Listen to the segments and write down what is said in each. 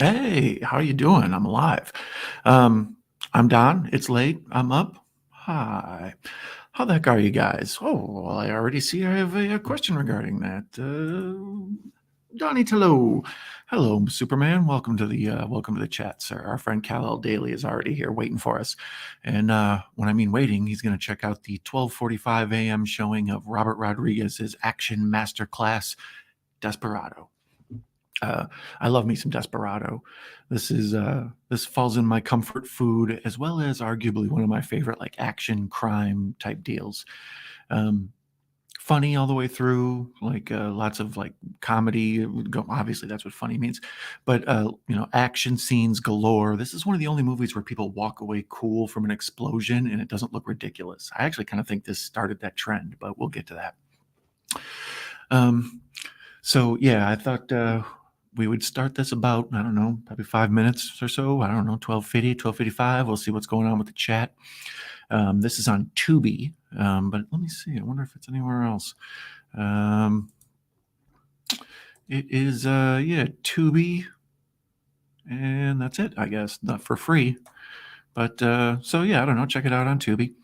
Hey, how you doing? I'm alive. Um, I'm Don. It's late. I'm up. Hi. How the heck are you guys? Oh, well, I already see I have a question regarding that. Donnie Hello. Hello, Superman. Welcome to the chat, sir. Our friend Kal-El Daly is already here waiting for us. And when I mean waiting, he's going to check out the 12:45 a.m. showing of Robert Rodriguez's action masterclass, Desperado. Uh, I love me some Desperado. This falls in my comfort food as well as arguably one of my favorite like action crime type deals. Um, Funny all the way through, like lots of like comedy. Obviously, that's what funny means, but action scenes galore. This is one of the only movies where people walk away cool from an explosion and it doesn't look ridiculous. I actually kind of think this started that trend, but we'll get to that. Um, so yeah, I thought we would start this about, I don't know, probably 5 minutes or so. I don't know, 12:50, 12:55. We'll see what's going on with the chat. This is on Tubi, but let me see. I wonder if it's anywhere else. It is, Tubi, and that's it, I guess. Not for free. But so yeah, I don't know. Check it out on Tubi.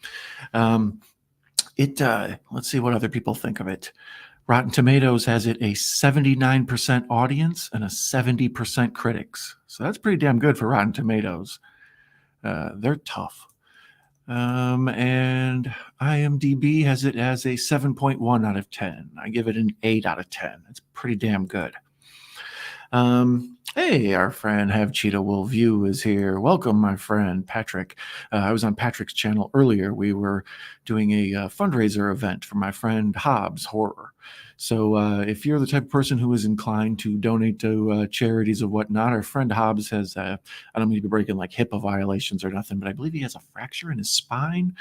Let's see what other people think of it. Rotten Tomatoes has it a 79% audience and a 70% critics. So that's pretty damn good for Rotten Tomatoes. They're tough. And IMDb has it as a 7.1 out of 10. I give it an 8 out of 10. It's pretty damn good. Hey, our friend Have Cheetah Will View is here. Welcome, my friend Patrick. I was on Patrick's channel earlier. We were doing a fundraiser event for my friend Hobbs Horror. So if you're the type of person who is inclined to donate to charities or whatnot, our friend Hobbs has, I don't mean to be breaking like HIPAA violations or nothing, but I believe he has a fracture in his spine.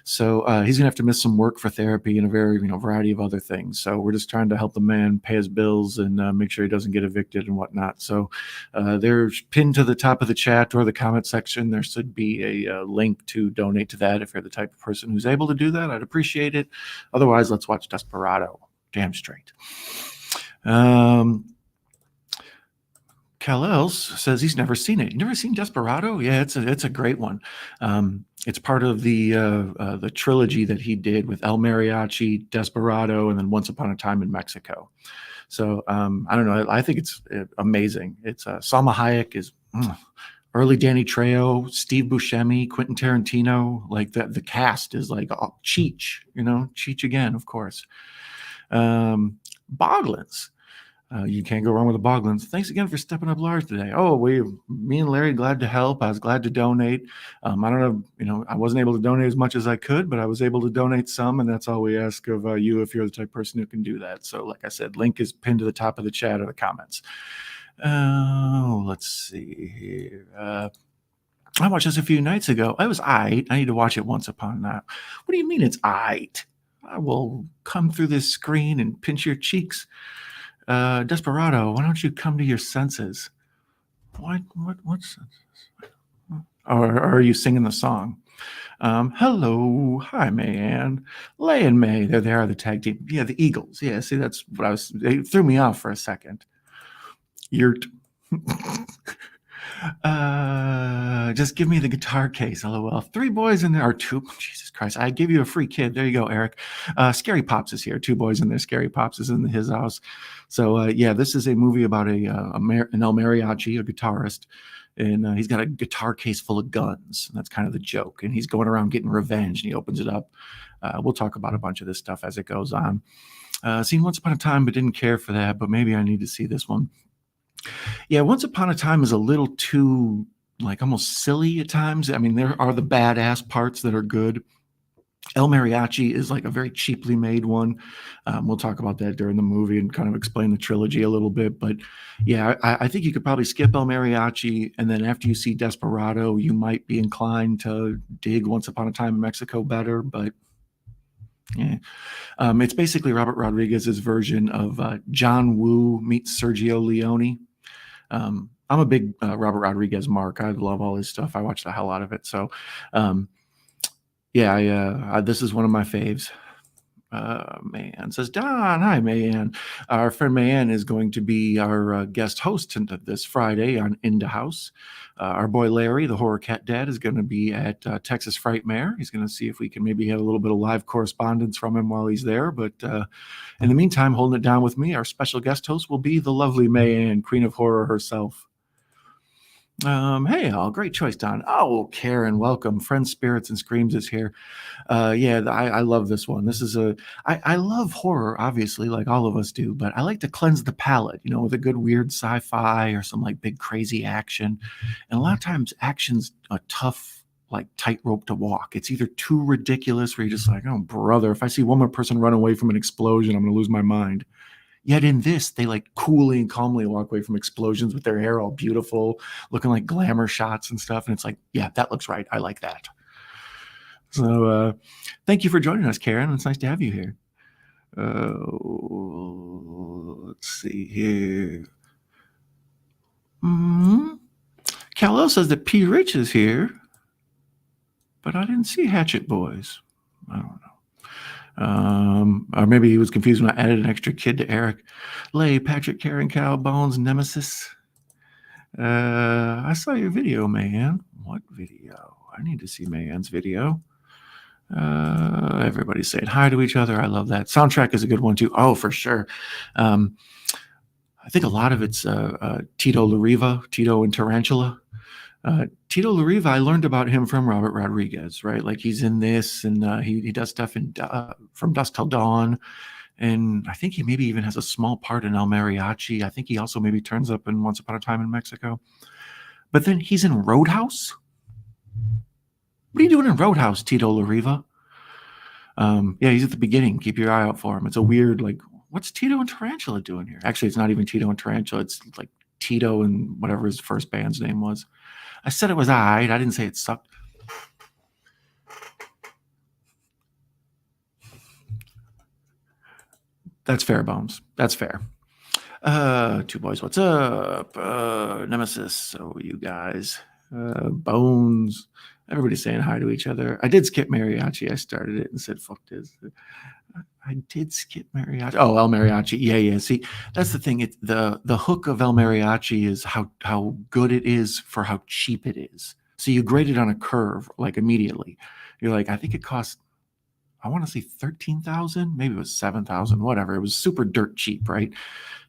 So he's gonna have to miss some work for therapy and a variety of other things. So we're just trying to help the man pay his bills and make sure he doesn't get evicted and whatnot. So there's pinned to the top of the chat or the comment section. There should be a link to donate to that if you're the type of person who's able to do that. I'd appreciate it. Otherwise, let's watch Desperado. Damn straight. Kal-El says he's never seen it. You never seen Desperado? Yeah, it's a great one. It's part of the trilogy that he did with El Mariachi, Desperado, and then Once Upon a Time in Mexico. So I don't know. I think it's amazing. It's Salma Hayek is early Danny Trejo, Steve Buscemi, Quentin Tarantino. Like the cast is like Cheech. Cheech again, of course. Boglins. You can't go wrong with the Boglins. Thanks again for stepping up large today. Oh, me and Larry glad to help. I was glad to donate. I don't know, I wasn't able to donate as much as I could, but I was able to donate some, and that's all we ask of you if you're the type of person who can do that. So, like I said, link is pinned to the top of the chat or the comments. Let's see here. I watched this a few nights ago. It was aight. I need to watch it once upon that. What do you mean it's aight? I will come through this screen and pinch your cheeks. Desperado, why don't you come to your senses? What senses? Or are you singing the song? Hello, hi, Mayanne, Lay and May. There they are, the tag team. Yeah, the Eagles. Yeah, see, that's what they threw me off for a second. Yurt. Just give me the guitar case, lol. 3 boys in there, or 2. Jesus Christ, I give you a free kid. There you go, Eric. Scary Pops is here. 2 boys in there. Scary Pops is in his house. So yeah, this is a movie about an El Mariachi, a guitarist, and he's got a guitar case full of guns. And that's kind of the joke. And he's going around getting revenge, and he opens it up. We'll talk about a bunch of this stuff as it goes on. Seen Once Upon a Time, but didn't care for that. But maybe I need to see this one. Yeah, Once Upon a Time is a little too like almost silly at times. I mean, there are the badass parts that are good. El Mariachi is like a very cheaply made one. We'll talk about that during the movie and kind of explain the trilogy a little bit. But yeah, I think you could probably skip El Mariachi, and then after you see Desperado, you might be inclined to dig Once Upon a Time in Mexico better. But yeah, it's basically Robert Rodriguez's version of John Woo meets Sergio Leone. I'm a big Robert Rodriguez mark. I love all his stuff. I watch the hell out of it. So, yeah, this is one of my faves. Mayan says, Don, hi, Mayan. Our friend Mayan is going to be our guest host this Friday on Into House. Our boy Larry, the horror cat dad, is going to be at Texas Frightmare. He's going to see if we can maybe have a little bit of live correspondence from him while he's there. But in the meantime, holding it down with me, our special guest host will be the lovely Mayan, Queen of Horror herself. Hey, all, great choice, Don. Oh, Karen, welcome. Friends, Spirits, and Screams is here. I love this one. This is I love horror, obviously, like all of us do, but I like to cleanse the palate, with a good weird sci-fi or some like big crazy action. And a lot of times action's a tough, like tightrope to walk. It's either too ridiculous where you're just like, oh brother, if I see one more person run away from an explosion, I'm gonna lose my mind. Yet in this, they like coolly and calmly walk away from explosions with their hair all beautiful, looking like glamour shots and stuff. And it's like, yeah, that looks right. I like that. So thank you for joining us, Karen. It's nice to have you here. Let's see here. Kal-El says that P. Rich is here, but I didn't see Hatchet Boys. I don't know. Or maybe he was confused when I added an extra kid to Eric. Lay, Patrick, Karen, Cal, Bones, Nemesis. I saw your video, man. What video? I need to see Mayan's video. Everybody's saying hi to each other. I love that. Soundtrack is a good one too. Oh, for sure. I think a lot of it's Tito Lariva, Tito and Tarantula. Tito Lariva, I learned about him from Robert Rodriguez, right? Like he's in this, and he does stuff in From Dusk Till Dawn, and I think he maybe even has a small part in El Mariachi. I think he also maybe turns up in Once Upon a Time in Mexico. But then he's in Roadhouse. What are you doing in Roadhouse, Tito Lariva? Yeah, he's at the beginning. Keep your eye out for him. It's a weird, like, what's Tito and Tarantula doing here? Actually, it's not even Tito and Tarantula. It's like Tito and whatever his first band's name was. I said it was all right. I didn't say it sucked. That's fair, Bones. That's fair. Two boys, what's up? Nemesis, so you guys. Bones. Everybody's saying hi to each other. I did skip Mariachi. I started it and said, fuck this. I did skip Mariachi. Oh, El Mariachi. Yeah. See, that's the thing. It's the hook of El Mariachi is how good it is for how cheap it is. So you grade it on a curve, like immediately. You're like, I think it cost, I want to say 13,000, maybe it was 7,000, whatever. It was super dirt cheap, right?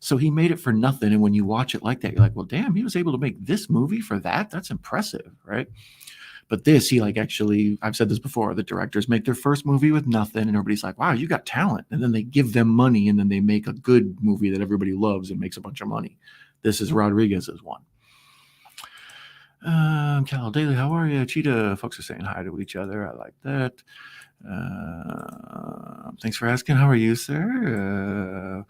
So he made it for nothing. And when you watch it like that, you're like, well, damn, he was able to make this movie for that. That's impressive, right? But this, he like actually, I've said this before, the directors make their first movie with nothing and everybody's like, wow, you got talent. And then they give them money and then they make a good movie that everybody loves and makes a bunch of money. This is Rodriguez's one. Cal Daly, how are you? Cheetah, folks are saying hi to each other. I like that. Thanks for asking. How are you, sir?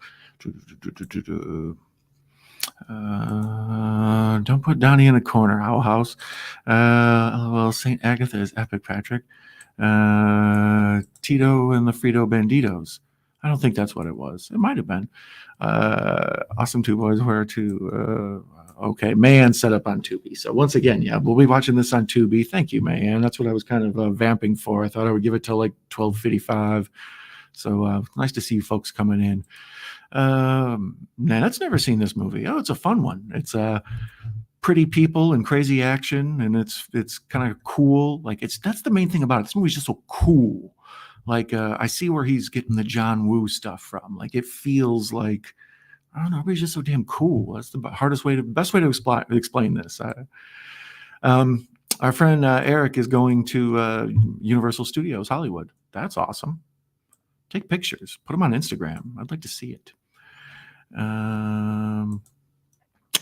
Don't put Donnie in a corner. Owl House. Well, St. Agatha is epic, Patrick. Tito and the Frito Banditos. I don't think that's what it was. It might have been. Awesome Two Boys. Where to? Okay, Mayan set up on Tubi. So once again, yeah, we'll be watching this on Tubi. Thank you, Mayan. That's what I was kind of vamping for. I thought I would give it till like 12:55. So nice to see you folks coming in. Nanette's never seen this movie. Oh, it's a fun one. It's pretty people and crazy action, and it's kind of cool. Like that's the main thing about it. This movie's just so cool. Like I see where he's getting the John Woo stuff from. Like it feels like, I don't know, everybody's just so damn cool. That's the best way to explain this. Our friend Eric is going to Universal Studios Hollywood. That's awesome. Take pictures, put them on Instagram. I'd like to see it.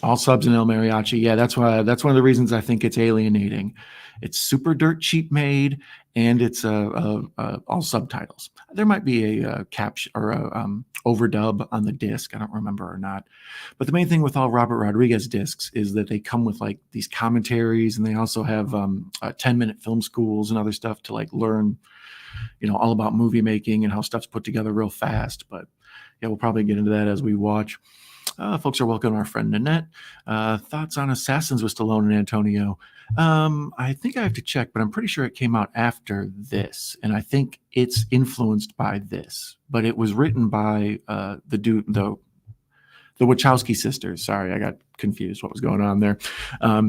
All subs in El Mariachi. Yeah, that's one of the reasons I think it's alienating. It's super dirt cheap made, and it's all subtitles. There might be a caption or a overdub on the disc. I don't remember or not. But the main thing with all Robert Rodriguez discs is that they come with like these commentaries, and they also have 10-minute film schools and other stuff to like learn, all about movie making and how stuff's put together real fast. But yeah, we'll probably get into that as we watch. Folks are welcome, our friend Nanette. Thoughts on Assassins with Stallone and Antonio? I think I have to check, but I'm pretty sure it came out after this, and I think it's influenced by this. But it was written by the Wachowski sisters. Sorry, I got confused what was going on there.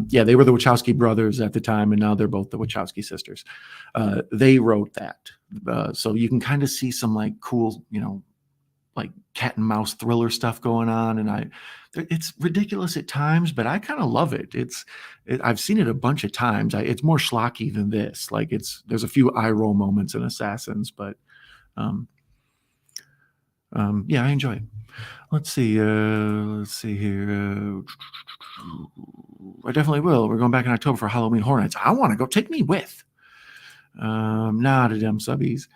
Yeah, they were the Wachowski brothers at the time, and now they're both the Wachowski sisters. They wrote that. So you can kind of see some like cool, like cat and mouse thriller stuff going on. And it's ridiculous at times, but I kind of love it. I've seen it a bunch of times. It's more schlocky than this. Like there's a few eye roll moments in Assassins, but yeah, I enjoy it. Let's see here. I definitely will. We're going back in October for Halloween Horror Nights. I want to go. Take me with. Nah, to them subbies.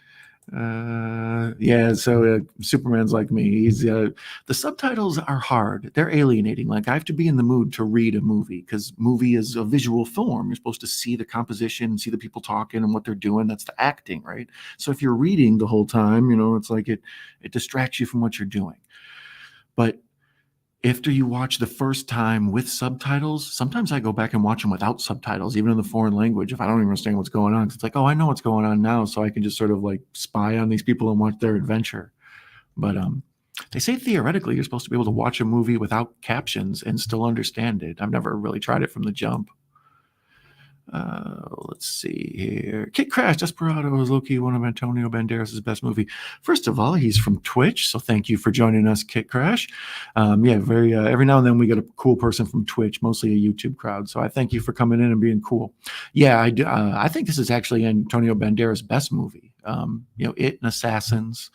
Yeah, so Superman's like me. He's the subtitles are hard. They're alienating. Like I have to be in the mood to read a movie because movie is a visual form. You're supposed to see the composition, see the people talking and what they're doing. That's the acting, right? So if you're reading the whole time, it's like it distracts you from what you're doing. But after you watch the first time with subtitles, sometimes I go back and watch them without subtitles, even in the foreign language, if I don't even understand what's going on. It's like, oh, I know what's going on now, so I can just sort of like spy on these people and watch their adventure. But they say theoretically you're supposed to be able to watch a movie without captions and still understand it. I've never really tried it from the jump. Let's see here. Kid Crash, Desperado is low-key one of Antonio Banderas' best movie. First of all, he's from Twitch, so thank you for joining us, Kid Crash. Yeah, very. Every now and then we get a cool person from Twitch, mostly a YouTube crowd. So I thank you for coming in and being cool. Yeah, I do. I think this is actually Antonio Banderas' best movie. It and Assassins.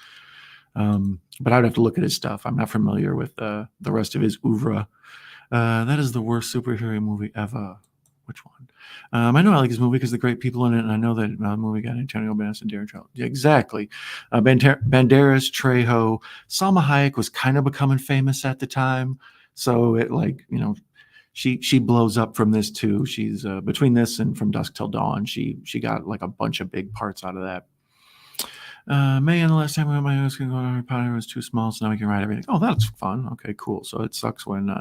But I'd have to look at his stuff. I'm not familiar with the rest of his oeuvre. That is the worst superhero movie ever. Which one? I know I like this movie because the great people in it, and I know that the movie got Antonio Banderas and Darren Trejo. Yeah, exactly. Banderas, Trejo, Salma Hayek was kind of becoming famous at the time, so it she blows up from this too. She's between this and From Dusk Till Dawn, she got like a bunch of big parts out of that. May and the last time my nose can go on Harry Potter was too small, so now we can write everything. Oh, that's fun. Okay, cool. So it sucks when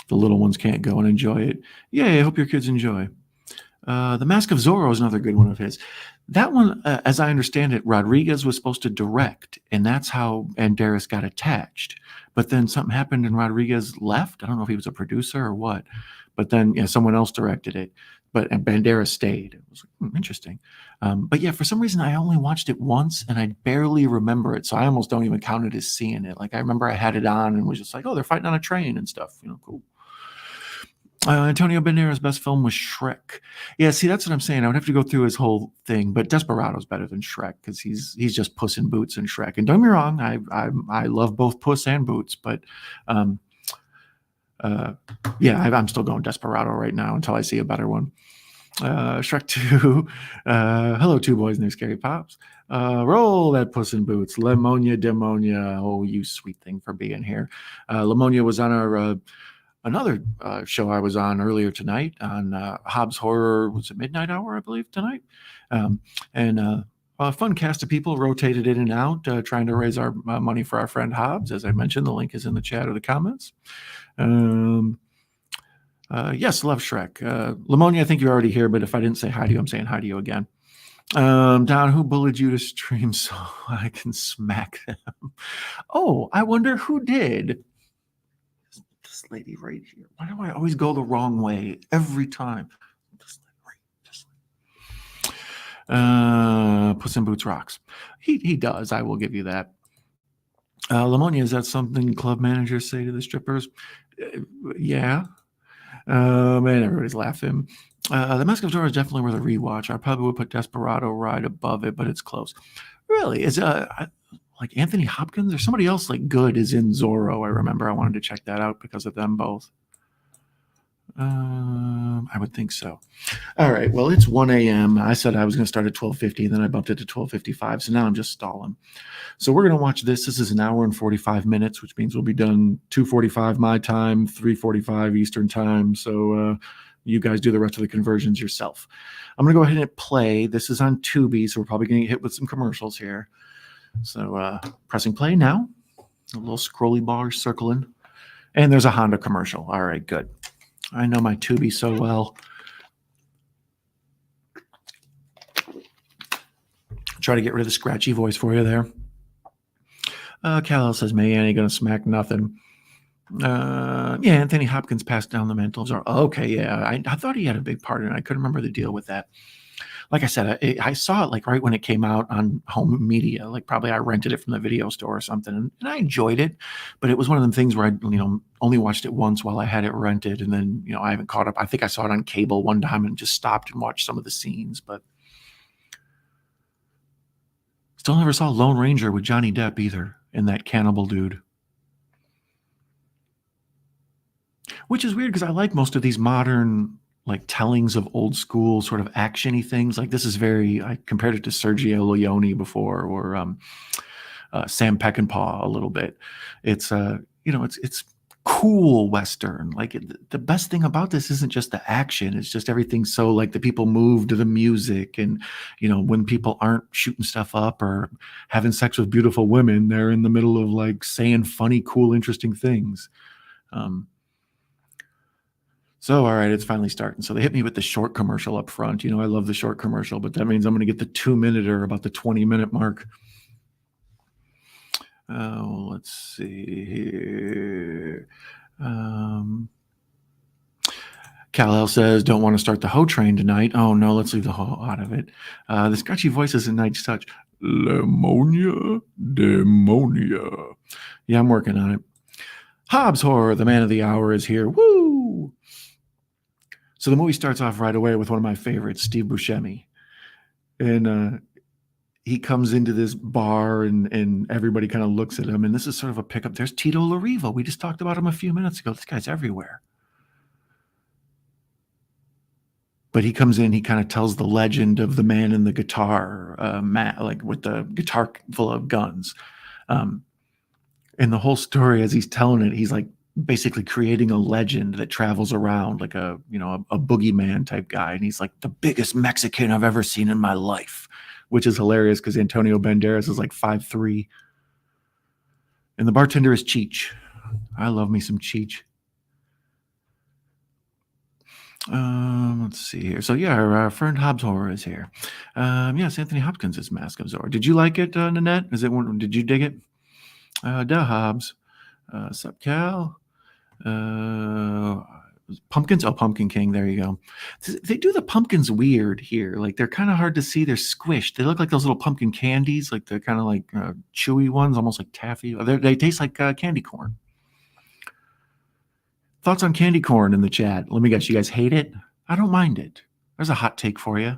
the little ones can't go and enjoy it. Yay, I hope your kids enjoy. The Mask of Zorro is another good one of his. That one, as I understand it, Rodriguez was supposed to direct, and that's how Banderas got attached. But then something happened and Rodriguez left. I don't know if he was a producer or what. But then someone else directed it. And Banderas stayed. It was interesting. But yeah, for some reason, I only watched it once, and I barely remember it. So I almost don't even count it as seeing it. Like I remember I had it on and was just like, oh, they're fighting on a train and stuff. Cool. Antonio Banderas' best film was Shrek. Yeah, see, that's what I'm saying. I would have to go through his whole thing, but Desperado's better than Shrek because he's just Puss in Boots and Shrek. And don't get me wrong, I love both Puss and Boots, but yeah, I'm still going Desperado right now until I see a better one. Shrek 2. Hello, two boys and their scary pops. Roll that Puss in Boots. Lemonia Demonia. Oh, you sweet thing for being here. Lemonia was on our another show I was on earlier tonight on Hobbs Horror. Was it Midnight Hour, I believe, tonight? And a fun cast of people rotated in and out trying to raise our money for our friend Hobbs. As I mentioned, the link is in the chat or the comments. Yes, love Shrek. Lemonia, I think you're already here, but if I didn't say hi to you, I'm saying hi to you again. Don, who bullied you to stream so I can smack them? Oh, I wonder who did. This lady right here. Why do I always go the wrong way every time? This lady right. Puss in Boots rocks. He does. I will give you that. Lemonia, is that something club managers say to the strippers? Yeah. And everybody's laughing. The Mask of Zorro is definitely worth a rewatch. I probably would put Desperado right above it, but it's close. Really? Is like Anthony Hopkins or somebody else like good is in Zorro? I remember I wanted to check that out because of them both. I would think so. All right. Well, it's 1 a.m. I said I was going to start at 12:50, and then I bumped it to 12:55. So now I'm just stalling. So we're going to watch this. This is an hour and 45 minutes, which means we'll be done 2:45 my time, 3:45 Eastern time. So you guys do the rest of the conversions yourself. I'm going to go ahead and hit play. This is on Tubi, so we're probably going to get hit with some commercials here. So pressing play now. A little scrolly bar circling. And there's a Honda commercial. All right, good. I know my Tubi so well. Try to get rid of the scratchy voice for you there. Cal says, man, ain't gonna smack nothing. Yeah, Anthony Hopkins passed down the mantles. Okay, yeah, I thought he had a big part in it. I couldn't remember the deal with that. Like I said, I saw it like right when it came out on home media. Like probably I rented it from the video store or something, and I enjoyed it. But it was one of them things where I, only watched it once while I had it rented, and then I haven't caught up. I think I saw it on cable one time and just stopped and watched some of the scenes, but still never saw Lone Ranger with Johnny Depp either, and that cannibal dude. Which is weird because I like most of these modern like tellings of old school sort of actiony things. Like this is very, I compared it to Sergio Leone before, or Sam Peckinpah a little bit. It's it's cool Western. Like the best thing about this isn't just the action. It's just everything. So like the people move to the music, and when people aren't shooting stuff up or having sex with beautiful women, they're in the middle of like saying funny, cool, interesting things. So, all right, it's finally starting. So they hit me with the short commercial up front. I love the short commercial, but that means I'm going to get the 2-minute or about the 20-minute mark. Let's see here. Kal-El says, don't want to start the Ho train tonight. Oh, no, let's leave the Ho out of it. The scratchy voices in Night's Touch. Lemonia, demonia. Yeah, I'm working on it. Hobbs Horror, the man of the hour, is here. Woo! So the movie starts off right away with one of my favorites, Steve Buscemi. And he comes into this bar and everybody kind of looks at him. And this is sort of a pickup. There's Tito Lariva. We just talked about him a few minutes ago. This guy's everywhere. But he comes in, he kind of tells the legend of the man in the guitar, like with the guitar full of guns. And the whole story, as he's telling it, he's like basically creating a legend that travels around like a boogeyman type guy. And he's like the biggest Mexican I've ever seen in my life, which is hilarious because Antonio Banderas is like 5'3". And the bartender is Cheech. I love me some Cheech. Let's see here. So yeah, our friend Hobbs Horror is here. Yes, Anthony Hopkins is Mask of Zorro. Did you like it, Nanette? Did you dig it? Duh, Hobbs. Sup, Cal? Pumpkins. Oh, Pumpkin King. There you go. They do the pumpkins weird here. Like they're kind of hard to see. They're squished. They look like those little pumpkin candies. Like they're kind of like chewy ones, almost like taffy. They taste like candy corn. Thoughts on candy corn in the chat? Let me guess. You guys hate it? I don't mind it. There's a hot take for you.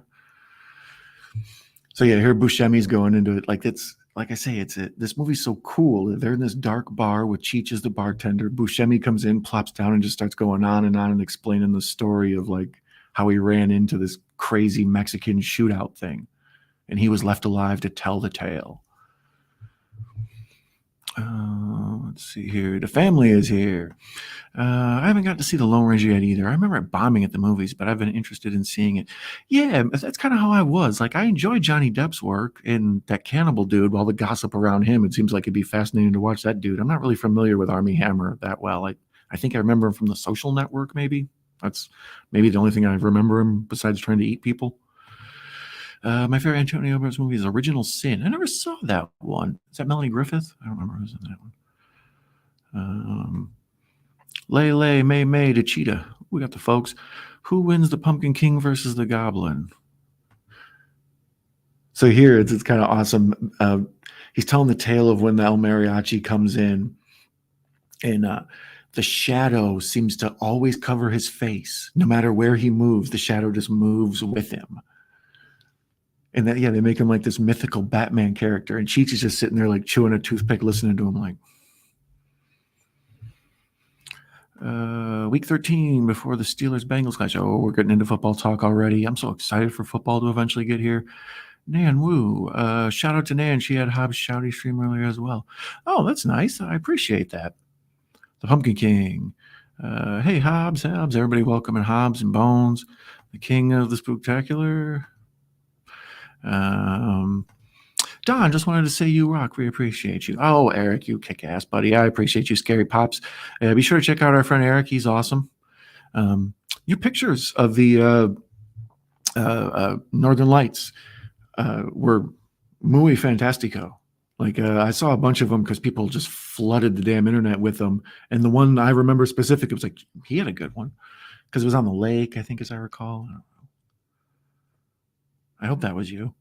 So yeah, here Buscemi's going into it. Like it's like I say, this movie's so cool. They're in this dark bar with Cheech as the bartender. Buscemi comes in, plops down, and just starts going on and explaining the story of like how he ran into this crazy Mexican shootout thing, and he was left alive to tell the tale. Let's see here. The family is here. I haven't got to see The Lone Ranger yet either. I remember it bombing at the movies, but I've been interested in seeing it. Yeah, that's kind of how I was. Like, I enjoy Johnny Depp's work, and that cannibal dude, all the gossip around him, it seems like it'd be fascinating to watch that dude. I'm not really familiar with Armie Hammer that well. I think I remember him from The Social Network, maybe. That's maybe the only thing I remember him besides trying to eat people. My favorite Antonio Banderas movie is Original Sin. I never saw that one. Is that Melanie Griffith? I don't remember who's in that one. Lay, May, to Cheetah. We got the folks. Who wins the Pumpkin King versus the Goblin? So here it's kind of awesome. He's telling the tale of when the El Mariachi comes in, and the shadow seems to always cover his face. No matter where he moves, the shadow just moves with him. And that, they make him like this mythical Batman character. And Cheech is just sitting there like chewing a toothpick, listening to him like, week 13 before the Steelers-Bengals clash. Oh, we're getting into football talk already. I'm so excited for football to eventually get here. Nan Woo. Shout out to Nan. She had Hobbs Shouty stream earlier as well. Oh, that's nice. I appreciate that. The Pumpkin King. Hey, Hobbs. Everybody welcoming Hobbs and Bones, the king of the spooktacular. Don, just wanted to say you rock. We appreciate you. Oh, Eric, you kick ass, buddy. I appreciate you, Scary Pops. Be sure to check out our friend Eric. He's awesome. Your pictures of the Northern Lights were muy fantastico. Like I saw a bunch of them because people just flooded the damn internet with them. And the one I remember specific, it was like he had a good one because it was on the lake, I think, as I recall. I hope that was you.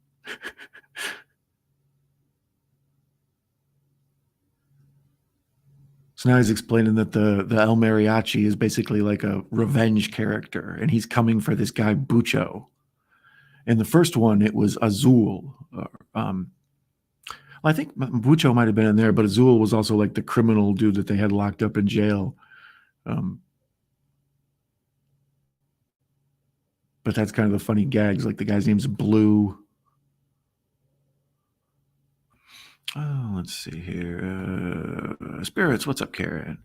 So now he's explaining that the El Mariachi is basically like a revenge character, and he's coming for this guy Bucho. In the first one, it was Azul. I think Bucho might have been in there, but Azul was also like the criminal dude that they had locked up in jail. But that's kind of the funny gags. Like the guy's name's Blue. Oh, let's see here. Spirits, what's up, Karen?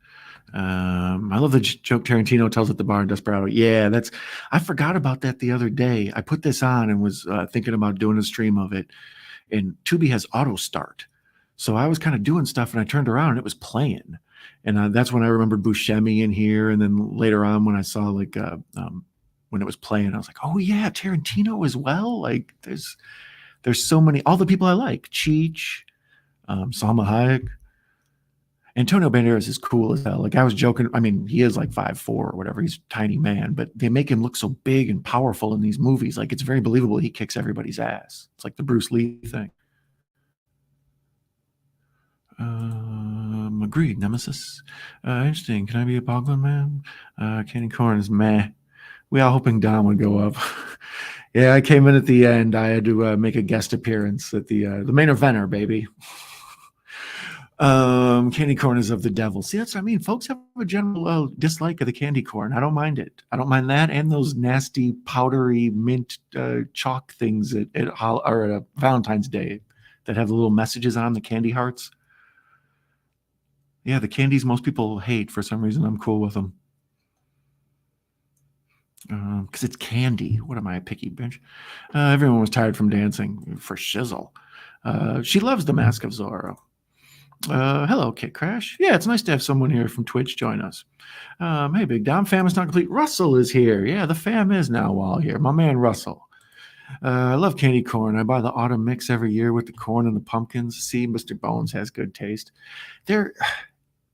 I love the joke Tarantino tells at the bar in Desperado. Yeah, I forgot about that the other day. I put this on and was thinking about doing a stream of it. And Tubi has auto start. So I was kind of doing stuff and I turned around and it was playing. And that's when I remembered Buscemi in here. And then later on when I saw like when it was playing, I was like, oh yeah, Tarantino as well. Like there's so many, all the people I like. Cheech, Salma Hayek. Antonio Banderas is cool as hell. Like I was joking. I mean, he is like 5'4" or whatever. He's a tiny man, but they make him look so big and powerful in these movies. Like it's very believable. He kicks everybody's ass. It's like the Bruce Lee thing. Agreed, Nemesis. Interesting. Can I be a Boglin man? Candy corn is meh. We all hoping Dom would go up. Yeah, I came in at the end. I had to make a guest appearance at the main eventer, baby. Candy corn is of the devil. See, that's what I mean. Folks have a general dislike of the candy corn. I don't mind it. I don't mind that and those nasty powdery mint chalk things at Valentine's Day that have the little messages on the candy hearts. Yeah, the candies most people hate. For some reason, I'm cool with them. Because it's candy. What am I, a picky bitch? Everyone was tired from dancing for shizzle. She loves the Mask of Zorro. Hello, Kit Crash. Yeah, it's nice to have someone here from Twitch join us. Hey, Big Dom, fam is not complete. Russell is here. Yeah, the fam is now all here. My man Russell. I love candy corn. I buy the autumn mix every year with the corn and the pumpkins. See, Mr. Bones has good taste. They're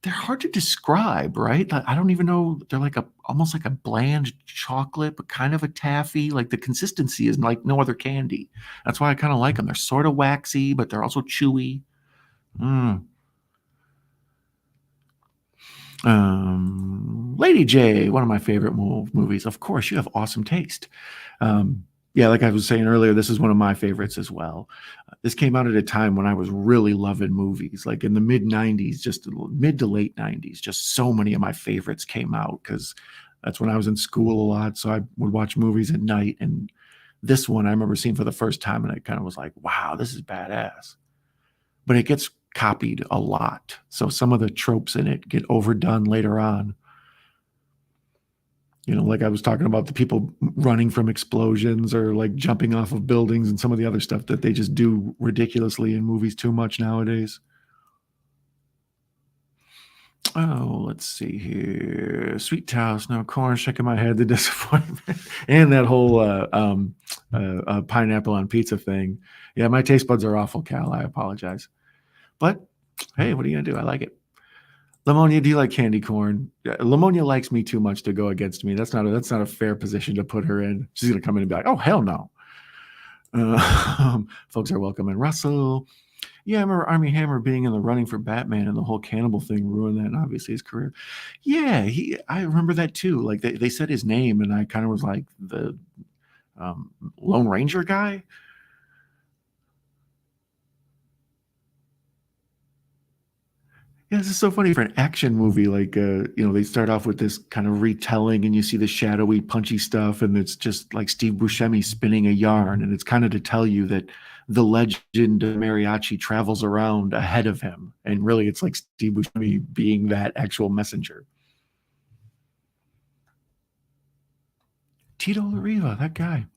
hard to describe, right? I don't even know. They're like almost like a bland chocolate, but kind of a taffy. Like the consistency is like no other candy. That's why I kind of like them. They're sort of waxy, but they're also chewy. Lady J, one of my favorite movies. Of course, you have awesome taste. Yeah, like I was saying earlier, this is one of my favorites as well. This came out at a time when I was really loving movies, like in the mid 90s, just mid to late 90s. Just so many of my favorites came out because that's when I was in school a lot. So I would watch movies at night. And this one I remember seeing for the first time, and I kind of was like, wow, this is badass. But it gets copied a lot. So some of the tropes in it get overdone later on. You know, like I was talking about the people running from explosions or like jumping off of buildings and some of the other stuff that they just do ridiculously in movies too much nowadays. Oh, let's see here. Sweet Toast, no corn, shaking my head, the disappointment, and that whole pineapple on pizza thing. Yeah, my taste buds are awful, Cal. I apologize. But hey, what are you gonna do? I like it. Lamonia, do you like candy corn? Lamonia likes me too much to go against me. That's not a fair position to put her in. She's gonna come in and be like, oh hell no. Folks are welcoming Russell. Yeah, I remember Armie Hammer being in the running for Batman, and the whole cannibal thing ruined that, and obviously his career. Yeah, I remember that too. Like they said his name, and I kind of was like the Lone Ranger guy. Yeah, this is so funny for an action movie. Like, they start off with this kind of retelling, and you see the shadowy, punchy stuff, and it's just like Steve Buscemi spinning a yarn, and it's kind of to tell you that the legend of Mariachi travels around ahead of him, and really, it's like Steve Buscemi being that actual messenger. Tito Lariva, that guy.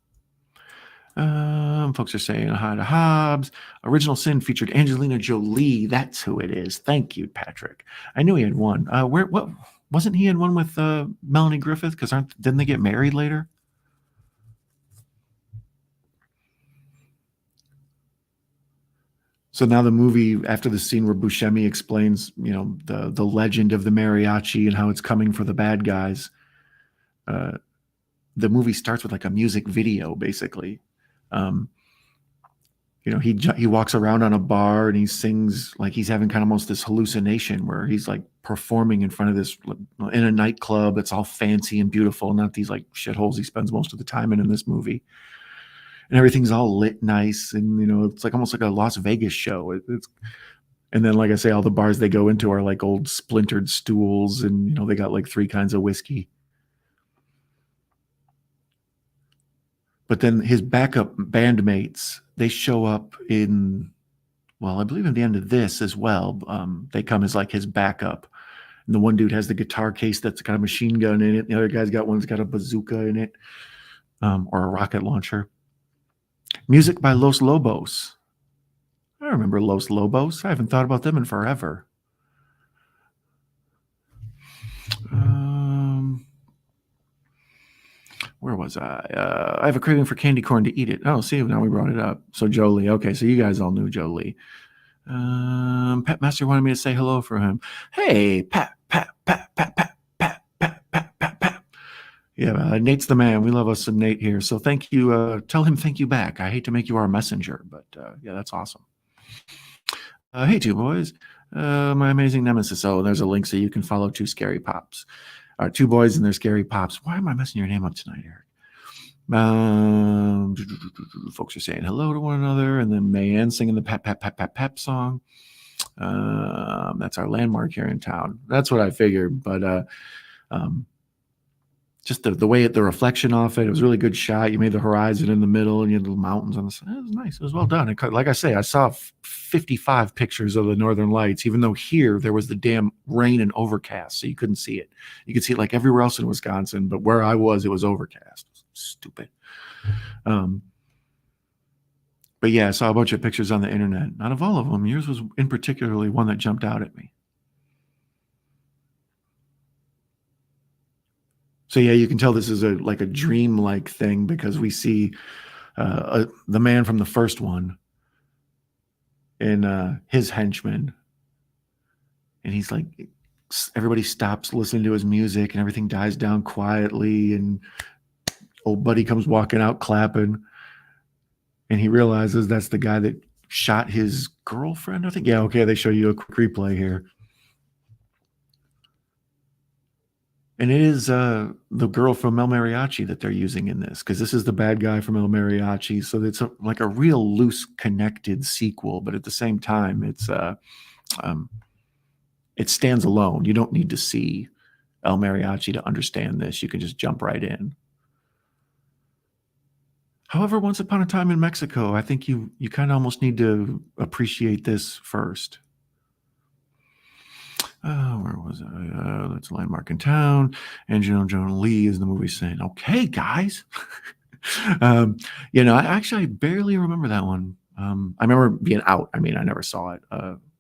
Folks are saying hi to Hobbs. Original Sin featured Angelina Jolie. That's who it is. Thank you, Patrick. I knew he had one. What wasn't he in one with Melanie Griffith? Because didn't they get married later? So now the movie, after the scene where Buscemi explains, the legend of the mariachi and how it's coming for the bad guys, the movie starts with like a music video, basically. He walks around on a bar and he sings like he's having kind of almost this hallucination where he's like performing in front of this in a nightclub. It's all fancy and beautiful, not these like shitholes he spends most of the time in this movie. And everything's all lit nice, and it's like almost like a Las Vegas show. And then, like I say, all the bars they go into are like old splintered stools, and they got like 3 kinds of whiskey. But then his backup bandmates, they show up I believe in the end of this as well. They come as like his backup. And the one dude has the guitar case that's got a machine gun in it. The other guy's got one that's got a bazooka in it, or a rocket launcher. Music by Los Lobos. I remember Los Lobos. I haven't thought about them in forever. Where was I? I have a craving for candy corn to eat it. Oh, see, now we brought it up. So Jolie. Okay, so you guys all knew Jolie. Pat Master wanted me to say hello for him. Hey, Pat. Yeah, Nate's the man. We love us some Nate here. So thank you. Tell him thank you back. I hate to make you our messenger, but yeah, that's awesome. Hey, 2 boys. My amazing nemesis. Oh, there's a link so you can follow 2 Scary Pops. 2 boys and their Scary Pops. Why am I messing your name up tonight, Eric? Folks are saying hello to one another, and then Mayanne singing the pep song. That's our landmark here in town. That's what I figured, but just the way the reflection off it was a really good shot. You made the horizon in the middle, and you had the mountains on the side. It was nice. It was well done. Like I say, I saw 55 pictures of the Northern Lights, even though here there was the damn rain and overcast, so you couldn't see it. You could see it like everywhere else in Wisconsin, but where I was, it was overcast. Stupid. But yeah, I saw a bunch of pictures on the internet. Out of all of them, yours was in particularly one that jumped out at me. So yeah, you can tell this is like a dream-like thing because we see the man from the first one and his henchman, and he's like, everybody stops listening to his music and everything dies down quietly, and old buddy comes walking out clapping, and he realizes that's the guy that shot his girlfriend, I think. Yeah, okay, they show you a quick replay here. And it is the girl from El Mariachi that they're using in this, because this is the bad guy from El Mariachi. So it's like a real loose connected sequel, but at the same time, it stands alone. You don't need to see El Mariachi to understand this. You can just jump right in. However, Once Upon a Time in Mexico, I think you kind of almost need to appreciate this first. Where was I? That's a landmark in town. Angelina Jolie is the movie saying, okay, guys. I barely remember that one. I remember being out. I mean, I never saw it.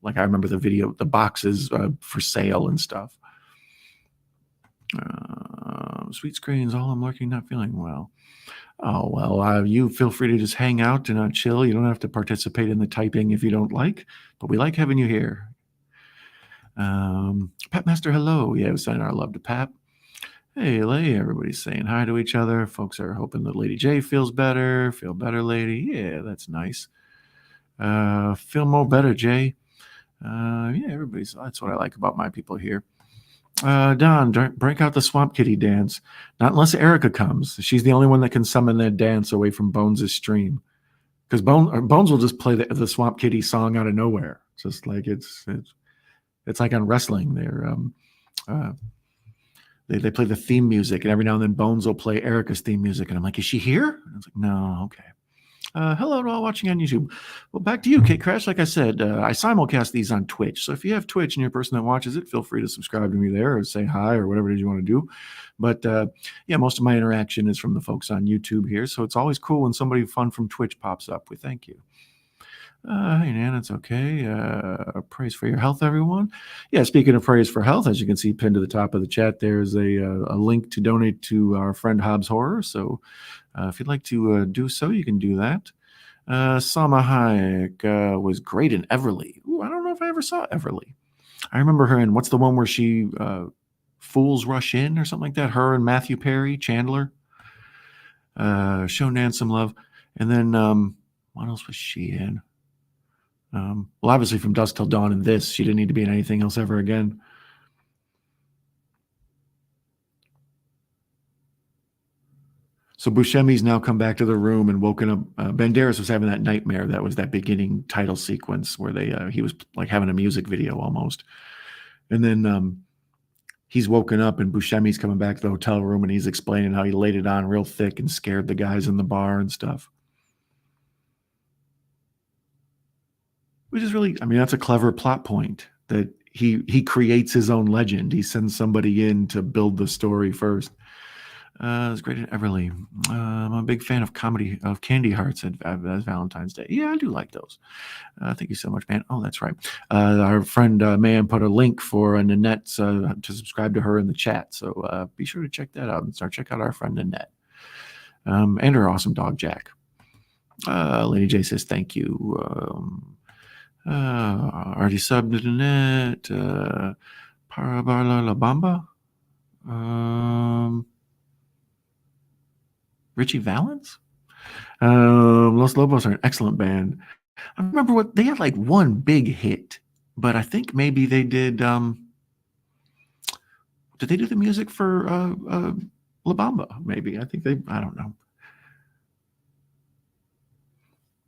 Like I remember the video, the boxes for sale and stuff. Sweet screens, all I'm lurking, not feeling well. Oh, well, you feel free to just hang out and chill. You don't have to participate in the typing if you don't like, but we like having you here. Pat Master, hello. Yeah, we're sending our love to Pat. Hey, Lay, everybody's saying hi to each other. Folks are hoping that Lady J feels better. Feel better, lady. Yeah, that's nice. Feel more better, Jay. Yeah, that's what I like about my people here. Don, break out the Swamp Kitty dance. Not unless Erica comes. She's the only one that can summon that dance away from Bones' stream. Because Bones will just play the Swamp Kitty song out of nowhere. Just like it's like on wrestling. They play the theme music, and every now and then Bones will play Erica's theme music, and I'm like, is she here? And I was like, no, okay. Hello to all watching on YouTube. Well, back to you, Kate Crash. Like I said, I simulcast these on Twitch. So if you have Twitch and you're a person that watches it, feel free to subscribe to me there or say hi or whatever it is you want to do. But yeah, most of my interaction is from the folks on YouTube here. So it's always cool when somebody fun from Twitch pops up. We thank you. Hey, Nan, it's okay. Praise for your health, everyone. Yeah, speaking of praise for health, as you can see pinned to the top of the chat, there's a link to donate to our friend Hobbs Horror. So if you'd like to do so, you can do that. Salma Hayek was great in Everly. Ooh, I don't know if I ever saw Everly. I remember her in what's the one where she Fools Rush In or something like that? Her and Matthew Perry, Chandler. Show Nan some love. And then what else was she in? Well, obviously from Dusk Till Dawn and this, she didn't need to be in anything else ever again. So Buscemi's now come back to the room and woken up. Banderas was having that nightmare. That was that beginning title sequence where he was like having a music video almost. And then he's woken up and Buscemi's coming back to the hotel room and he's explaining how he laid it on real thick and scared the guys in the bar and stuff. Which is really, I mean, that's a clever plot point that he creates his own legend. He sends somebody in to build the story first. It's great at Everly. I'm a big fan of comedy of Candy Hearts at Valentine's Day. Yeah, I do like those. Thank you so much, man. Oh, that's right. Our friend Man put a link for Nanette to subscribe to her in the chat. So be sure to check that out and check out our friend Nanette and her awesome dog Jack. Lady J says thank you. Already subbed to Nanette. Parabarla La Bamba. Richie Valens? Los Lobos are an excellent band. I remember what they had like one big hit, but I think maybe they did. Did they do the music for La Bamba? Maybe I think they. I don't know.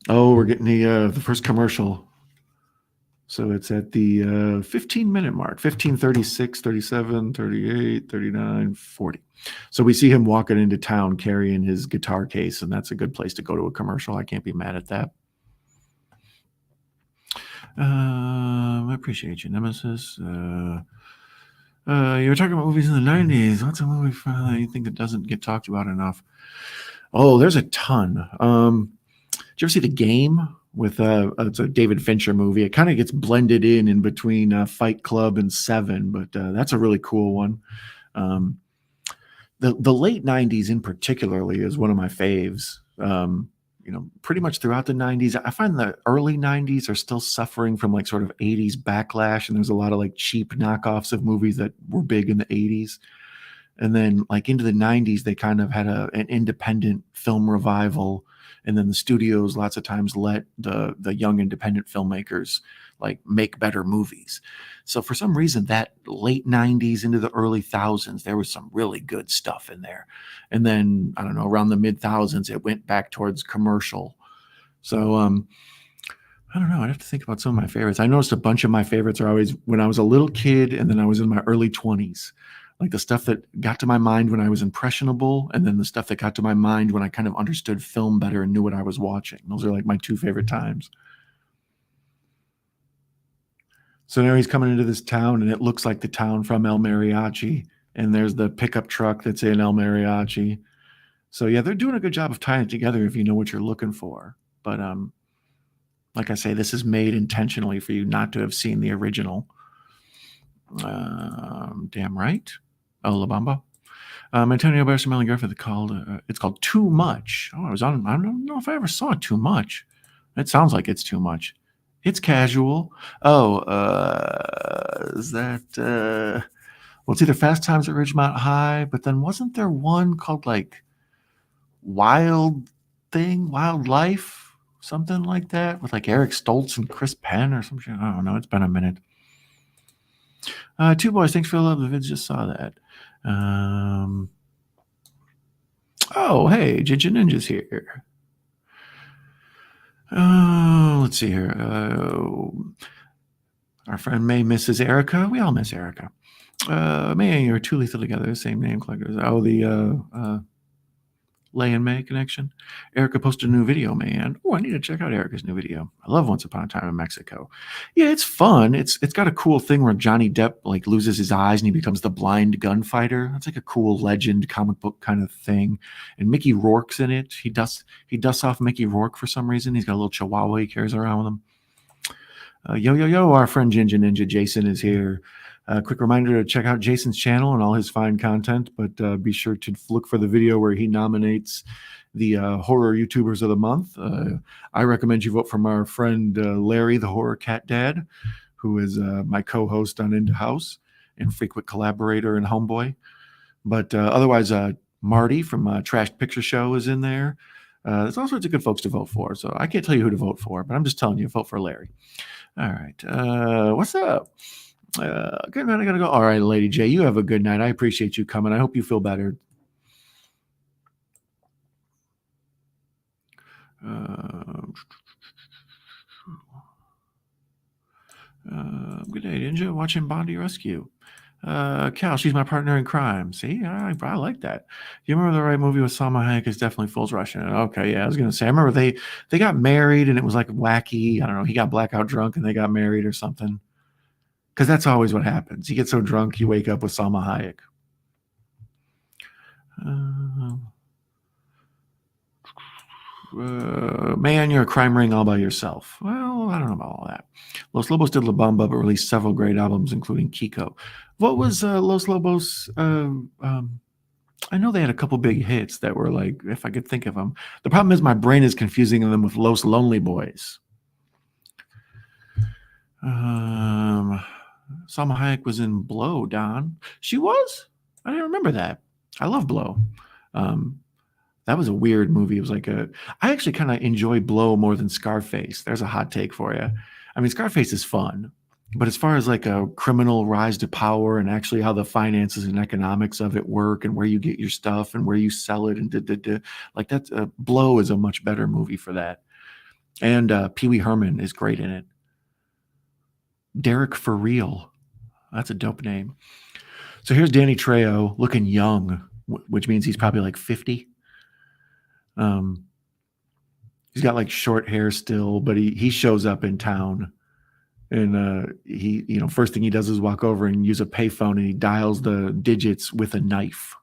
Oh, we're getting the first commercial. So it's at the 15-minute mark, 15, 36, 37, 38, 39, 40. So we see him walking into town carrying his guitar case, and that's a good place to go to a commercial. I can't be mad at that. I appreciate you, Nemesis. You were talking about movies in the 90s. What's a movie that you think that doesn't get talked about enough? Oh, there's a ton. Did you ever see The Game? With it's a David Fincher movie. It kind of gets blended in between Fight Club and Seven, but that's a really cool one. The late 90s in particularly is one of my faves. Pretty much throughout the 90s, I find the early 90s are still suffering from like sort of 80s backlash, and there's a lot of like cheap knockoffs of movies that were big in the 80s. And then like into the 90s, they kind of had an independent film revival. And then the studios lots of times let the young independent filmmakers like make better movies. So for some reason, that late 90s into the early thousands, there was some really good stuff in there. And then, I don't know, around the mid thousands, it went back towards commercial. So I don't know. I'd have to think about some of my favorites. I noticed a bunch of my favorites are always when I was a little kid and then I was in my early 20s. Like the stuff that got to my mind when I was impressionable, and then the stuff that got to my mind when I kind of understood film better and knew what I was watching. Those are like my two favorite times. So now he's coming into this town, and it looks like the town from El Mariachi, and there's the pickup truck that's in El Mariachi. So yeah, they're doing a good job of tying it together if you know what you're looking for. But like I say, this is made intentionally for you not to have seen the original. Damn right. Oh, La Bamba. Antonio Banderas it's called Too Much. Oh, I don't know if I ever saw Too Much. It sounds like it's too much. It's casual. Oh, is that well, it's either Fast Times at Ridgemont High, but then wasn't there one called like Wild Life, something like that, with like Eric Stoltz and Chris Penn or some shit? I don't know. It's been a minute. Two Boys, thanks for the love. The vids just saw that. Oh, hey, Ginger Ninja's here. Let's see here. Our friend May misses Erica. We all miss Erica. May, you're too lethal together. Same name collectors. Oh, the Lay and May connection. Erica posted a new video, man. Oh, I need to check out Erica's new video. I love Once Upon a Time in Mexico. Yeah, it's fun. It's got a cool thing where Johnny Depp like loses his eyes and he becomes the blind gunfighter. That's like a cool legend comic book kind of thing. And Mickey Rourke's in it. He dusts off Mickey Rourke for some reason. He's got a little chihuahua he carries around with him. Yo, our friend Ginger Ninja Jason is here. Quick reminder to check out Jason's channel and all his fine content, but be sure to look for the video where he nominates the horror YouTubers of the month. I recommend you vote for our friend Larry, the horror cat dad, who is my co-host on Into House and frequent collaborator and homeboy. But otherwise, Marty from Trash Picture Show is in there. There's all sorts of good folks to vote for, so I can't tell you who to vote for, but I'm just telling you, vote for Larry. All right. What's up? Good night. I gotta go. All right, Lady J, you have a good night. I appreciate you coming. I hope you feel better. Good day, Ninja. Watching Bondi Rescue. Cal, she's my partner in crime. See, I like that. You remember the right movie with Salma Hayek is definitely Fools Rush. Okay, yeah, I was gonna say. I remember they got married and it was like wacky. I don't know. He got blackout drunk and they got married or something. Because that's always what happens. You get so drunk, you wake up with Salma Hayek. Man, you're a crime ring all by yourself. Well, I don't know about all that. Los Lobos did La Bamba, but released several great albums, including Kiko. What was Los Lobos? I know they had a couple big hits that were like, if I could think of them. The problem is my brain is confusing them with Los Lonely Boys. Salma Hayek was in Blow, Don. She was? I didn't remember that. I love Blow. That was a weird movie. It was like I actually kind of enjoy Blow more than Scarface. There's a hot take for you. I mean, Scarface is fun, but as far as like a criminal rise to power and actually how the finances and economics of it work and where you get your stuff and where you sell it and like that's Blow is a much better movie for that. And Pee Wee Herman is great in it. Derek for Real. That's a dope name. So here's Danny Trejo looking young, which means he's probably like 50. He's got like short hair still, but he shows up in town and he, first thing he does is walk over and use a payphone and he dials the digits with a knife.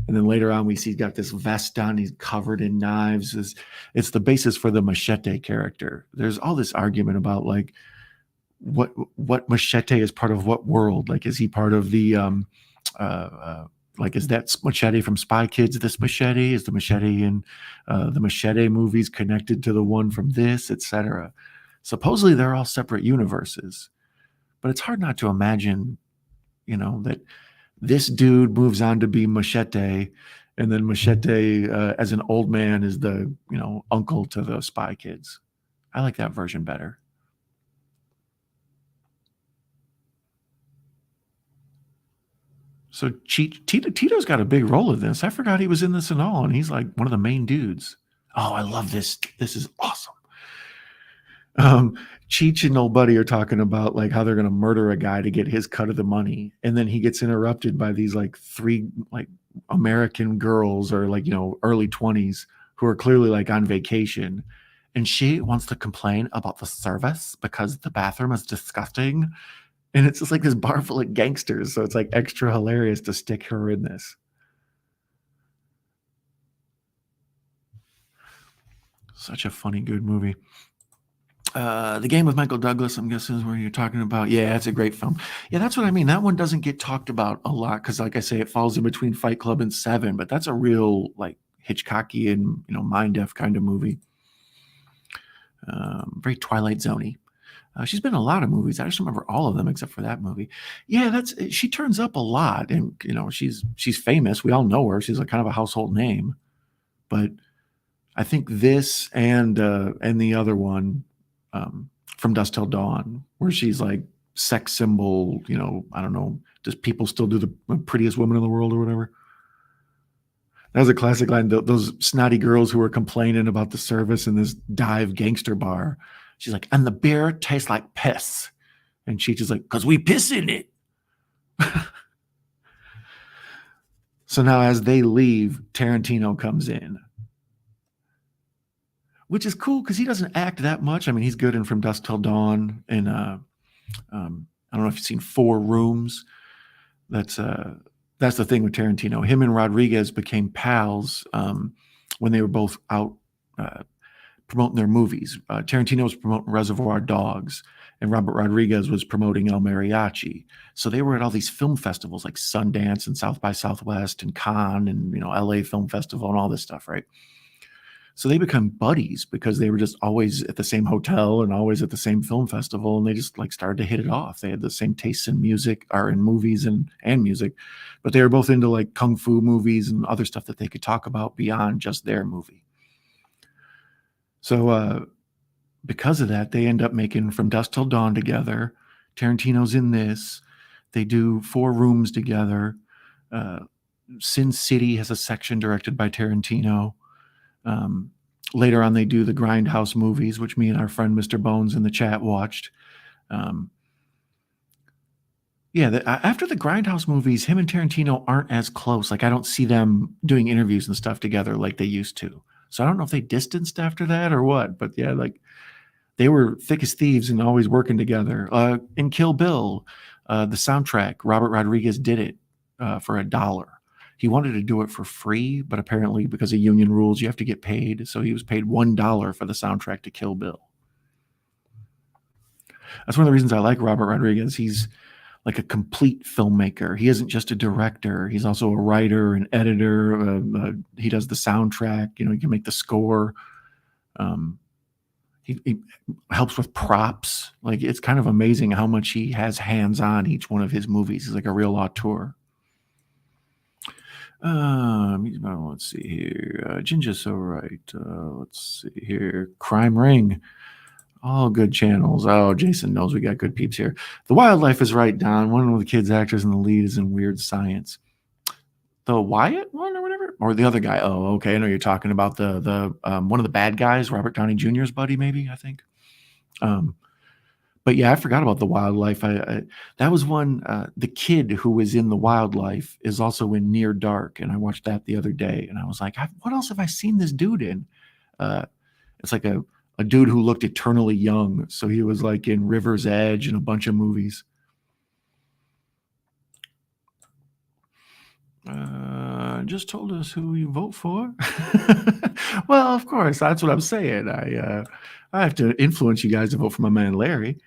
And then later on, we see he's got this vest on. He's covered in knives. It's the basis for the Machete character. There's all this argument about like, what Machete is part of what world? Like, is he part of the like, is that Machete from Spy Kids this Machete? Is the Machete in the Machete movies connected to the one from this, etc.? Supposedly they're all separate universes, but it's hard not to imagine, that this dude moves on to be Machete, and then Machete as an old man is the uncle to the Spy Kids. I like that version better. So Tito's got a big role in this. I forgot he was in this and all, and he's like one of the main dudes. Oh, I love this. This is awesome. Cheech and old buddy are talking about like how they're going to murder a guy to get his cut of the money, and then he gets interrupted by these like three like American girls or like early 20s who are clearly like on vacation, and she wants to complain about the service because the bathroom is disgusting. And it's just like this bar full of gangsters. So it's like extra hilarious to stick her in this. Such a funny, good movie. The Game with Michael Douglas, I'm guessing is where you're talking about. Yeah, it's a great film. Yeah, that's what I mean. That one doesn't get talked about a lot because, like I say, it falls in between Fight Club and Seven. But that's a real like Hitchcockian, mind deaf kind of movie. Very Twilight Zone-y. She's been in a lot of movies. I just remember all of them except for that movie. Yeah, she turns up a lot, and she's famous. We all know her. She's like kind of a household name. But I think this and the other one, From Dusk Till Dawn, where she's like sex symbol. I don't know. Does people still do the prettiest woman in the world or whatever? That was a classic line. Those snotty girls who were complaining about the service in this dive gangster bar. She's like, and the beer tastes like piss. And Cheech is like, because we piss in it. So now as they leave, Tarantino comes in, which is cool because he doesn't act that much. I mean, he's good in From Dusk Till Dawn, and I don't know if you've seen Four Rooms. That's the thing with Tarantino. Him and Rodriguez became pals when they were both out promoting their movies. Tarantino was promoting Reservoir Dogs, and Robert Rodriguez was promoting El Mariachi. So they were at all these film festivals like Sundance and South by Southwest and Cannes and LA Film Festival and all this stuff, right? So they become buddies because they were just always at the same hotel and always at the same film festival, and they just like started to hit it off. They had the same tastes in music or in movies and music, but they were both into like kung fu movies and other stuff that they could talk about beyond just their movie. So because of that, they end up making From Dusk Till Dawn together. Tarantino's in this. They do Four Rooms together. Sin City has a section directed by Tarantino. Later on, they do the Grindhouse movies, which me and our friend Mr. Bones in the chat watched. After the Grindhouse movies, him and Tarantino aren't as close. Like, I don't see them doing interviews and stuff together like they used to. So I don't know if they distanced after that or what. But yeah, like they were thick as thieves and always working together. In Kill Bill, the soundtrack, Robert Rodriguez did it for $1. He wanted to do it for free, but apparently because of union rules, you have to get paid. So he was paid $1 for the soundtrack to Kill Bill. That's one of the reasons I like Robert Rodriguez. He's like a complete filmmaker. He isn't just a director. He's also a writer, an editor. He does the soundtrack. He can make the score. He helps with props. Like, it's kind of amazing how much he has hands on each one of his movies. He's like a real auteur. Let's see here. Ginger's so right. Let's see here. Crime Ring. All good channels. Oh, Jason knows we got good peeps here. The Wildlife is right, Don. One of the kids' actors in the lead is in Weird Science. The Wyatt one or whatever? Or the other guy? Oh, okay. I know you're talking about the one of the bad guys, Robert Downey Jr.'s buddy, maybe, I think. But yeah, I forgot about The Wildlife. That was one. The kid who was in The Wildlife is also in Near Dark, and I watched that the other day, and I was like, what else have I seen this dude in? It's like a dude who looked eternally young. So he was like in River's Edge and a bunch of movies. Just told us who you vote for. Well, of course, that's what I'm saying. I have to influence you guys to vote for my man Larry.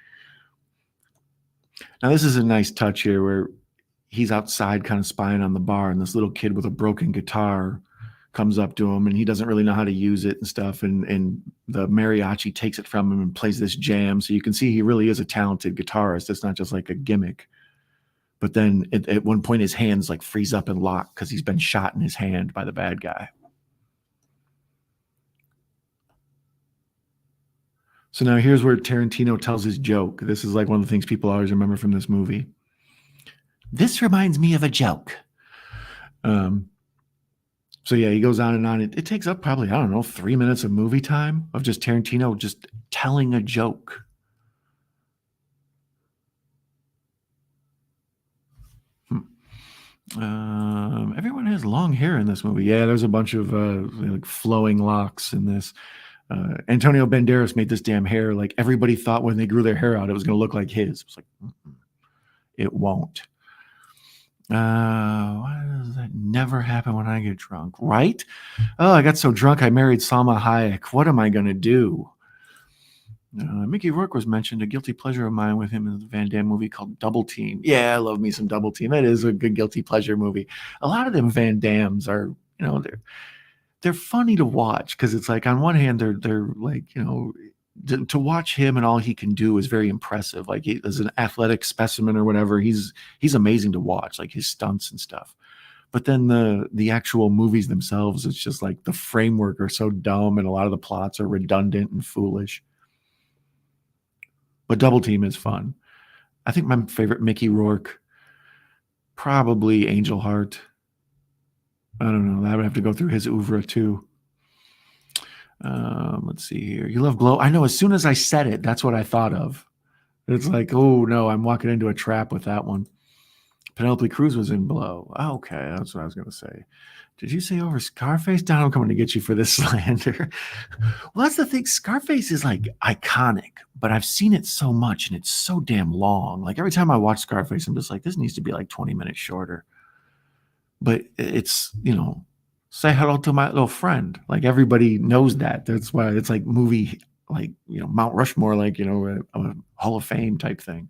Now, this is a nice touch here where he's outside kind of spying on the bar, and this little kid with a broken guitar comes up to him, and he doesn't really know how to use it and stuff, and the mariachi takes it from him and plays this jam. So you can see he really is a talented guitarist. It's not just like a gimmick. But then at one point his hands like freeze up and lock because he's been shot in his hand by the bad guy. So now here's where Tarantino tells his joke. This is like one of the things people always remember from this movie. This reminds me of a joke. So yeah, he goes on and on. It takes up probably, I don't know, 3 minutes of movie time of just Tarantino just telling a joke. Everyone has long hair in this movie. Yeah, there's a bunch of like flowing locks in this. Antonio Banderas made this damn hair. Like, everybody thought when they grew their hair out, it was going to look like his. It was like, it won't. Why does that never happen when I get drunk? Right? Oh, I got so drunk I married Salma Hayek. What am I going to do? Mickey Rourke was mentioned, a guilty pleasure of mine with him in the Van Damme movie called Double Team. Yeah, I love me some Double Team. That is a good guilty pleasure movie. A lot of them Van Dammes are, they're funny to watch because it's like, on one hand, they're like, to watch him and all he can do is very impressive. Like, he is an athletic specimen or whatever. He's amazing to watch, like his stunts and stuff. But then the actual movies themselves, it's just like the framework are so dumb and a lot of the plots are redundant and foolish. But Double Team is fun. I think my favorite Mickey Rourke, probably Angel Heart. I don't know. That would have to go through his oeuvre too. Let's see here. You Love Blow. I know, as soon as I said it, that's what I thought of. It's like, oh no, I'm walking into a trap with that one. Penelope Cruz was in Blow. Okay, that's what I was going to say. Did you say over Scarface? Don, I'm coming to get you for this slander. Well, that's the thing. Scarface is like iconic, but I've seen it so much and it's so damn long. Like every time I watch Scarface, I'm just like, this needs to be like 20 minutes shorter. But it's, say hello to my little friend. Like everybody knows that. That's why it's like movie, like, Mount Rushmore, like, a Hall of Fame type thing.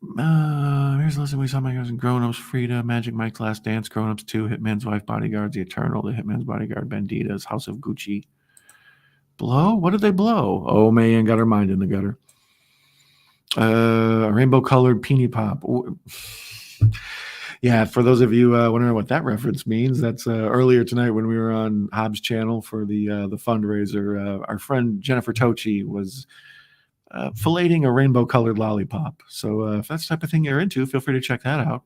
Here's a list. We saw my guys in Grown Ups, Frida, Magic Mike's Last Dance, Grown Ups 2, Hitman's Wife, Bodyguards, The Eternal, The Hitman's Bodyguard, Banditas, House of Gucci. Blow? What did they blow? Oh, man, got her mind in the gutter. Rainbow colored Peony Pop. Yeah, for those of you wondering what that reference means, that's earlier tonight when we were on Hobbs' channel for the fundraiser. Our friend Jennifer Tochi was filleting a rainbow-colored lollipop. So if that's the type of thing you're into, feel free to check that out.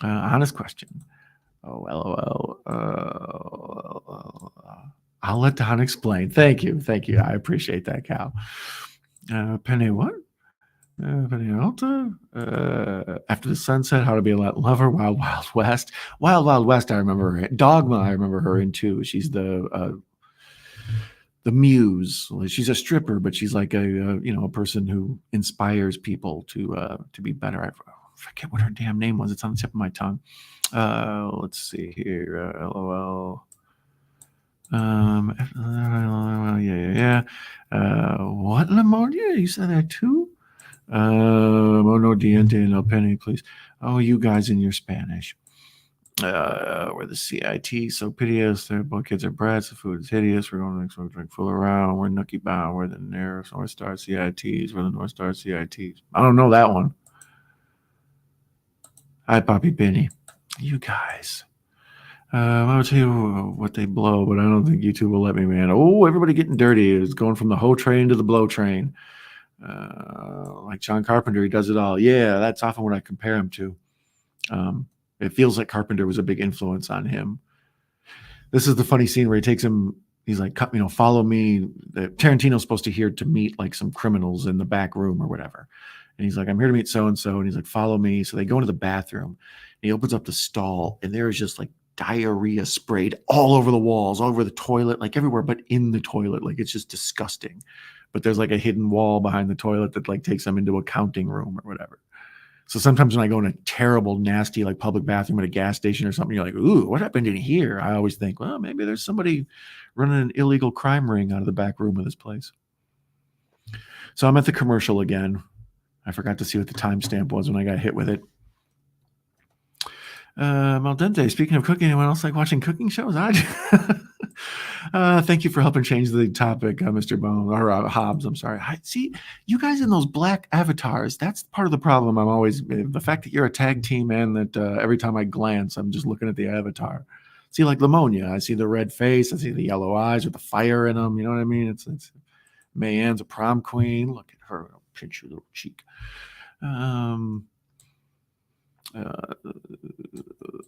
Honest question. Oh, LOL. I'll let Don explain. Thank you. I appreciate that, Cal. Penny what? Penny Alta. After the Sunset, How to Be a Latin Lover, Wild Wild West. Wild Wild West, I remember her. Dogma, I remember her in too. She's the muse. She's a stripper, but she's like a person who inspires people to be better. I forget what her damn name was. It's on the tip of my tongue. Let's see here. LOL. Yeah. What, Lamonia? You said that too? No diente no penny, please. Oh, you guys in your Spanish. We're the CIT, so piteous. The boy kids are brats. The food is hideous. We're going to smoke, drink, fool around. We're Nookie Bound. We're the North Star CITs. We're the North Star CITs. I don't know that one. Hi, Poppy Penny. You guys. I'll tell you what they blow, but I don't think YouTube will let me, man. Oh, everybody getting dirty. It's going from the hoe train to the blow train. Like John Carpenter, he does it all. Yeah, that's often what I compare him to. It feels like Carpenter was a big influence on him. This is the funny scene where he takes him. He's like, follow me. Tarantino's supposed to meet like some criminals in the back room or whatever. And he's like, I'm here to meet so-and-so. And he's like, follow me. So they go into the bathroom. And he opens up the stall. And there is just like diarrhea sprayed all over the walls, all over the toilet, like everywhere, but in the toilet. Like it's just disgusting. But there's like a hidden wall behind the toilet that like takes them into a counting room or whatever. So sometimes when I go in a terrible, nasty, like public bathroom at a gas station or something, you're like, ooh, what happened in here? I always think, well, maybe there's somebody running an illegal crime ring out of the back room of this place. So I'm at the commercial again. I forgot to see what the timestamp was when I got hit with it. Maldente, speaking of cooking, anyone else like watching cooking shows? Thank you for helping change the topic, Mr. Bone, or Hobbs. I'm sorry. See, you guys in those black avatars, that's part of the problem. I'm always, the fact that you're a tag team and that every time I glance, I'm just looking at the avatar. See, like Lamonia, I see the red face, I see the yellow eyes with the fire in them. You know what I mean? It's Mayanne's a prom queen. Look at her. I'll pinch your little cheek.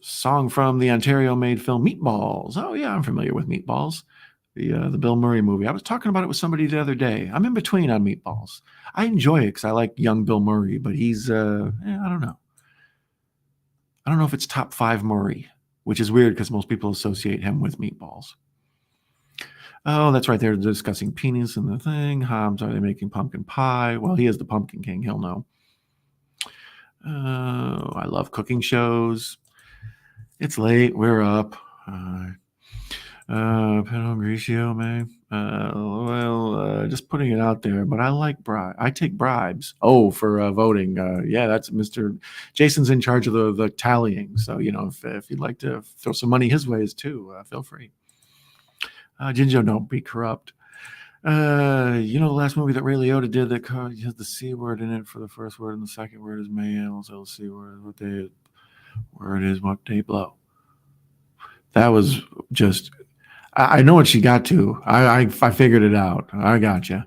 Song from the Ontario-made film Meatballs. Oh yeah, I'm familiar with Meatballs, the Bill Murray movie. I was talking about it with somebody the other day. I'm in between on Meatballs. I enjoy it because I like young Bill Murray, but he's I don't know. I don't know if it's top 5 Murray, which is weird because most people associate him with Meatballs. Oh, that's right. They're discussing penis and the thing. Hobbs, are they making pumpkin pie? Well, he is the Pumpkin King. He'll know. I love cooking shows. It's late. We're up. Pinot Grigio, man. Just putting it out there, but I like I take bribes. Oh, for voting. Yeah, that's Mr. Jason's in charge of the tallying. So, if you'd like to throw some money his ways too, feel free. Jinjo, don't be corrupt. The last movie that Ray Liotta did that has the C word in it for the first word and the second word is man. Also, the C word. What they blow. That was just. I know what she got to. I figured it out. I got you.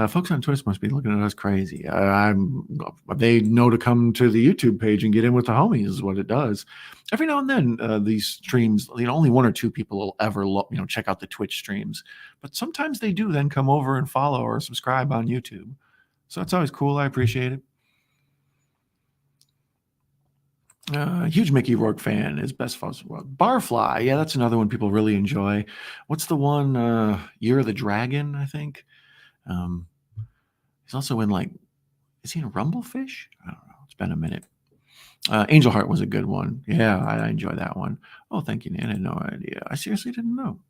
Folks on Twitch must be looking at us crazy. They know to come to the YouTube page and get in with the homies is what it does. Every now and then, these streams, only 1 or 2 people will ever check out the Twitch streams, but sometimes they do then come over and follow or subscribe on YouTube. So it's always cool. I appreciate it. Huge Mickey Rourke fan. Is best false Barfly. Yeah, that's another one people really enjoy. What's the one? Year of the Dragon, I think. Um, he's also in like, is he in Rumblefish? I don't know. It's been a minute. Angel Heart was a good one. Yeah, I enjoy that one. Oh, thank you, Nan. I had no idea. I seriously didn't know.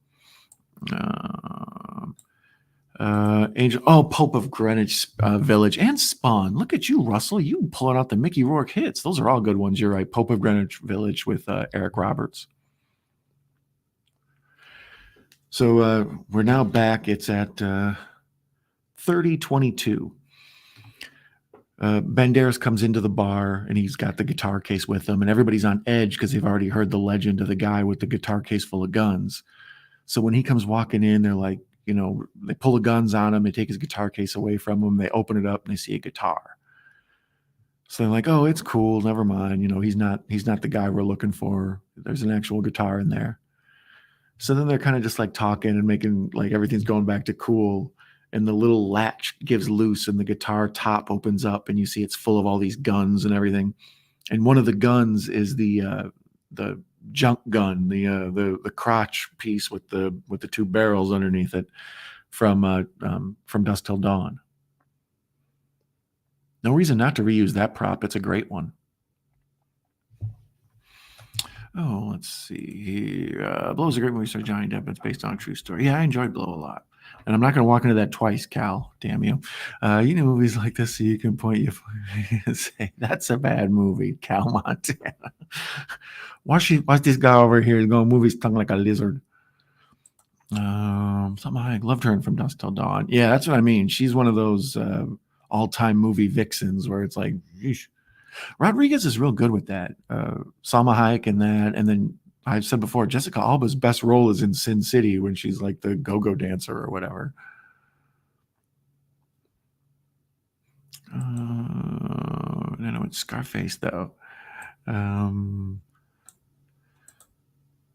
Angel. Oh, Pope of Greenwich Village and Spawn. Look at you, Russell. You pulling out the Mickey Rourke hits. Those are all good ones. You're right. Pope of Greenwich Village with Eric Roberts. So we're now back. It's at 30:22. Banderas comes into the bar and he's got the guitar case with him, and everybody's on edge because they've already heard the legend of the guy with the guitar case full of guns. So when he comes walking in, they're like, they pull the guns on him, they take his guitar case away from him, they open it up and they see a guitar. So they're like, oh, it's cool, never mind. He's not the guy we're looking for. There's an actual guitar in there. So then they're kind of just like talking and making like everything's going back to cool. And the little latch gives loose and the guitar top opens up and you see it's full of all these guns and everything. And one of the guns is the junk gun, the crotch piece with the two barrels underneath it from Dusk Till Dawn. No reason not to reuse that prop. It's a great one. Oh, let's see here. Blow is a great movie starring Johnny Depp. It's based on a true story. Yeah, I enjoyed Blow a lot. And I'm not going to walk into that twice, Cal. Damn you. You know movies like this so you can point you and say, that's a bad movie, Cal Montana. Watch this guy over here going movies tongue like a lizard. Salma Hayek, loved her in From Dusk Till Dawn. Yeah, that's what I mean. She's one of those all-time movie vixens where it's like, yeesh. Rodriguez is real good with that. Salma Hayek in that, and then I've said before, Jessica Alba's best role is in Sin City when she's like the go-go dancer or whatever. I don't know, it's Scarface though.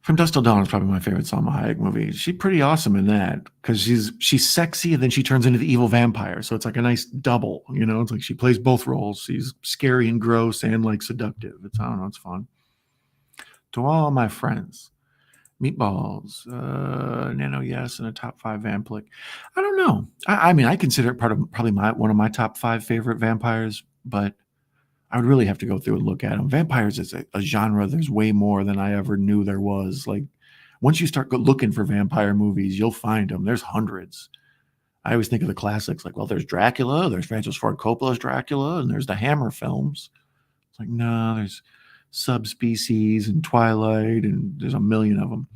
From Dusk Till Dawn is probably my favorite Salma Hayek movie. She's pretty awesome in that because she's sexy and then she turns into the evil vampire. So it's like a nice double, It's like she plays both roles. She's scary and gross and like seductive. I don't know, it's fun. To all my friends, Meatballs, Nano, yes, and a top 5 Vamplic. I don't know. I mean, I consider it probably one of my top 5 favorite vampires, but I would really have to go through and look at them. Vampires is a genre. There's way more than I ever knew there was. Like, once you start looking for vampire movies, you'll find them. There's hundreds. I always think of the classics, like, well, there's Dracula, there's Francis Ford Coppola's Dracula, and there's the Hammer films. It's like, no, there's Subspecies and Twilight, and there's a million of them.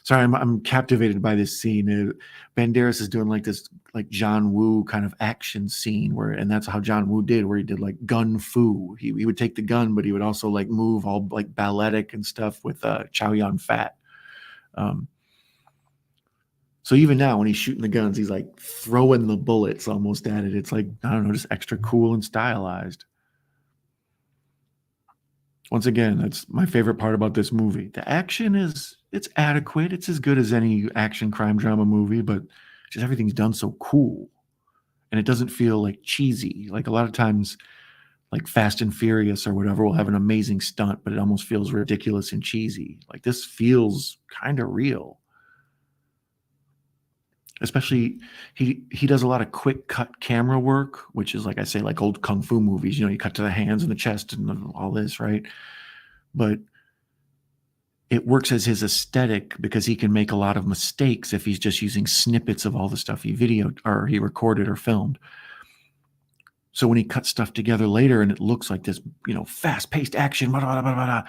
Sorry, I'm captivated by this scene. Banderas is doing like this, like John Woo kind of action scene and that's how John Woo did, where he did like gun fu. He would take the gun, but he would also like move all like balletic and stuff with Chow Yun Fat. So even now, when he's shooting the guns, he's like throwing the bullets almost at it. It's like, I don't know, just extra cool and stylized. Once again, that's my favorite part about this movie. The action it's adequate. It's as good as any action crime drama movie, but just everything's done so cool. And it doesn't feel like cheesy. Like a lot of times, like Fast and Furious or whatever will have an amazing stunt, but it almost feels ridiculous and cheesy. Like this feels kind of real. Especially he does a lot of quick cut camera work, which is like I say, like old kung fu movies. You cut to the hands and the chest and all this, right? But it works as his aesthetic because he can make a lot of mistakes if he's just using snippets of all the stuff he videoed or he recorded or filmed. So when he cuts stuff together later and it looks like this, fast-paced action, blah, blah, blah, blah,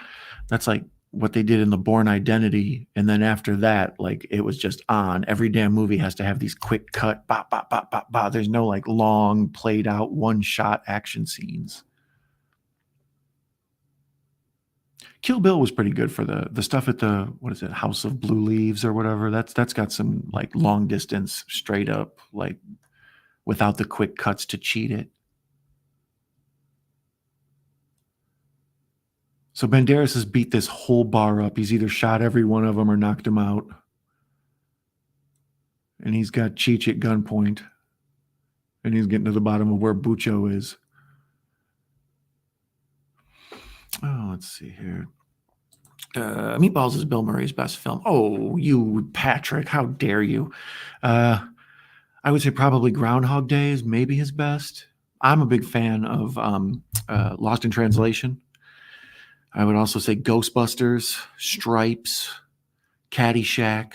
that's like what they did in The Bourne Identity. And then after that, like it was just on. Every damn movie has to have these quick cut, bop, bop, bop, bop, bop. There's no like long played out one-shot action scenes. Kill Bill was pretty good for the stuff at the, what is it, House of Blue Leaves or whatever. That's got some like long distance, straight up, like without the quick cuts to cheat it. So Banderas has beat this whole bar up. He's either shot every one of them or knocked them out. And he's got Cheech at gunpoint. And he's getting to the bottom of where Bucho is. Oh, let's see here. Meatballs is Bill Murray's best film. Oh, you Patrick, how dare you? I would say probably Groundhog Day is maybe his best. I'm a big fan of Lost in Translation. I would also say Ghostbusters, Stripes, Caddyshack.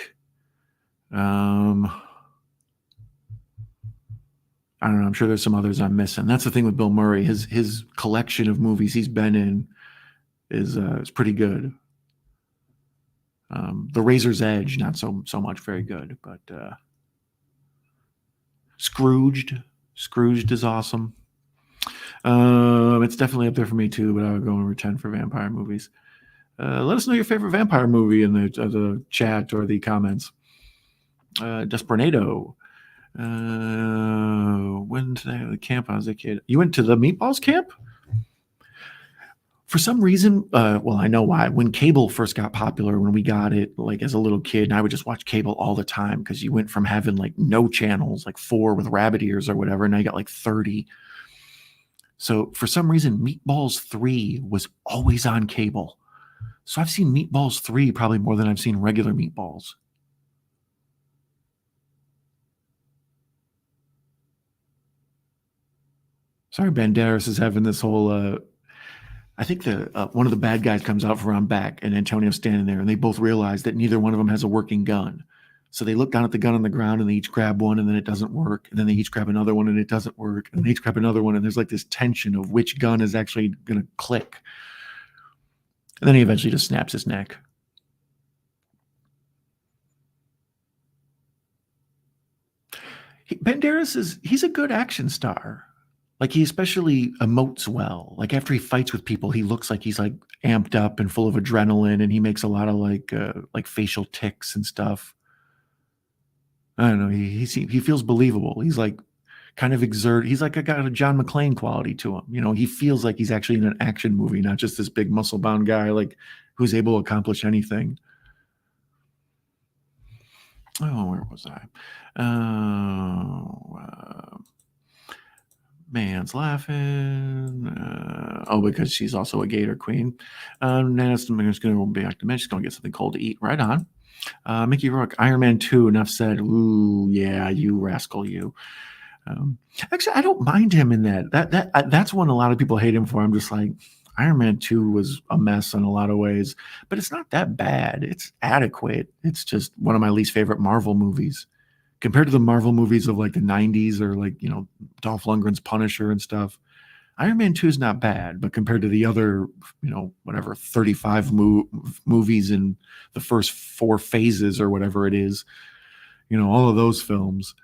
I don't know. I'm sure there's some others I'm missing. That's the thing with Bill Murray. His collection of movies he's been in is pretty good. The Razor's Edge, not so much very good, but Scrooged is awesome. It's definitely up there for me too, but I would go number 10 for vampire movies. Let us know your favorite vampire movie in the chat or the comments. Desperado. When did I have the camp? I was a kid. You went to the Meatballs camp? For some reason, well, I know why. When cable first got popular, when we got it, like as a little kid, and I would just watch cable all the time because you went from having like no channels, like 4 with rabbit ears or whatever, and now you got like 30. So for some reason, Meatballs 3 was always on cable. So I've seen Meatballs 3 probably more than I've seen regular Meatballs. Sorry, Banderas is having this whole. I think one of the bad guys comes out from around back, and Antonio's standing there, and they both realize that neither one of them has a working gun. So they look down at the gun on the ground, and they each grab one, and then it doesn't work. And then they each grab another one, and it doesn't work. And they each grab another one, and there's like this tension of which gun is actually going to click. And then he eventually just snaps his neck. Banderas he's a good action star. Like he especially emotes well. Like after he fights with people, he looks like he's like amped up and full of adrenaline, and he makes a lot of like facial tics and stuff. I don't know. He feels believable. He's like kind of he's like got a John McClane quality to him. You know, he feels like he's actually in an action movie, not just this big muscle bound guy like who's able to accomplish anything. Oh, where was I? Man's laughing. Because she's also a gator queen. Nana's going to go back to bed. She's going to get something cold to eat. Right on. Mickey Rourke, Iron Man 2, enough said. Ooh, yeah, you rascal, you. Actually, I don't mind him in that. That's one a lot of people hate him for. I'm just like, Iron Man 2 was a mess in a lot of ways, but it's not that bad. It's adequate. It's just one of my least favorite Marvel movies. Compared to the Marvel movies of like the 90s or like, you know, Dolph Lundgren's Punisher and stuff, Iron Man 2 is not bad, but compared to the other, you know, whatever, 35 movies in the first 4 phases or whatever it is, you know, all of those films,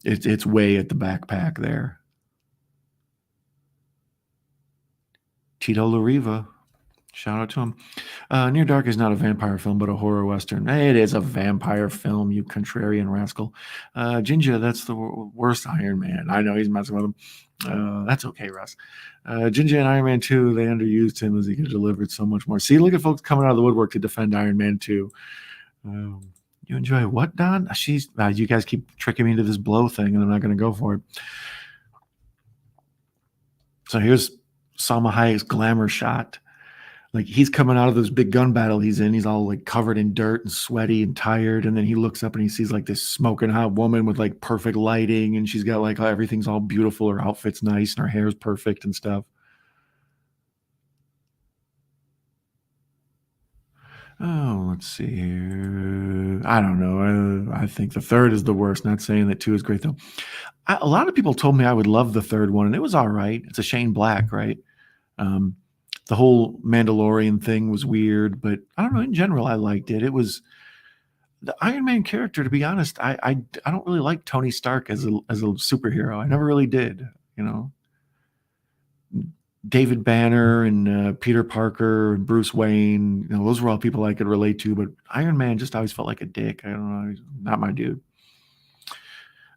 it's way at the backpack there. Tito Lariva. Shout out to him. Near Dark is not a vampire film, but a horror western. It is a vampire film, you contrarian rascal. Ginger, that's the worst Iron Man. I know he's messing with him. That's okay, Russ. Ginger and Iron Man 2, they underused him as he could have delivered so much more. See, look at folks coming out of the woodwork to defend Iron Man 2. You enjoy what, Don? You guys keep tricking me into this blow thing, and I'm not going to go for it. So here's Salma Hayek's glamour shot. Like he's coming out of this big gun battle he's in. He's all like covered in dirt and sweaty and tired. And then he looks up and he sees like this smoking hot woman with like perfect lighting. And she's got like everything's all beautiful. Her outfit's nice and her hair's perfect and stuff. Oh, let's see here. I don't know. I think the third is the worst. Not saying that 2 is great though. A lot of people told me I would love the third one, and it was all right. It's a Shane Black, right? The whole Mandalorian thing was weird, but I don't know. In general, I liked it. It was the Iron Man character. To be honest, I don't really like Tony Stark as a superhero. I never really did. You know, David Banner and Peter Parker and Bruce Wayne. You know, those were all people I could relate to. But Iron Man just always felt like a dick. I don't know. He's not my dude.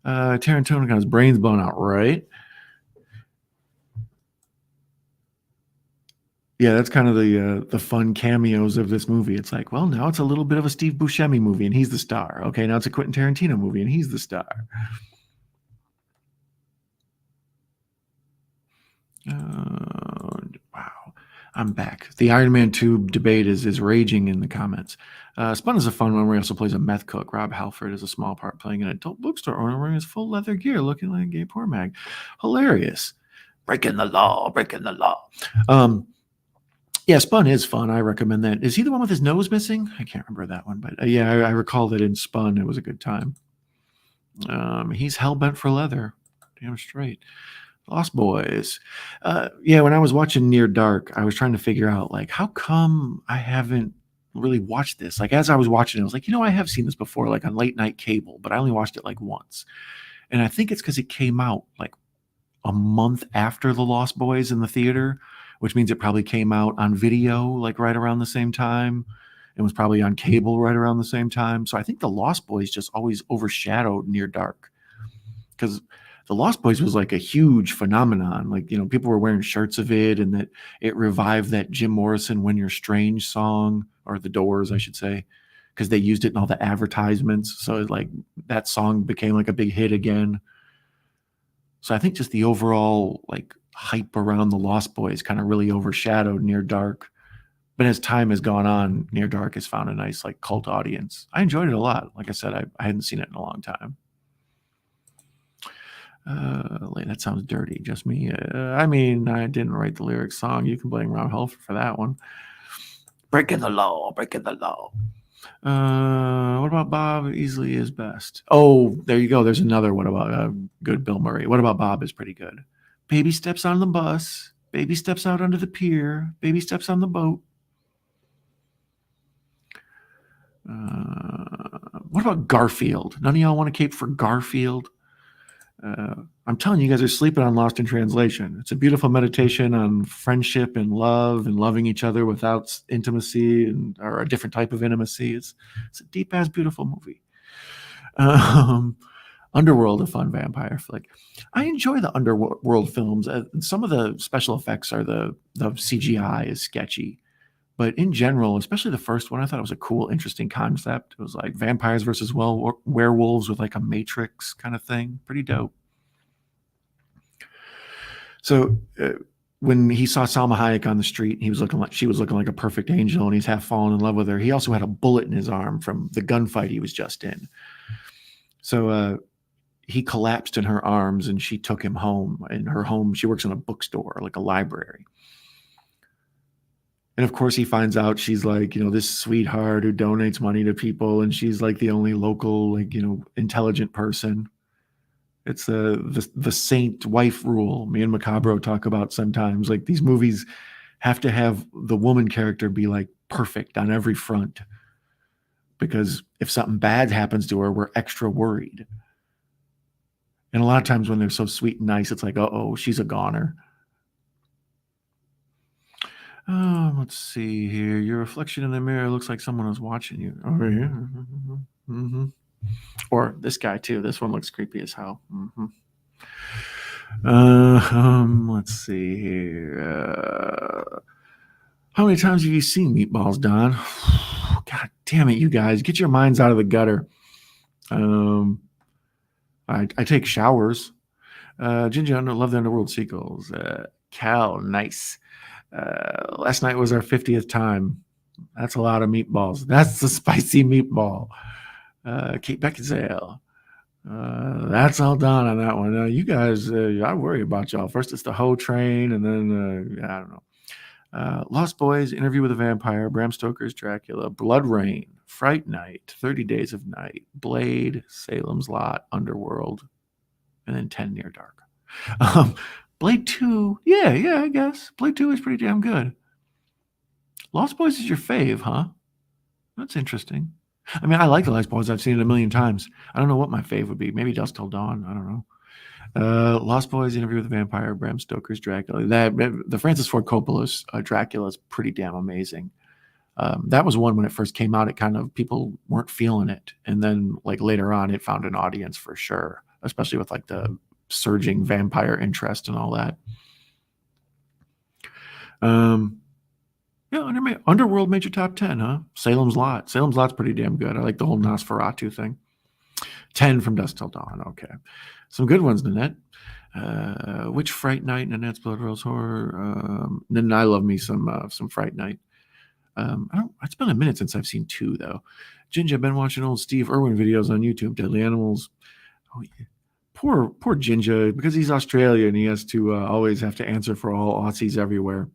Tarantino got his brains blown out, right? Yeah, that's kind of the fun cameos of this movie. It's like, well, now it's a little bit of a Steve Buscemi movie, and he's the star. Okay, now it's a Quentin Tarantino movie, and he's the star. Wow. I'm back. The Iron Man 2 debate is raging in the comments. Spun is a fun one where he also plays a meth cook. Rob Halford is a small part playing an adult bookstore owner wearing his full leather gear looking like a gay porn mag. Hilarious. Breaking the law, breaking the law. Yeah, Spun is fun. I recommend that. Is he the one with his nose missing? I can't remember that one, but yeah, I recall that in Spun it was a good time. He's hell-bent for leather. Damn straight. Lost Boys. Yeah, when I was watching Near Dark, I was trying to figure out, like, how come I haven't really watched this? Like, as I was watching it, I was like, I have seen this before, like on late night cable, but I only watched it like once. And I think it's because it came out like a month after The Lost Boys in the theater, which means it probably came out on video like right around the same time. It was probably on cable right around the same time. So I think The Lost Boys just always overshadowed Near Dark, because The Lost Boys was like a huge phenomenon. Like, people were wearing shirts of it, and that it revived that Jim Morrison When You're Strange song, or The Doors, I should say, because they used it in all the advertisements. So like that song became like a big hit again. So I think just the overall like hype around The Lost Boys kind of really overshadowed Near Dark. But as time has gone on, Near Dark has found a nice like cult audience. I enjoyed it a lot. Like I said, I hadn't seen it in a long time. That sounds dirty. Just me. I mean, I didn't write the lyric song. You can blame Rob Halford for that one. Breaking the law, breaking the law. What about Bob Easily Is Best? Oh, there you go. There's another. What about good Bill Murray? What about Bob is pretty good. Baby steps on the bus. Baby steps out onto the pier. Baby steps on the boat. What about Garfield? None of y'all want to cape for Garfield? I'm telling you, you guys are sleeping on Lost in Translation. It's a beautiful meditation on friendship and love and loving each other without intimacy or a different type of intimacy. It's a deep ass beautiful movie. Underworld, a fun vampire flick. I enjoy the Underworld films. Some of the special effects are the CGI is sketchy, but in general, especially the first one, I thought it was a cool, interesting concept. It was like vampires versus werewolves with like a Matrix kind of thing. Pretty dope. So when he saw Salma Hayek on the street, she was looking like a perfect angel, and he's half fallen in love with her. He also had a bullet in his arm from the gunfight he was just in. So he collapsed in her arms, and she took him home. In her home, she works in a bookstore, like a library. And of course, he finds out she's like, this sweetheart who donates money to people, and she's like the only local, like, intelligent person. It's the saint wife rule me and Macabro talk about sometimes. Like, these movies have to have the woman character be like perfect on every front, because if something bad happens to her, we're extra worried. And a lot of times when they're so sweet and nice, it's like, uh-oh, she's a goner. Let's see here. Your reflection in the mirror looks like someone is watching you. Over here. Mm-hmm. Or this guy too. This one looks creepy as hell. Mm-hmm. Let's see here. How many times have you seen Meatballs, Don? God damn it, you guys. Get your minds out of the gutter. I take showers. Ginger, I love the Underworld sequels. Cal, nice. Last night was our 50th time. That's a lot of meatballs. That's the spicy meatball. Kate Beckinsale. That's all done on that one. You guys, I worry about y'all. First, it's the Hoe Train, and then I don't know. Lost Boys, Interview with a Vampire, Bram Stoker's Dracula, Blood Rain, Fright Night, 30 Days of Night, Blade, Salem's Lot, Underworld, and then 10 Near Dark. Blade 2, yeah, I guess. Blade 2 is pretty damn good. Lost Boys is your fave, huh? That's interesting. I mean, I like the Lost Boys. I've seen it a million times. I don't know what my fave would be. Maybe Dusk Till Dawn. I don't know. Lost Boys, Interview with the Vampire, Bram Stoker's Dracula. The Francis Ford Coppola's Dracula is pretty damn amazing. That was one when it first came out. It kind of, people weren't feeling it, and then like later on, it found an audience for sure, especially with like the surging vampire interest and all that. Yeah, Underworld made your top 10, huh? Salem's Lot. Salem's Lot's pretty damn good. I like the whole Nosferatu thing. 10 from Dusk Till Dawn. Okay. Some good ones, Nanette. Which Fright Night? Nanette's Blood Rose Horror. Then I love me some Fright Night. It's been a minute since I've seen 2 though. Ginger, I've been watching old Steve Irwin videos on YouTube. Deadly Animals. Oh yeah. Poor Ginger, because he's Australian, he has to always have to answer for all Aussies everywhere.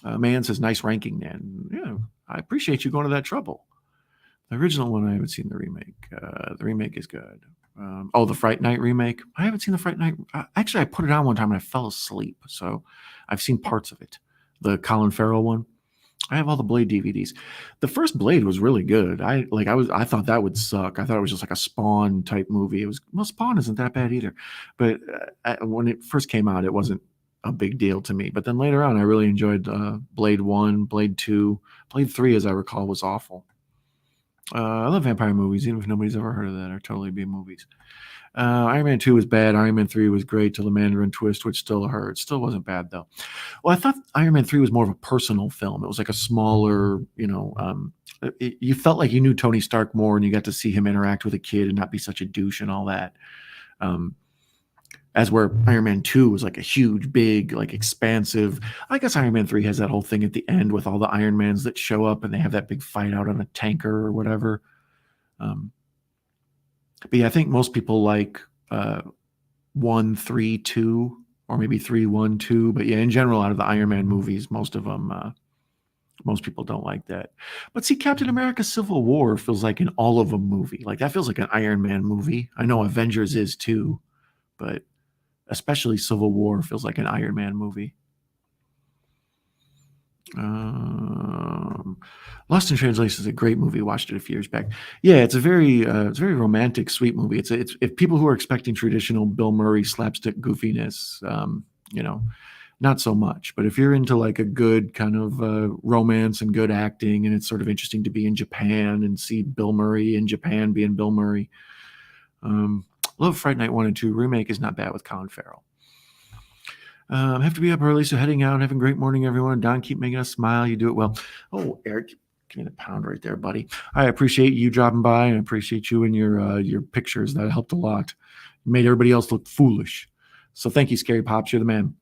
Man says, nice ranking, man. Yeah, I appreciate you going to that trouble. The original one, I haven't seen the remake. The remake is good. The Fright Night remake. I haven't seen the Fright Night. Actually, I put it on one time and I fell asleep. So I've seen parts of it. The Colin Farrell one. I have all the Blade DVDs. The first Blade was really good. I thought that would suck. I thought it was just like a Spawn type movie. Spawn isn't that bad either. But when it first came out, it wasn't a big deal to me. But then later on, I really enjoyed Blade 1, Blade 2. Blade 3, as I recall, was awful. I love vampire movies, even if nobody's ever heard of that, or totally B movies. Iron Man 2 was bad. Iron Man 3 was great till the Mandarin twist, which still hurt. Still wasn't bad, though. Well, I thought Iron Man 3 was more of a personal film. It was like a smaller, you felt like you knew Tony Stark more and you got to see him interact with a kid and not be such a douche and all that. As where Iron Man 2 was like a huge, big, like expansive. I guess Iron Man 3 has that whole thing at the end with all the Iron Mans that show up and they have that big fight out on a tanker or whatever. But yeah, I think most people like 1, 3, 2, or maybe 3, 1, 2. But yeah, in general, out of the Iron Man movies, most people don't like that. But see, Captain America Civil War feels like an all of them movie. Like that feels like an Iron Man movie. I know Avengers is too, but especially Civil War feels like an Iron Man movie. Lost in Translation is a great movie. Watched it a few years back. Yeah, it's a very romantic, sweet movie. It's if people who are expecting traditional Bill Murray slapstick goofiness, not so much. But if you're into like a good kind of romance and good acting, and it's sort of interesting to be in Japan and see Bill Murray in Japan being Bill Murray. Love Fright Night 1 and 2. Remake is not bad with Colin Farrell. Have to be up early, so heading out. Having a great morning, everyone. Don, keep making us smile. You do it well. Oh, Eric, give me the pound right there, buddy. I appreciate you dropping by, and I appreciate you and your pictures. That helped a lot. You made everybody else look foolish. So thank you, Scary Pops. You're the man.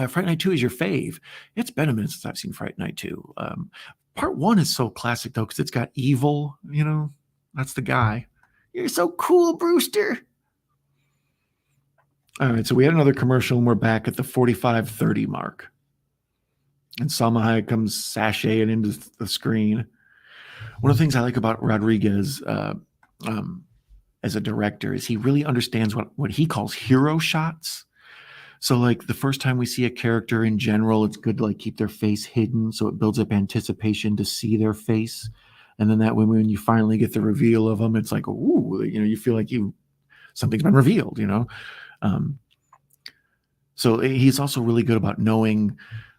Fright Night 2 is your fave. It's been a minute since I've seen Fright Night 2. Part 1 is so classic, though, because it's got Evil. That's the guy. You're so cool, Brewster. All right, so we had another commercial, and we're back at the 45:30 mark. And Salma Hayek comes sashaying into the screen. One of the things I like about Rodriguez as a director is he really understands what he calls hero shots. So, like, the first time we see a character in general, it's good to, like, keep their face hidden so it builds up anticipation to see their face. And then that way, when you finally get the reveal of them, it's like, ooh, you feel like something's been revealed, So he's also really good about knowing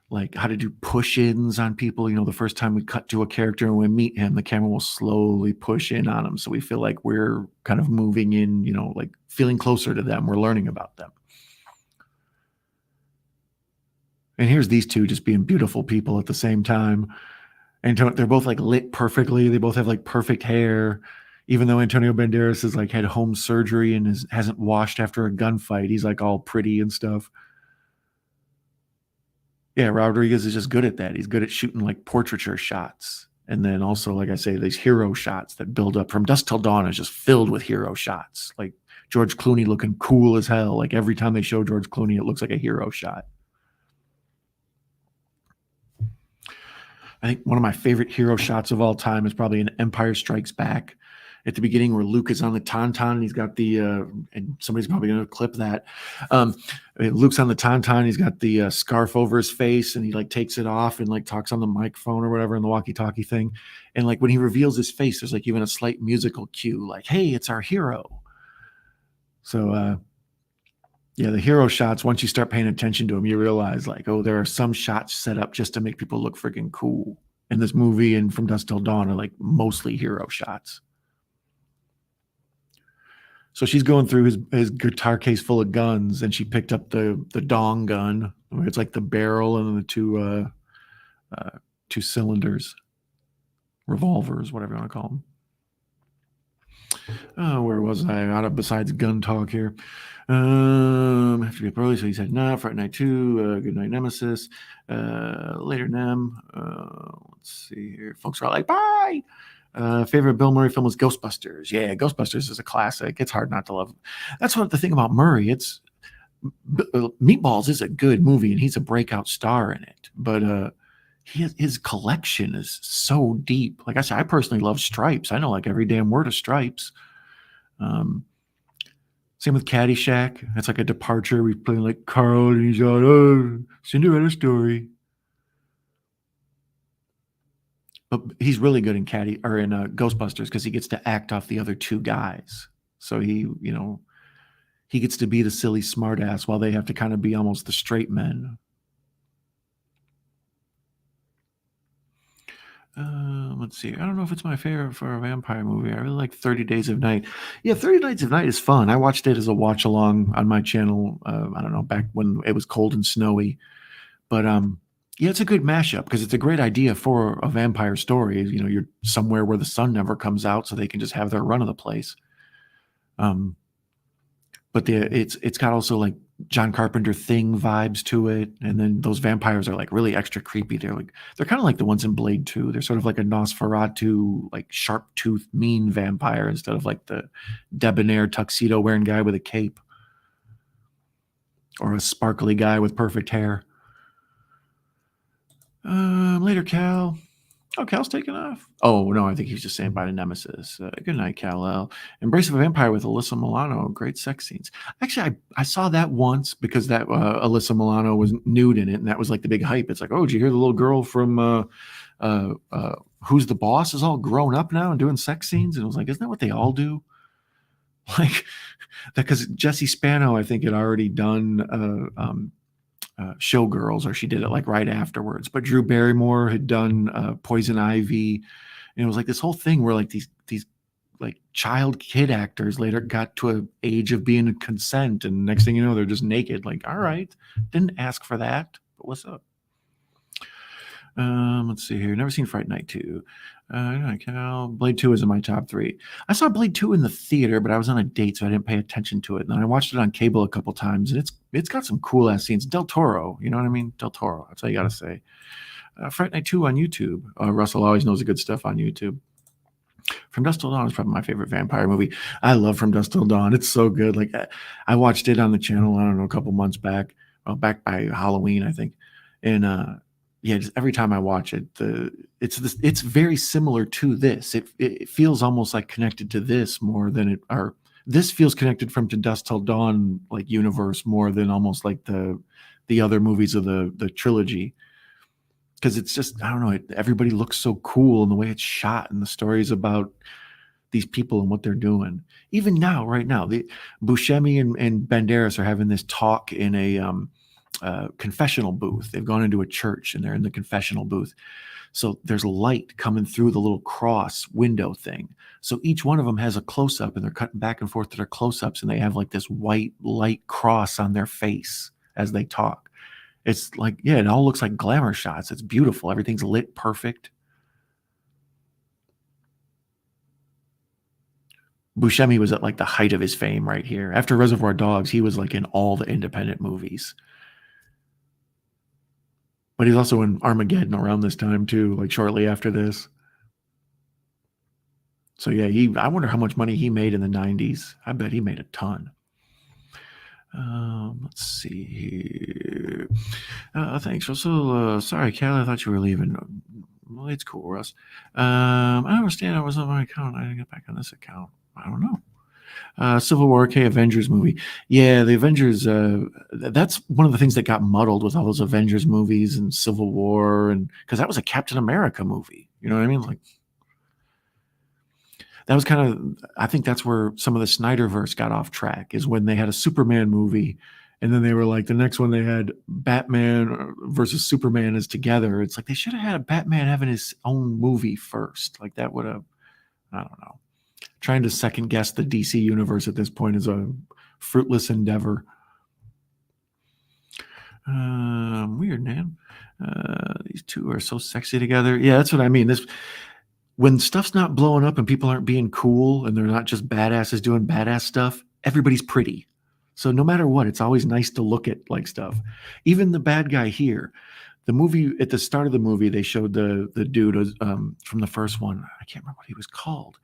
like how to do push-ins on people. The first time we cut to a character and we meet him, the camera will slowly push in on him. So we feel like we're kind of moving in, like feeling closer to them. We're learning about them. And here's these two just being beautiful people at the same time. And they're both like lit perfectly. They both have like perfect hair. Even though Antonio Banderas has like had home surgery and hasn't washed after a gunfight, he's like all pretty and stuff. Yeah, Rodriguez is just good at that. He's good at shooting like portraiture shots. And then also, like I say, these hero shots that build up. From Dusk Till Dawn is just filled with hero shots. Like George Clooney looking cool as hell. Like every time they show George Clooney, it looks like a hero shot. I think one of my favorite hero shots of all time is probably in Empire Strikes Back. At the beginning, where Luke is on the Tauntaun, and he's got the and somebody's probably going to clip that. Luke's on the Tauntaun, he's got the scarf over his face, and he like takes it off and like talks on the microphone or whatever in the walkie-talkie thing. And like when he reveals his face, there's like even a slight musical cue, like, "Hey, it's our hero." So yeah, the hero shots. Once you start paying attention to them, you realize like, oh, there are some shots set up just to make people look freaking cool. And this movie and From Dusk Till Dawn are like mostly hero shots. So she's going through his guitar case full of guns, and she picked up the dong gun, where it's like the barrel and then the two cylinders, revolvers, whatever you want to call Oh, where was I? Out of besides gun talk here. Have to be up early, so he said no. Friday Night 2, Good Night Nemesis, later Nem. Let's see here. Folks are all like, bye. Favorite Bill Murray film was Ghostbusters. Yeah, Ghostbusters is a classic. It's hard not to love. That's what the thing about Murray. It's Meatballs is a good movie, and he's a breakout star in it. But his collection is so deep. Like I said, I personally love Stripes. I know like every damn word of Stripes. Same with Caddyshack. It's like a departure. We play like Carl, and he's on Cinderella story. But he's really good in Ghostbusters because he gets to act off the other two guys. So he gets to be the silly smartass while they have to kind of be almost the straight men. Let's see. I don't know if it's my favorite for a vampire movie. I really like 30 Days of Night. Yeah, 30 Days of Night is fun. I watched it as a watch along on my channel. I don't know, back when it was cold and snowy. But yeah, it's a good mashup because it's a great idea for a vampire story. You're somewhere where the sun never comes out, so they can just have their run of the place. But it's got also like John Carpenter Thing vibes to it, and then those vampires are like really extra creepy. They're kind of like the ones in Blade 2. They're sort of like a Nosferatu, like sharp tooth, mean vampire instead of like the debonair tuxedo wearing guy with a cape or a sparkly guy with perfect hair. Later, Cal. Oh, Cal's taking off. Oh, no, I think he's just saying bye to Nemesis. Good night, Kal-El. Embrace of a Vampire with Alyssa Milano. Great sex scenes. Actually, I saw that once because that Alyssa Milano was nude in it, and that was like the big hype. It's like, oh, did you hear the little girl from Who's the Boss is all grown up now and doing sex scenes? And I was like, isn't that what they all do? Like, because Jesse Spano, I think, had already done Showgirls, or she did it like right afterwards. But Drew Barrymore had done Poison Ivy, and it was like this whole thing where like these like child kid actors later got to an age of being consent, and next thing you know, they're just naked. Like, all right, didn't ask for that, but what's up? Let's see here. Never seen Fright Night 2. Blade 2 is in my top 3. I saw Blade 2 in the theater, but I was on a date, so I didn't pay attention to it. And then I watched it on cable a couple times, and it's got some cool ass scenes. Del Toro, you know what I mean? Del Toro. That's all you gotta say. Fright Night 2 on YouTube. Russell always knows the good stuff on YouTube. From Dusk Till Dawn is probably my favorite vampire movie. I love From Dusk Till Dawn. It's so good. Like I watched it on the channel, I don't know, a couple months back. Well, back by Halloween, I think. And yeah, just every time I watch it, it's very similar to this. It feels almost like connected to this more than it or this feels connected from To Dusk Till Dawn like universe more than almost like the other movies of the trilogy. Because it's just, I don't know, everybody looks so cool and the way it's shot and the stories about these people and what they're doing. Even now, right now, the Buscemi and Banderas are having this talk in a confessional booth. They've gone into a church and they're in the confessional booth. So there's light coming through the little cross window thing. So each one of them has a close up and they're cutting back and forth to their close ups and they have like this white light cross on their face as they talk. It's like, yeah, it all looks like glamour shots. It's beautiful. Everything's lit perfect. Buscemi was at like the height of his fame right here. After Reservoir Dogs, he was like in all the independent movies. But he's also in Armageddon around this time too, like shortly after this. So yeah, I wonder how much money he made in the 90s. I bet he made a ton. Let's see here. Thanks, Russell. Sorry, Callie, I thought you were leaving. Well, it's cool, Russ. I understand I was on my account. I didn't get back on this account. I don't know. Civil War, okay, Avengers movie. Yeah, the Avengers, that's one of the things that got muddled with all those Avengers movies and Civil War, and because that was a Captain America movie. You know what I mean? Like, that was kind of, I think that's where some of the Snyderverse got off track, is when they had a Superman movie and then they were like, the next one they had Batman versus Superman is together. It's like they should have had a Batman having his own movie first. Like that would have, I don't know. Trying to second guess the DC universe at this point is a fruitless endeavor. Weird, man. These two are so sexy together. Yeah, that's what I mean. when stuff's not blowing up and people aren't being cool and they're not just badasses doing badass stuff, everybody's pretty. So no matter what, it's always nice to look at like stuff. Even the bad guy here, the movie at the start of the movie, they showed the dude from the first one. I can't remember what he was called.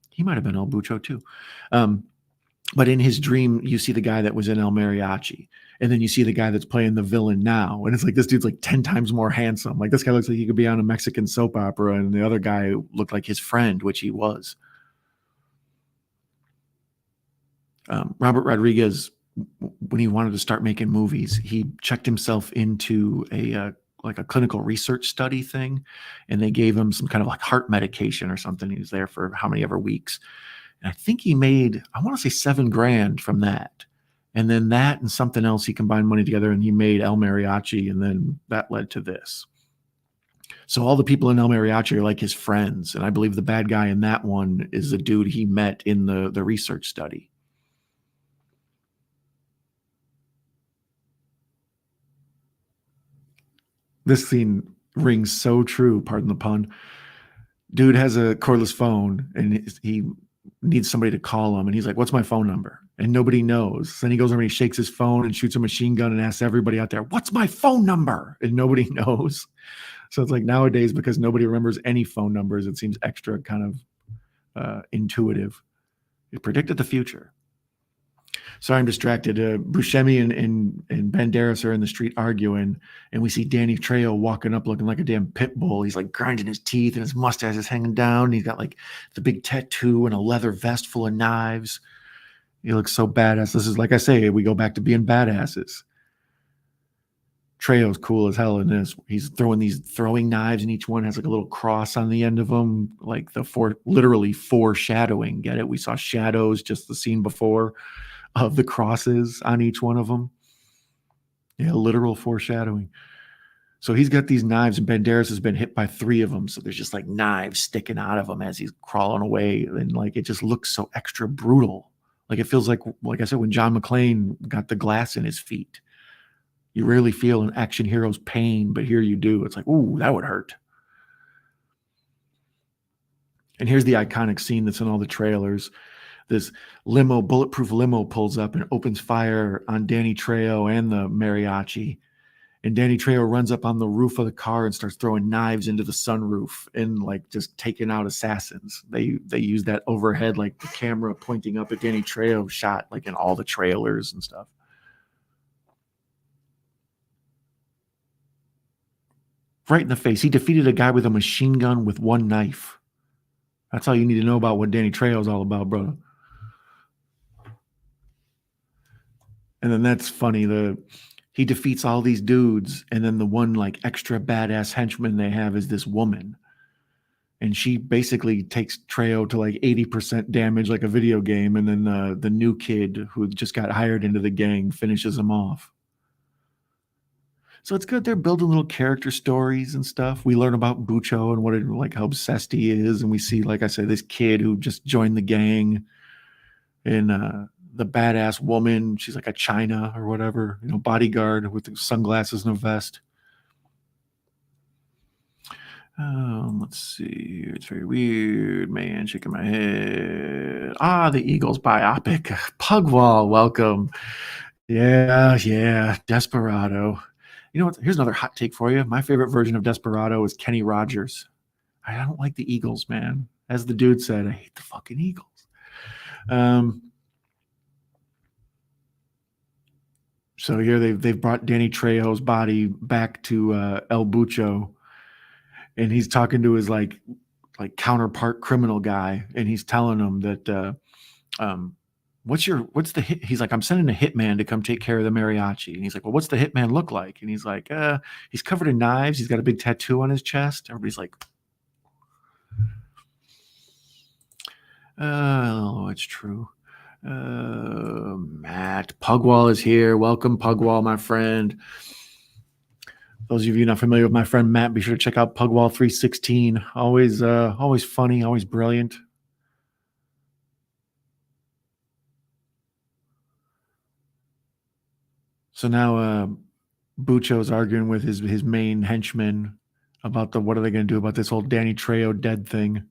He might have been El Bucho too. But in his dream, you see the guy that was in El Mariachi, and then you see the guy that's playing the villain now, and it's like this dude's like 10 times more handsome. Like this guy looks like he could be on a Mexican soap opera, and the other guy looked like his friend, which he was. Robert Rodriguez, when he wanted to start making movies, he checked himself into a like a clinical research study thing, and they gave him some kind of like heart medication or something. He was there for how many ever weeks. And I think he made, I want to say $7,000 from that. And then that and something else, he combined money together and he made El Mariachi. And then that led to this. So all the people in El Mariachi are like his friends. And I believe the bad guy in that one is the dude he met in the research study. This scene rings so true, pardon the pun. Dude has a cordless phone and he needs somebody to call him. And he's like, what's my phone number? And nobody knows. Then he goes over and he shakes his phone and shoots a machine gun and asks everybody out there, what's my phone number? And nobody knows. So it's like nowadays, because nobody remembers any phone numbers, it seems extra kind of intuitive. It predicted the future. Sorry, I'm distracted. Buscemi and Banderas are in the street arguing, and we see Danny Trejo walking up looking like a damn pit bull. He's like grinding his teeth, and his mustache is hanging down. He's got like the big tattoo and a leather vest full of knives. He looks so badass. This is, like I say, we go back to being badasses. Trejo's cool as hell in this. He's throwing knives, and each one has like a little cross on the end of them, like literally foreshadowing. Get it? We saw shadows just the scene before of the crosses on each one of them. Yeah, literal foreshadowing. So he's got these knives, and Banderas has been hit by 3 of them. So there's just like knives sticking out of him as he's crawling away, and like it just looks so extra brutal. Like it feels like I said, when John McClane got the glass in his feet. You rarely feel an action hero's pain, but here you do. It's like, ooh, that would hurt. And here's the iconic scene that's in all the trailers. This bulletproof limo pulls up and opens fire on Danny Trejo and the mariachi. And Danny Trejo runs up on the roof of the car and starts throwing knives into the sunroof and like just taking out assassins. They use that overhead, like the camera pointing up at Danny Trejo shot like in all the trailers and stuff. Right in the face. He defeated a guy with a machine gun with 1 knife. That's all you need to know about what Danny Trejo's all about, brother. And then that's funny. He defeats all these dudes, and then the one like extra badass henchman they have is this woman. And she basically takes Trejo to like 80% damage like a video game, and then the new kid who just got hired into the gang finishes him off. So it's good. They're building little character stories and stuff. We learn about Bucho and how obsessed he is. And we see, like I said, this kid who just joined the gang, and the badass woman. She's like a China or whatever, bodyguard with the sunglasses and a vest. Let's see. It's very weird, man. Shaking my head. The Eagles biopic. Pugwall, welcome. Yeah. Desperado. You know what? Here's another hot take for you. My favorite version of Desperado is Kenny Rogers. I don't like the Eagles, man. As the dude said, I hate the fucking Eagles. So here they've brought Danny Trejo's body back to El Bucho, and he's talking to his like counterpart criminal guy, and he's telling him that what's the hit? He's like, I'm sending a hitman to come take care of the mariachi. And he's like, well, what's the hitman look like? And he's like, he's covered in knives. He's got a big tattoo on his chest. Everybody's like, oh, it's true. Matt Pugwall is here. Welcome, Pugwall, my friend. Those of you not familiar with my friend Matt, be sure to check out Pugwall 316. Always funny, always brilliant. So now Bucho's arguing with his main henchman about what are they going to do about this whole Danny Trejo dead thing.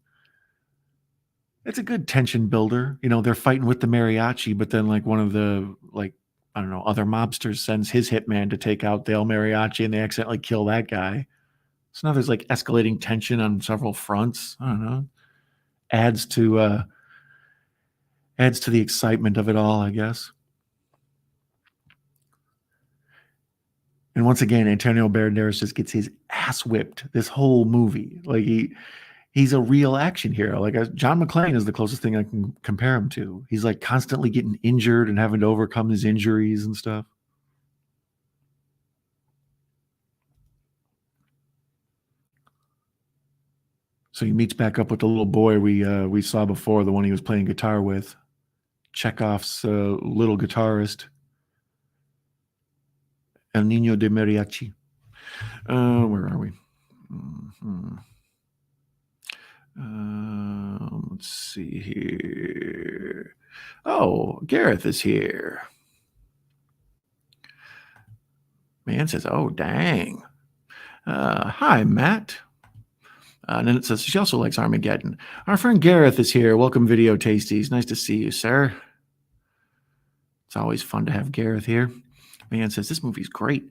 It's a good tension builder. They're fighting with the mariachi, but then like one of the I don't know, other mobsters sends his hitman to take out the El Mariachi, and they accidentally kill that guy. So now there's like escalating tension on several fronts. I don't know. Adds to the excitement of it all, I guess. And once again, Antonio Banderas just gets his ass whipped this whole movie. Like he's a real action hero. Like John McClane is the closest thing I can compare him to. He's like constantly getting injured and having to overcome his injuries and stuff. So he meets back up with the little boy we saw before, the one he was playing guitar with, Chekhov's little guitarist, El Niño de Mariachi. Where are we? Let's see here. Oh, Gareth is here. Man says, oh, dang. Hi, Matt. And then it says she also likes Armageddon. Our friend Gareth is here. Welcome, Video Tasties. Nice to see you, sir. It's always fun to have Gareth here. Man says this movie's great.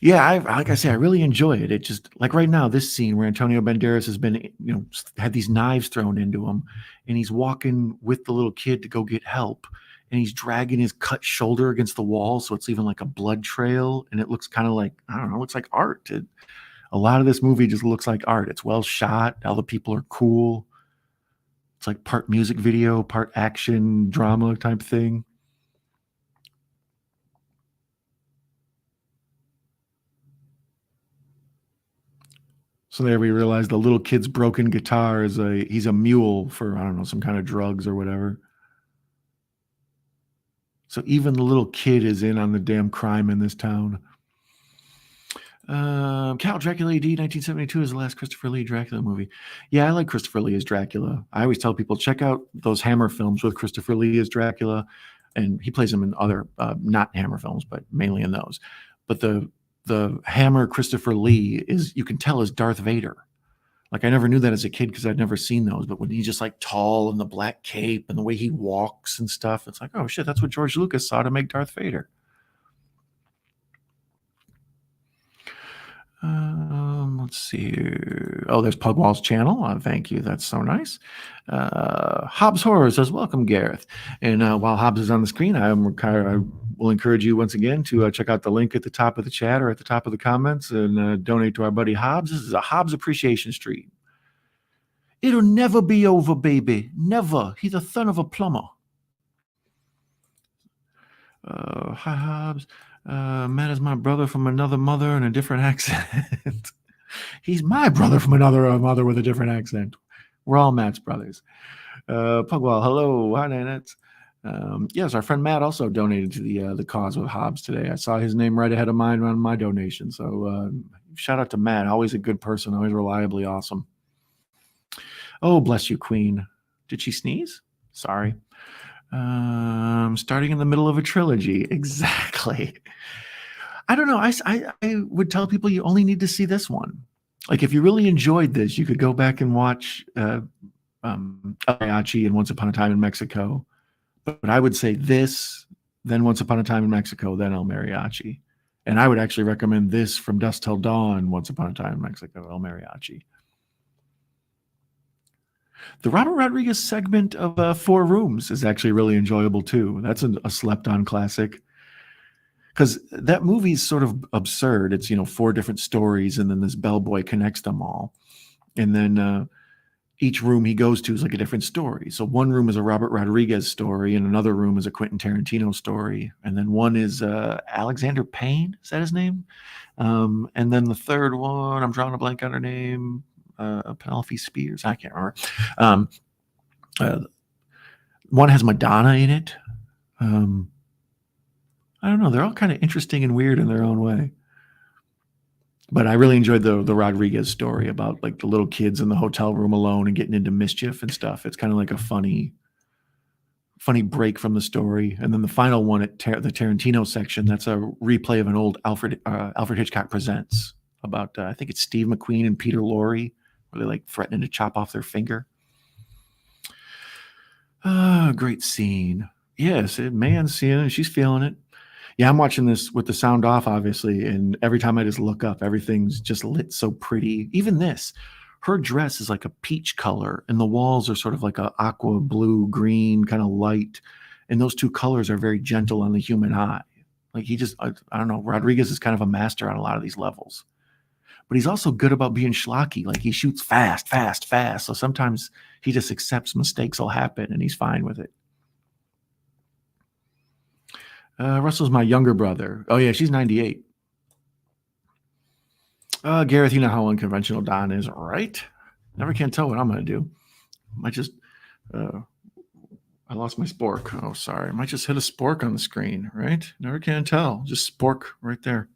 Yeah, like I say, I really enjoy it. It just like right now, this scene where Antonio Banderas has been, had these knives thrown into him, and he's walking with the little kid to go get help, and he's dragging his cut shoulder against the wall, so it's even like a blood trail, and it looks kind of like, I don't know, it looks like art. A lot of this movie just looks like art. It's well shot. All the people are cool. It's like part music video, part action drama type thing. So there we realize the little kid's broken guitar is he's a mule for, I don't know, some kind of drugs or whatever. So even the little kid is in on the damn crime in this town. Count Dracula AD 1972 is the last Christopher Lee Dracula movie. Yeah, I like Christopher Lee as Dracula. I always tell people, check out those Hammer films with Christopher Lee as Dracula. And he plays him in other, not Hammer films, but mainly in those. But the Hammer Christopher Lee is, you can tell, is Darth Vader. Like I never knew that as a kid because I'd never seen those. But when he's just like tall and the black cape and the way he walks and stuff, it's like, oh shit, that's what George Lucas saw to make Darth Vader. Let's see. Oh, there's Pugwall's channel. Thank you. That's so nice. Hobbs Horror says, welcome, Gareth. And while Hobbs is on the screen, I will encourage you once again to check out the link at the top of the chat or at the top of the comments and donate to our buddy Hobbs. This is a Hobbs appreciation stream. It'll never be over, baby. Never. He's a son of a plumber. Hi, Hobbs. Matt is my brother from another mother and a different accent. He's my brother from another mother with a different accent. We're all Matt's brothers. Pugwall, hello. Hi, Nanette. Yes, our friend Matt also donated to the cause with Hobbs today. I saw his name right ahead of mine on my donation. So shout out to Matt. Always a good person. Always reliably awesome. Oh, bless you, Queen. Did she sneeze? Sorry. Starting in the middle of a trilogy. Exactly. I don't know. I would tell people you only need to see this one. Like if you really enjoyed this, you could go back and watch Mariachi and Once Upon a Time in Mexico. But I would say this, then Once Upon a Time in Mexico, then El Mariachi. And I would actually recommend this, From Dusk Till Dawn, Once Upon a Time in Mexico, El Mariachi. The Robert Rodriguez segment of Four Rooms is actually really enjoyable too. That's a slept-on classic. Because that movie is sort of absurd. It's, four different stories, and then this bellboy connects them all. And then each room he goes to is like a different story. So one room is a Robert Rodriguez story, and another room is a Quentin Tarantino story. And then one is Alexander Payne. Is that his name? And then the third one, I'm drawing a blank on her name. Penelope Spears. I can't remember. One has Madonna in it. I don't know. They're all kind of interesting and weird in their own way. But I really enjoyed the Rodriguez story about like the little kids in the hotel room alone and getting into mischief and stuff. It's kind of like a funny break from the story. And then the final one at the Tarantino section, that's a replay of an old Alfred Hitchcock Presents about I think it's Steve McQueen and Peter Lorre, where they're like threatening to chop off their finger. Great scene. Yes, Man's seeing it. She's feeling it. Yeah, I'm watching this with the sound off, obviously, and every time I just look up, everything's just lit so pretty. Even this, her dress is like a peach color, and the walls are sort of like a aqua blue, green, kind of light, and those two colors are very gentle on the human eye. Like I don't know, Rodriguez is kind of a master on a lot of these levels, but he's also good about being schlocky. Like he shoots fast, fast, fast. So sometimes he just accepts mistakes will happen, and he's fine with it. Russell's my younger brother. Oh yeah, she's 98. Gareth, you know how unconventional Don is, right? Never can tell what I'm going to do. Might just, I lost my spork. Oh, sorry. Might just hit a spork on the screen, right? Never can tell. Just spork right there.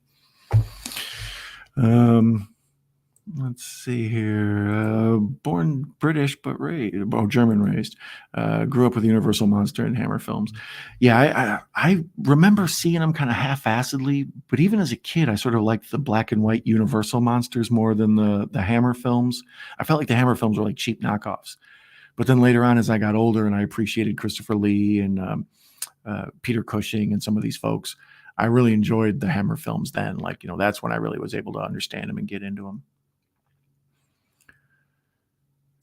Let's see here. Born British, but German raised. Grew up with Universal Monster and Hammer films. Yeah, I remember seeing them kind of half-assedly, but even as a kid, I sort of liked the black and white Universal Monsters more than the Hammer films. I felt like the Hammer films were like cheap knockoffs. But then later on, as I got older and I appreciated Christopher Lee and Peter Cushing and some of these folks, I really enjoyed the Hammer films then. Like, that's when I really was able to understand them and get into them.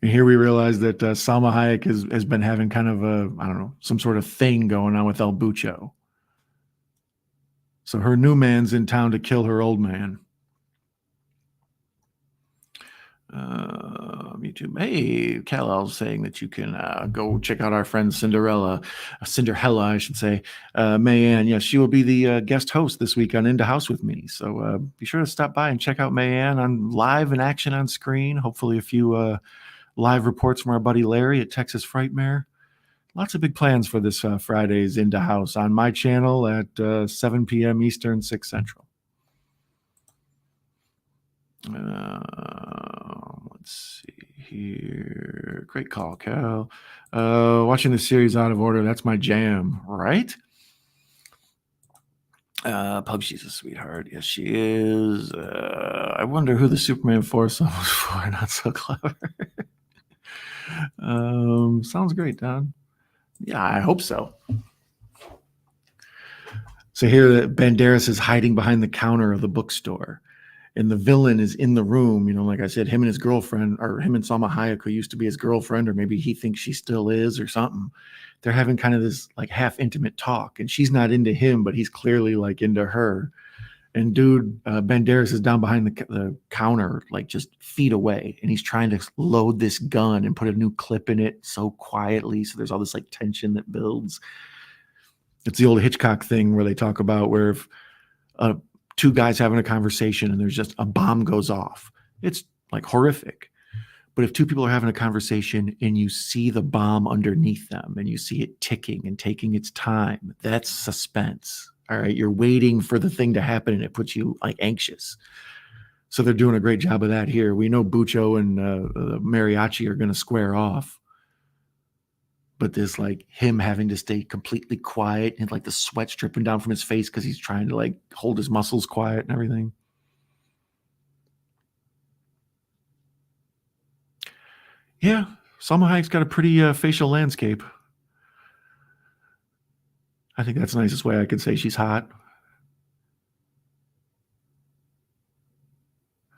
And here we realize that Salma Hayek has been having kind of some sort of thing going on with El Bucho. So her new man's in town to kill her old man. YouTube. Hey, Kal-El's saying that you can go check out our friend Cinderella, I should say. Mayanne, yes, she will be the guest host this week on Into House with me. So be sure to stop by and check out Mayanne on live in action on screen. Hopefully a few live reports from our buddy Larry at Texas Frightmare. Lots of big plans for this Friday's Into House on my channel at 7 p.m. Eastern, 6 Central. Let's see here. Great call, Cal. Watching the series out of order, that's my jam, right? Pub, she's a sweetheart. Yes, she is. I wonder who the Superman 4 song was for. Not so clever. Sounds great, Don. Yeah, I hope so. So here Banderas is hiding behind the counter of the bookstore, and the villain is in the room. Like I said, him and his girlfriend, or him and Salma Hayek, who used to be his girlfriend, or maybe he thinks she still is or something. They're having kind of this like half intimate talk, and she's not into him, but he's clearly like into her. And dude, Banderas is down behind the counter, like just feet away, and he's trying to load this gun and put a new clip in it so quietly. So there's all this like tension that builds. It's the old Hitchcock thing where they talk about where if two guys having a conversation and there's just a bomb goes off, it's like horrific. But if two people are having a conversation and you see the bomb underneath them and you see it ticking and taking its time, that's suspense. All right, you're waiting for the thing to happen, and it puts you like anxious. So they're doing a great job of that here. We know Bucho and the Mariachi are going to square off, but this like him having to stay completely quiet and like the sweat's dripping down from his face because he's trying to like hold his muscles quiet and everything. Yeah, Salma Hayek's got a pretty facial landscape. I think that's the nicest way I could say she's hot.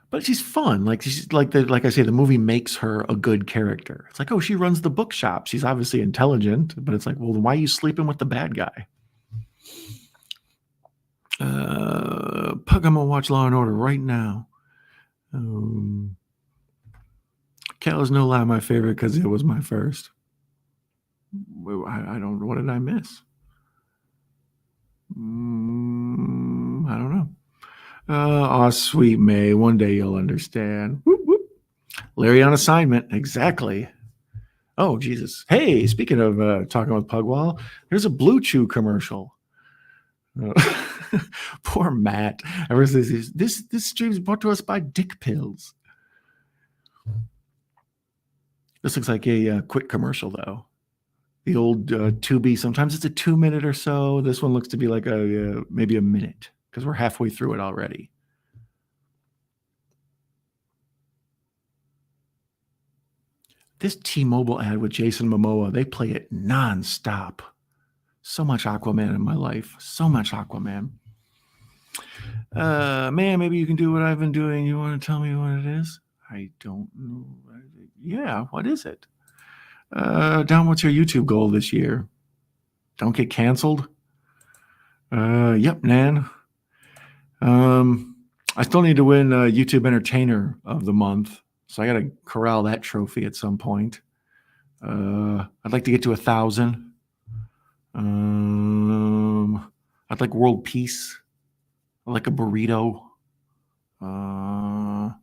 But she's fun. Like she's like I say, the movie makes her a good character. It's like, oh, she runs the bookshop. She's obviously intelligent, but it's like, well, why are you sleeping with the bad guy? Pug, I'm gonna watch Law and Order right now. Cal is no lie my favorite because it was my first. I don't. What did I miss? I don't know. Oh, sweet May. One day you'll understand. Whoop, whoop. Larry on assignment. Exactly. Oh, Jesus. Hey, speaking of talking with Pugwall, there's a Blue Chew commercial. Poor Matt. This stream is brought to us by Dick Pills. This looks like a quick commercial, though. The old Tubi, sometimes it's a 2 minute or so. This one looks to be like maybe a minute because we're halfway through it already. This T-Mobile ad with Jason Momoa, they play it nonstop. So much Aquaman in my life. So much Aquaman. Man, maybe you can do what I've been doing. You want to tell me what it is? I don't know. Yeah, what is it? Don, what's your YouTube goal this year? Don't get canceled? Yep, Nan. I still need to win YouTube Entertainer of the Month, so I got to corral that trophy at some point. I'd like to get to 1,000. I'd like world peace. I'd like a burrito. I'd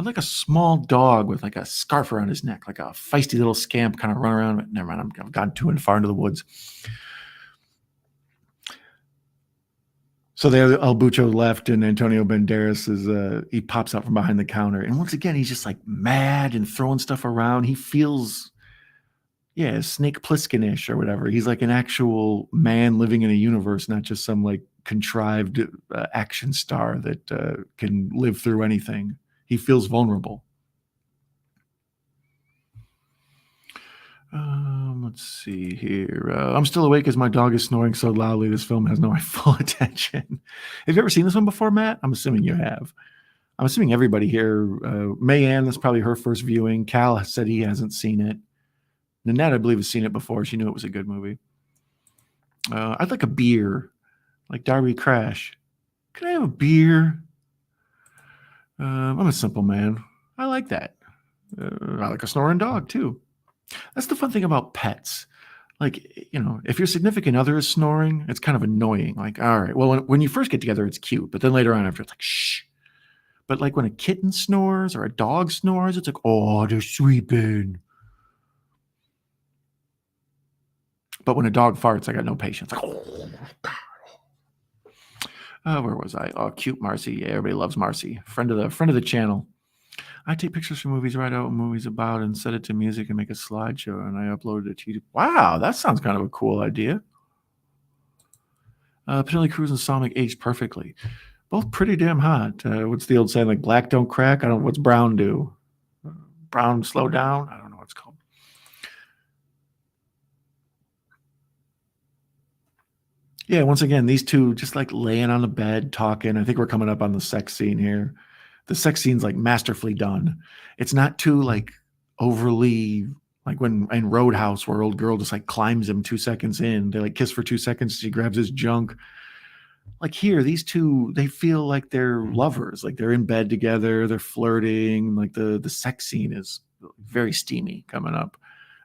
like a small dog with like a scarf around his neck, like a feisty little scamp kind of run around. Never mind, I've gone too far into the woods. So there, El Bucho left, and Antonio Banderas is he pops out from behind the counter, and once again he's just like mad and throwing stuff around. He feels, yeah, Snake Plissken-ish or whatever. He's like an actual man living in a universe, not just some like contrived action star that can live through anything. He feels vulnerable. Let's see here. I'm still awake as my dog is snoring so loudly. This film has no my full attention. Have you ever seen this one before, Matt? I'm assuming you have. I'm assuming everybody here. Mayanne, that's probably her first viewing. Cal said he hasn't seen it. Nanette, I believe, has seen it before. She knew it was a good movie. I'd like a beer, like Darby Crash. Can I have a beer? I'm a simple man. I like that. I like a snoring dog, too. That's the fun thing about pets. Like, you know, if your significant other is snoring, it's kind of annoying. Like, all right, well, when you first get together, it's cute. But then later on, after, it's like, shh. But like when a kitten snores or a dog snores, it's like, oh, they're sleeping. But when a dog farts, I got no patience. Like, oh, God. Where was I? Oh, cute Marcy. Yeah, everybody loves Marcy. Friend of the channel. I take pictures from movies, write out what movies about, and set it to music and make a slideshow, and I upload it to YouTube. Wow, that sounds kind of a cool idea. Penelope Cruz and Sonic aged perfectly. Both pretty damn hot. What's the old saying? Like, black don't crack? I don't know. What's brown do? Brown slow down? I don't know what it's called. Yeah, once again, these two just like laying on the bed talking. I think we're coming up on the sex scene here. The sex scene's like masterfully done. It's not too like overly like when in Roadhouse where old girl just like climbs him 2 seconds in. They like kiss for 2 seconds. She grabs his junk. Like here, these two, they feel like they're lovers. Like they're in bed together. They're flirting. Like the sex scene is very steamy coming up.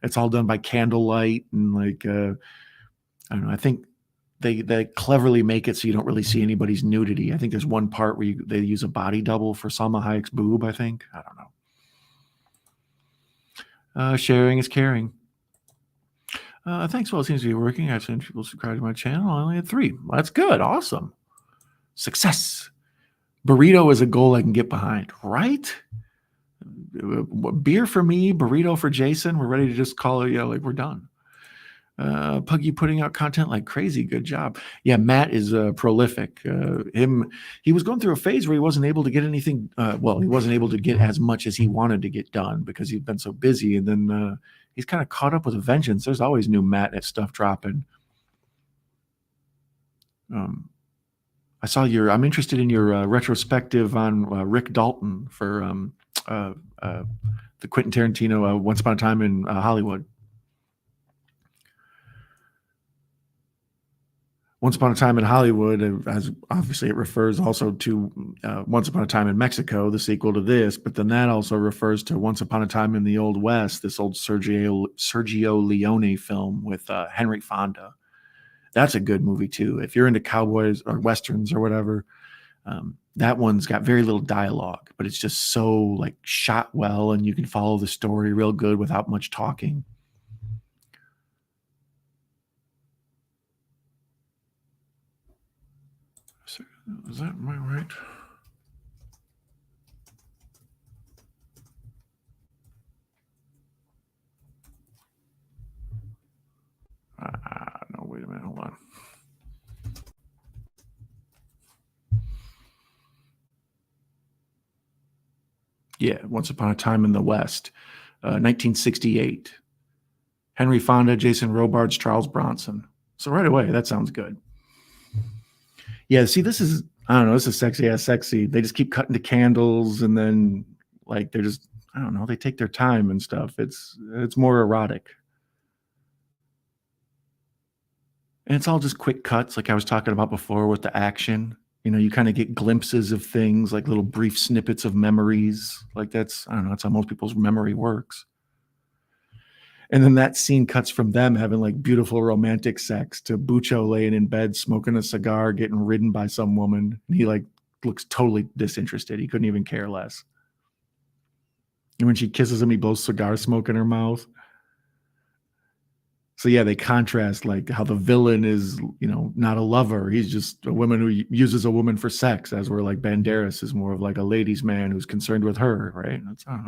It's all done by candlelight and like I don't know. I think they cleverly make it so you don't really see anybody's nudity. I think there's one part where they use a body double for Salma Hayek's boob, I think. I don't know. Sharing is caring. Thanks. Well, it seems to be working. I've seen people subscribe to my channel. I only had 3. Well, that's good. Awesome. Success. Burrito is a goal I can get behind, right? Beer for me, burrito for Jason. We're ready to just call it, like we're done. Puggy putting out content like crazy. Good job. Yeah, Matt is prolific. He was going through a phase where he wasn't able to get anything. He wasn't able to get as much as he wanted to get done because he'd been so busy. And then he's kind of caught up with a vengeance. There's always new Matt at stuff dropping. I saw I'm interested in your retrospective on Rick Dalton for the Quentin Tarantino Once Upon a Time in Hollywood. Once Upon a Time in Hollywood, as obviously it refers also to Once Upon a Time in Mexico, the sequel to this, but then that also refers to Once Upon a Time in the Old West, this old Sergio Leone film with Henry Fonda. That's a good movie too. If you're into cowboys or westerns or whatever, that one's got very little dialogue, but it's just so like shot well, and you can follow the story real good without much talking. Is that right? No, wait a minute. Hold on. Yeah, Once Upon a Time in the West. 1968. Henry Fonda, Jason Robards, Charles Bronson. So right away, that sounds good. Yeah, see, this is, I don't know, this is sexy as sexy. They just keep cutting to candles, and then like they're just, I don't know, they take their time and stuff. It's more erotic. And it's all just quick cuts, like I was talking about before with the action. You know, you kind of get glimpses of things, like little brief snippets of memories. Like that's, I don't know, that's how most people's memory works. And then that scene cuts from them having like beautiful romantic sex to Bucho laying in bed, smoking a cigar, getting ridden by some woman. And he like looks totally disinterested. He couldn't even care less. And when she kisses him, he blows cigar smoke in her mouth. So yeah, they contrast like how the villain is, you know, not a lover. He's just a woman who uses a woman for sex, as where like Banderas is more of like a ladies' man who's concerned with her, right? That's, I don't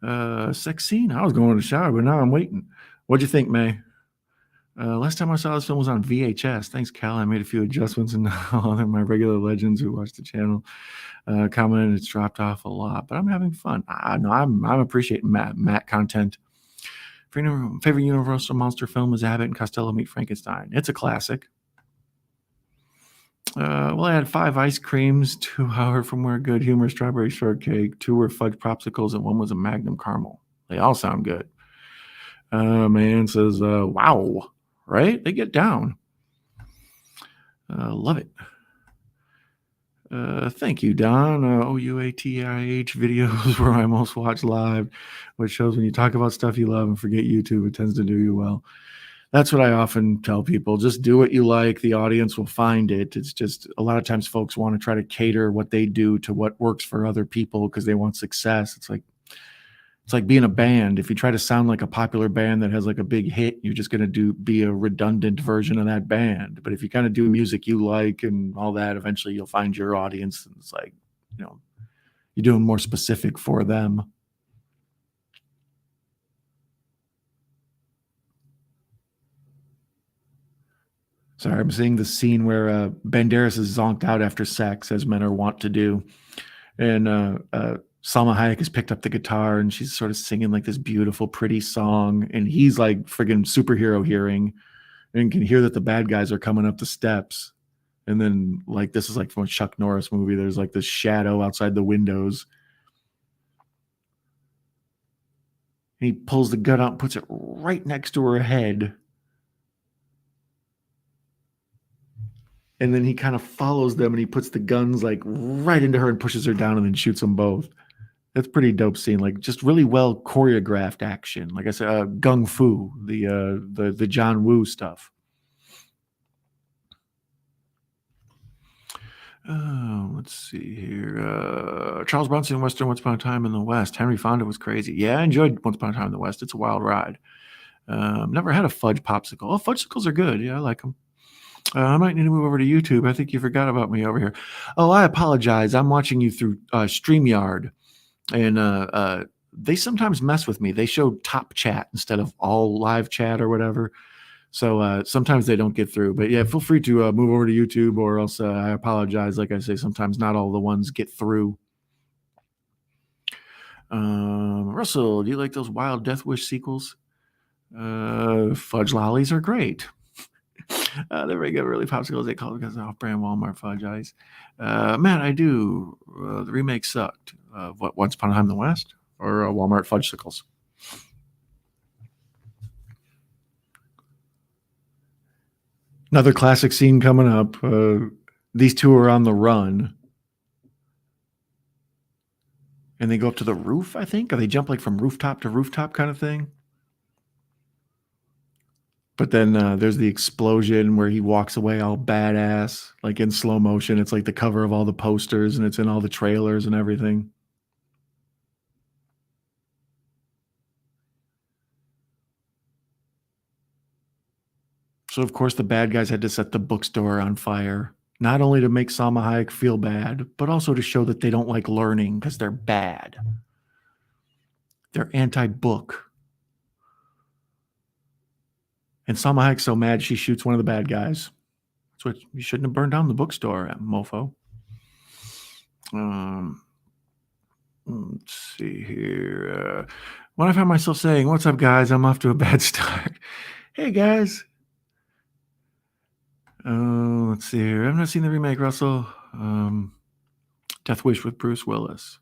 know. Sex scene. I was going to the shower, but now I'm waiting. What'd you think, May? Last time I saw this film was on VHS. Thanks, Cal. I made a few adjustments, and now my regular legends who watch the channel commented it's dropped off a lot, but I'm having fun. No, I'm appreciating Matt content. Favorite Universal monster film is Abbott and Costello Meet Frankenstein. It's a classic. Well, I had 5 ice creams, 2 Howard from Where Good Humor strawberry shortcake, 2 were fudge popsicles, and 1 was a Magnum caramel. They all sound good. Man says, wow, right? They get down. Love it. Thank you, Don. OUATIH videos where I most watch live, which shows when you talk about stuff you love and forget YouTube, it tends to do you well. That's what I often tell people. Just do what you like. The audience will find it. It's just a lot of times folks want to try to cater what they do to what works for other people because they want success. It's like being a band. If you try to sound like a popular band that has like a big hit, you're just going to be a redundant version of that band. But if you kind of do music you like and all that, eventually you'll find your audience. And it's like, you know, you're doing more specific for them. Sorry, I'm seeing the scene where Banderas is zonked out after sex, as men are wont to do. And Salma Hayek has picked up the guitar and she's sort of singing like this beautiful, pretty song. And he's like friggin' superhero hearing and can hear that the bad guys are coming up the steps. And then like, this is like from a Chuck Norris movie. There's like this shadow outside the windows. And he pulls the gun out and puts it right next to her head. And then he kind of follows them and he puts the guns like right into her and pushes her down and then shoots them both. That's pretty dope scene. Like just really well choreographed action. Like I said, Gung Fu, the John Woo stuff. Let's see here. Charles Bronson, Western, Once Upon a Time in the West. Henry Fonda was crazy. Yeah, I enjoyed Once Upon a Time in the West. It's a wild ride. Never had a fudge popsicle. Oh, fudgesicles are good. Yeah, I like them. I might need to move over to YouTube. I think you forgot about me over here. Oh, I apologize. I'm watching you through StreamYard. And they sometimes mess with me. They show top chat instead of all live chat or whatever. So sometimes they don't get through. But yeah, feel free to move over to YouTube, or else I apologize. Like I say, sometimes not all the ones get through. Russell, do you like those Wild Death Wish sequels? Fudge lollies are great. They're very good, really popsicles. They call it because of off-brand Walmart fudge ice. Man, I do. The remake sucked. What, Once Upon a Time in the West or Walmart fudgesicles? Another classic scene coming up. These two are on the run. And they go up to the roof, I think. Or they jump like from rooftop to rooftop kind of thing. But then there's the explosion where he walks away all badass, like in slow motion. It's like the cover of all the posters and it's in all the trailers and everything. So, of course, the bad guys had to set the bookstore on fire, not only to make Salma Hayek feel bad, but also to show that they don't like learning because they're bad. They're anti-book. And Salma Hayek's so mad she shoots one of the bad guys. That's what you shouldn't have burned down the bookstore, mofo. Let's see here. When I find myself saying, "What's up, guys? I'm off to a bad start." Hey, guys. Let's see here. I've not seen the remake, Russell. Death Wish with Bruce Willis.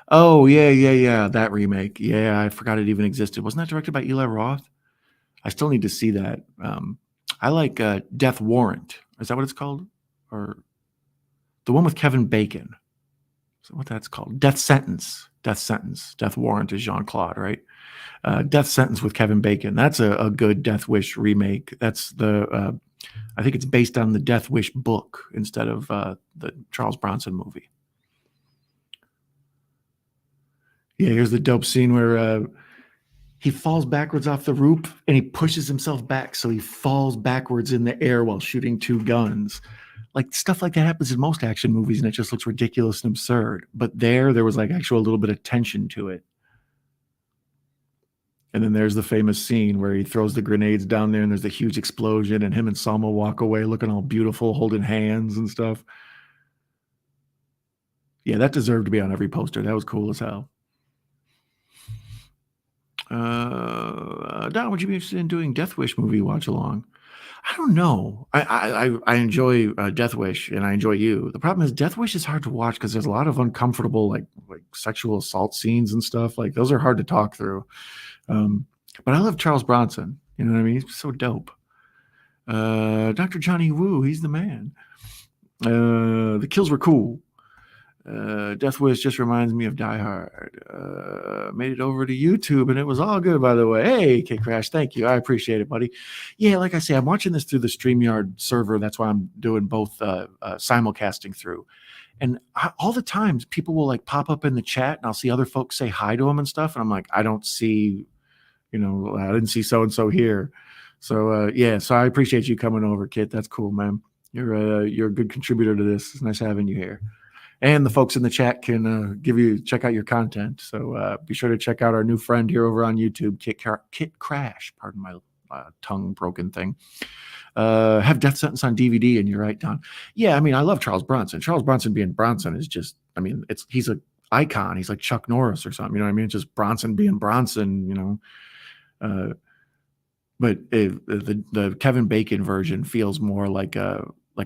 Oh, yeah. That remake. Yeah, I forgot it even existed. Wasn't that directed by Eli Roth? I still need to see that. I like Death Warrant. Is that what it's called? Or the one with Kevin Bacon? Is that what that's called? Death Sentence. Death Sentence. Death Warrant is Jean-Claude, right? Death Sentence with Kevin Bacon. That's a good Death Wish remake. That's the I think it's based on the Death Wish book instead of the Charles Bronson movie. Yeah, here's the dope scene where he falls backwards off the roof and he pushes himself back, so he falls backwards in the air while shooting two guns. Like stuff like that happens in most action movies, and it just looks ridiculous and absurd. But there was like actual a little bit of tension to it. And then there's the famous scene where he throws the grenades down there and there's a huge explosion and him and Salma walk away looking all beautiful, holding hands and stuff. Yeah, that deserved to be on every poster. That was cool as hell. Don, would you be interested in doing Death Wish movie watch along? I don't know. I enjoy Death Wish and I enjoy you. The problem is Death Wish is hard to watch because there's a lot of uncomfortable like sexual assault scenes and stuff. Like those are hard to talk through. But I love Charles Bronson. You know what I mean? He's so dope. Dr. Johnny Woo, he's the man. The kills were cool. Death Wish just reminds me of Die Hard. Made it over to YouTube and it was all good, by the way. Hey, K Crash, thank you. I appreciate it, buddy. Yeah, like I say, I'm watching this through the StreamYard server. That's why I'm doing both simulcasting through. And all the times people will like pop up in the chat and I'll see other folks say hi to them and stuff. And I'm like, I don't see, I didn't see so-and-so here. So yeah, so I appreciate you coming over, Kit. That's cool, man. You're a good contributor to this. It's nice having you here. And the folks in the chat can check out your content. So be sure to check out our new friend here over on YouTube, Kit Crash. Pardon my tongue broken thing. Have Death Sentence on DVD, and you're right, Don. Yeah, I mean, I love Charles Bronson. Charles Bronson being Bronson is just, I mean, he's an icon. He's like Chuck Norris or something. You know what I mean? It's just Bronson being Bronson. But the Kevin Bacon version feels more like a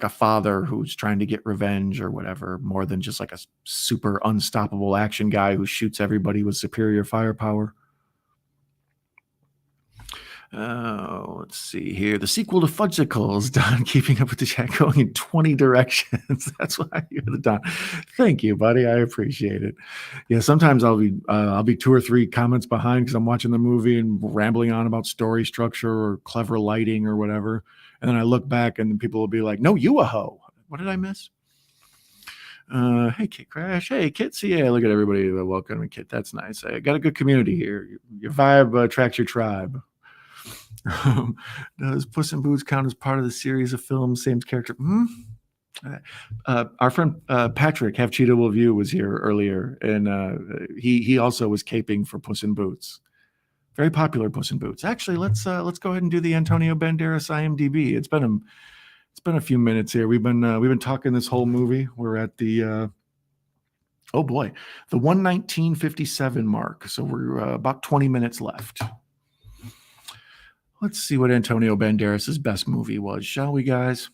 father who's trying to get revenge or whatever, more than just like a super unstoppable action guy who shoots everybody with superior firepower. Let's see here. The sequel to Fudgesicles, Don, keeping up with the chat, going in 20 directions. That's why you're the Don. Thank you, buddy. I appreciate it. Yeah, sometimes I'll be 2 or 3 comments behind because I'm watching the movie and rambling on about story structure or clever lighting or whatever. And then I look back and people will be like, "No, you a hoe. What did I miss?" Hey, Kit Crash. Hey, Kit. See, yeah, look at everybody welcoming Kit. That's nice. I got a good community here. Your vibe attracts your tribe. Does Puss in Boots count as part of the series of films? Same character. Our friend Patrick, Have Cheetah Will View, was here earlier, and he also was caping for Puss in Boots. Very popular Puss in Boots. Actually, let's go ahead and do the Antonio Banderas IMDb. It's been a few minutes here. We've been talking this whole movie. We're at the oh boy, the 119.57 mark. So we're about 20 minutes left. Let's see what Antonio Banderas' best movie was, shall we, guys?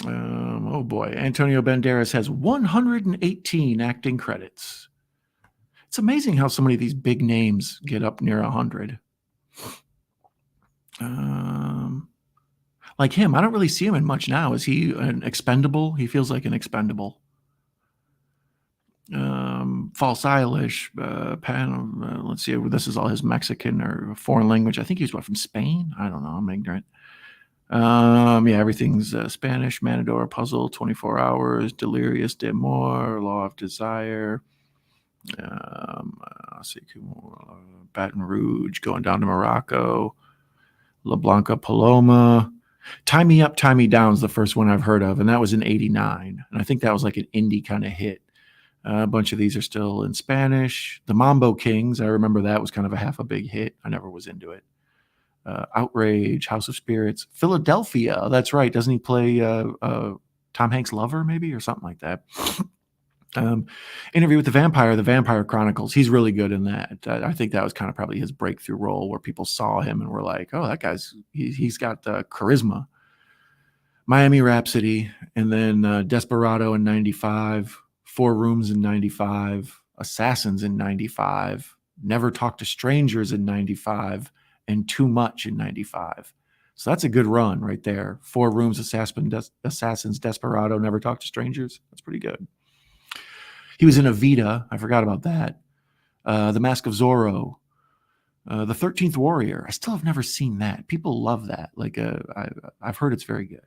Oh boy, Antonio Banderas has 118 acting credits. It's amazing how so many of these big names get up near 100. Like him, I don't really see him in much now. Is he an expendable? He feels like an expendable. False Eilish, let's see, this is all his Mexican or foreign language. I think he's from Spain. I don't know. I'm ignorant. Yeah, everything's Spanish. Matador, Puzzle, 24 Hours, Delirious de Amor, Law of Desire. Baton Rouge, Going Down to Morocco, La Blanca Paloma. Tie Me Up, Tie Me Down is the first one I've heard of, and that was in '89. And I think that was like an indie kind of hit. A bunch of these are still in Spanish. The Mambo Kings, I remember that was kind of a big hit. I never was into it. Outrage, House of Spirits, Philadelphia. That's right. Doesn't he play Tom Hanks' lover maybe or something like that? Um, Interview with the Vampire Chronicles. He's really good in that. I think that was kind of probably his breakthrough role where people saw him and were like, "Oh, that he's got charisma." Miami Rhapsody, and then Desperado in '95, Four Rooms in '95, Assassins in '95, Never Talk to Strangers in '95, and Too Much in '95. So that's a good run right there. Four Rooms, Assassins, Desperado, Never Talk to Strangers. That's pretty good. He was in Evita. I forgot about that. The Mask of Zorro. The 13th Warrior. I still have never seen that. People love that. Like I've heard it's very good.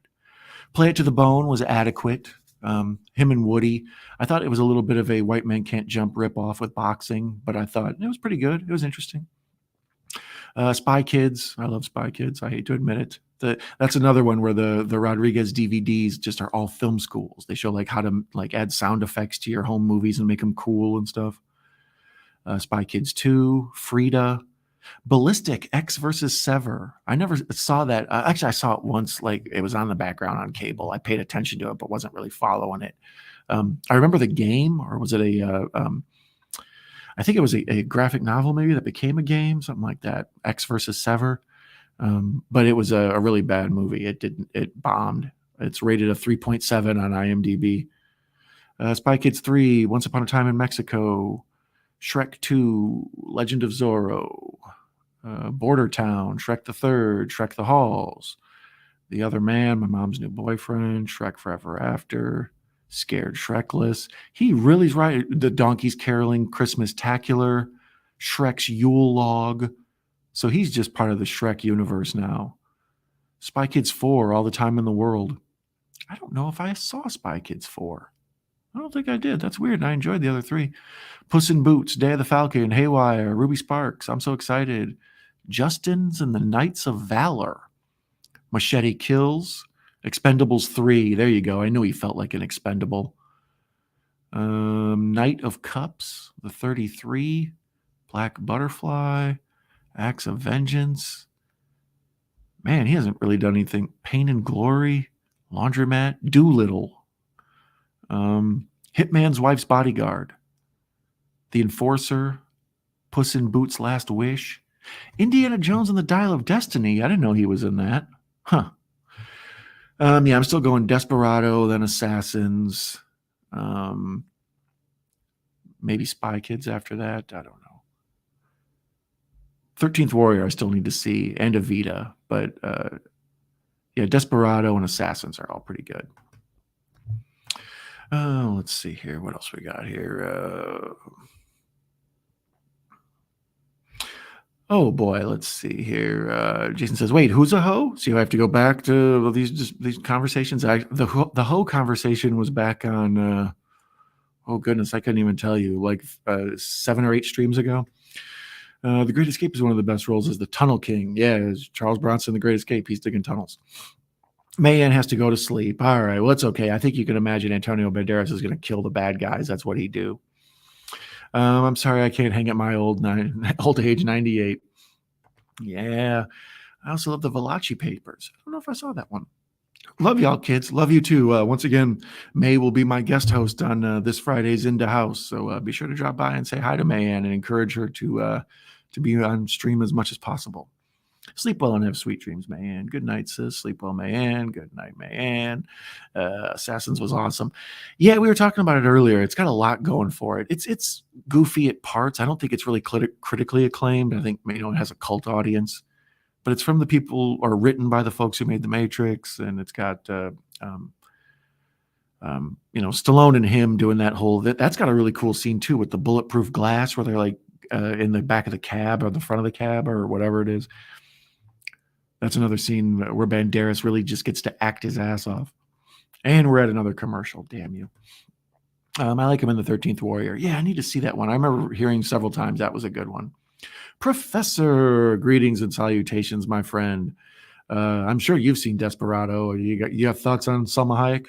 Play It to the Bone was adequate. Him and Woody. I thought it was a little bit of a White Man Can't Jump ripoff with boxing, but I thought it was pretty good. It was interesting. Spy Kids. I love Spy Kids. I hate to admit it. That's another one where the Rodriguez DVDs just are all film schools. They show like how to like add sound effects to your home movies and make them cool and stuff. Spy Kids 2, Frida, Ballistic, X versus Sever. I never saw that. Actually, I saw it once. Like it was on the background on cable. I paid attention to it, but wasn't really following it. I remember the game, or was it I think it was a graphic novel maybe that became a game, something like that. X versus Sever. But it was a really bad movie. It bombed. It's rated a 3.7 on IMDb. Spy Kids 3, Once Upon a Time in Mexico, Shrek 2, Legend of Zorro, Border Town, Shrek the Third, Shrek the Halls, The Other Man, My Mom's New Boyfriend, Shrek Forever After, Scared Shrekless. He really's right. The Donkeys Caroling, Christmas-tacular, Shrek's Yule Log. So he's just part of the Shrek universe now. Spy Kids 4, All the Time in the World. I don't know if I saw Spy Kids 4. I don't think I did. That's weird. I enjoyed the other three. Puss in Boots, Day of the Falcon, Haywire, Ruby Sparks. I'm so excited. Justin's and the Knights of Valor. Machete Kills. Expendables 3. There you go. I knew he felt like an expendable. Knight of Cups, The 33. Black Butterfly. Acts of Vengeance. Man, he hasn't really done anything. Pain and Glory. Laundromat. Doolittle. Hitman's Wife's Bodyguard. The Enforcer. Puss in Boots' Last Wish. Indiana Jones and the Dial of Destiny. I didn't know he was in that. Huh. Yeah, I'm still going Desperado, then Assassins. Maybe Spy Kids after that. I don't know. 13th Warrior I still need to see, and Evita. But yeah, Desperado and Assassins are all pretty good. Let's see here. What else we got here? Oh boy, let's see here. Jason says, "Wait, who's a hoe?" So you have to go back to these conversations. The hoe conversation was back on. Oh goodness, I couldn't even tell you. Like 7 or 8 streams ago. The Great Escape is one of the best roles as the Tunnel King. Yeah, Charles Bronson, The Great Escape. He's digging tunnels. Mayan has to go to sleep. All right, well, it's okay. I think you can imagine Antonio Banderas is going to kill the bad guys. That's what he do. I'm sorry I can't hang at my old age, 98. Yeah. I also love the Valachi Papers. I don't know if I saw that one. Love y'all, kids. Love you too. Once again, May will be my guest host on this Friday's Into House. So be sure to drop by and say hi to Mayan and encourage her to be on stream as much as possible. Sleep well and have sweet dreams, Mayan. Good night, sis. Sleep well, Mayan. Good night, Mayan. Assassins was awesome. Yeah, we were talking about it earlier. It's got a lot going for it. It's goofy at parts. I don't think it's really critically acclaimed. I think it has a cult audience, but it's from the people, or written by the folks who made The Matrix, and it's got Stallone and him doing that whole. That's got a really cool scene too with the bulletproof glass where they're like in the back of the cab or the front of the cab or whatever it is. That's another scene where Banderas really just gets to act his ass off. And we're at another commercial. Damn you. I like him in The 13th Warrior. Yeah, I need to see that one. I remember hearing several times that was a good one. Professor, greetings and salutations, my friend. I'm sure you've seen Desperado. You have thoughts on Salma Hayek?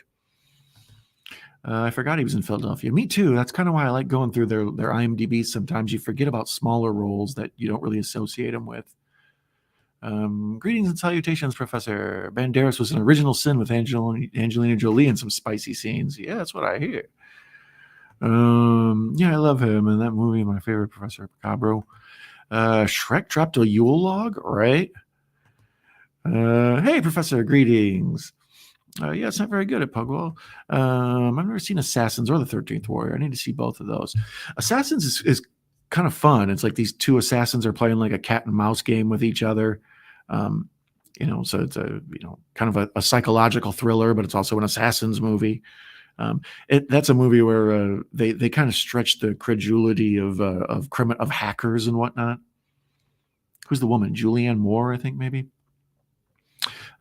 I forgot he was in Philadelphia. Me too. That's kind of why I like going through their IMDb. Sometimes you forget about smaller roles that you don't really associate them with. Greetings and salutations, Professor. Banderas was an original sin with Angelina Jolie and some spicy scenes. Yeah, that's what I hear. Yeah, I love him in that movie. My favorite, Professor Cabro. Shrek dropped a Yule log, right? Hey, Professor, greetings. Yeah, it's not very good at Pugwell. I've never seen Assassins or the 13th Warrior. I need to see both of those. Assassins is kind of fun. It's like these two assassins are playing like a cat and mouse game with each other. Um, so it's a kind of a psychological thriller, but it's also an assassins movie. That's a movie where they kind of stretch the credulity of hackers and whatnot. Who's the woman? Julianne Moore, I think maybe.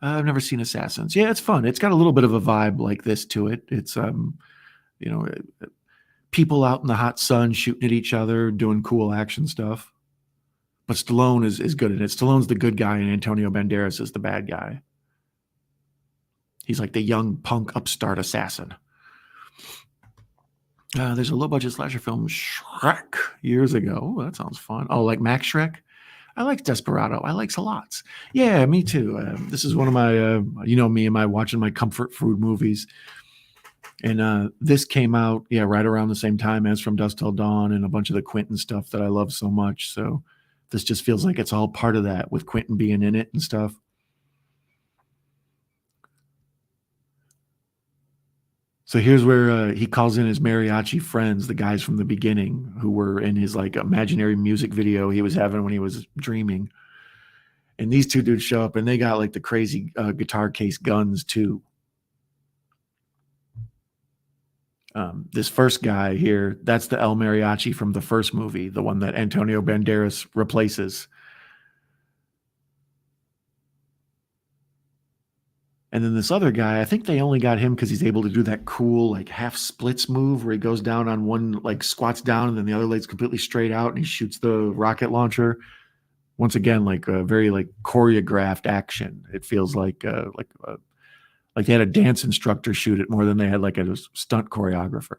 I've never seen Assassins. Yeah, it's fun. It's got a little bit of a vibe like this to it. It's you know, people out in the hot sun shooting at each other, doing cool action stuff. But Stallone is good at it. Stallone's the good guy, and Antonio Banderas is the bad guy. He's like the young punk upstart assassin. There's a low-budget slasher film, Shrek, years ago. Oh, that sounds fun. Oh, like Max Shrek? I like Desperado. I like lots. Yeah, me too. This is one of my, me and my watching my comfort food movies. And this came out, yeah, right around the same time as From Dusk Till Dawn and a bunch of the Quentin stuff that I love so much. So this just feels like it's all part of that with Quentin being in it and stuff. So here's where he calls in his mariachi friends, the guys from the beginning who were in his like imaginary music video he was having when he was dreaming. And these two dudes show up and they got like the crazy guitar case guns too. This first guy here, that's the El Mariachi from the first movie, the one that Antonio Banderas replaces. And then this other guy, I think they only got him because he's able to do that cool like half splits move where he goes down on one, like squats down, and then the other leg's completely straight out, and he shoots the rocket launcher. Once again, like a very like choreographed action. It feels like they had a dance instructor shoot it more than they had like a stunt choreographer.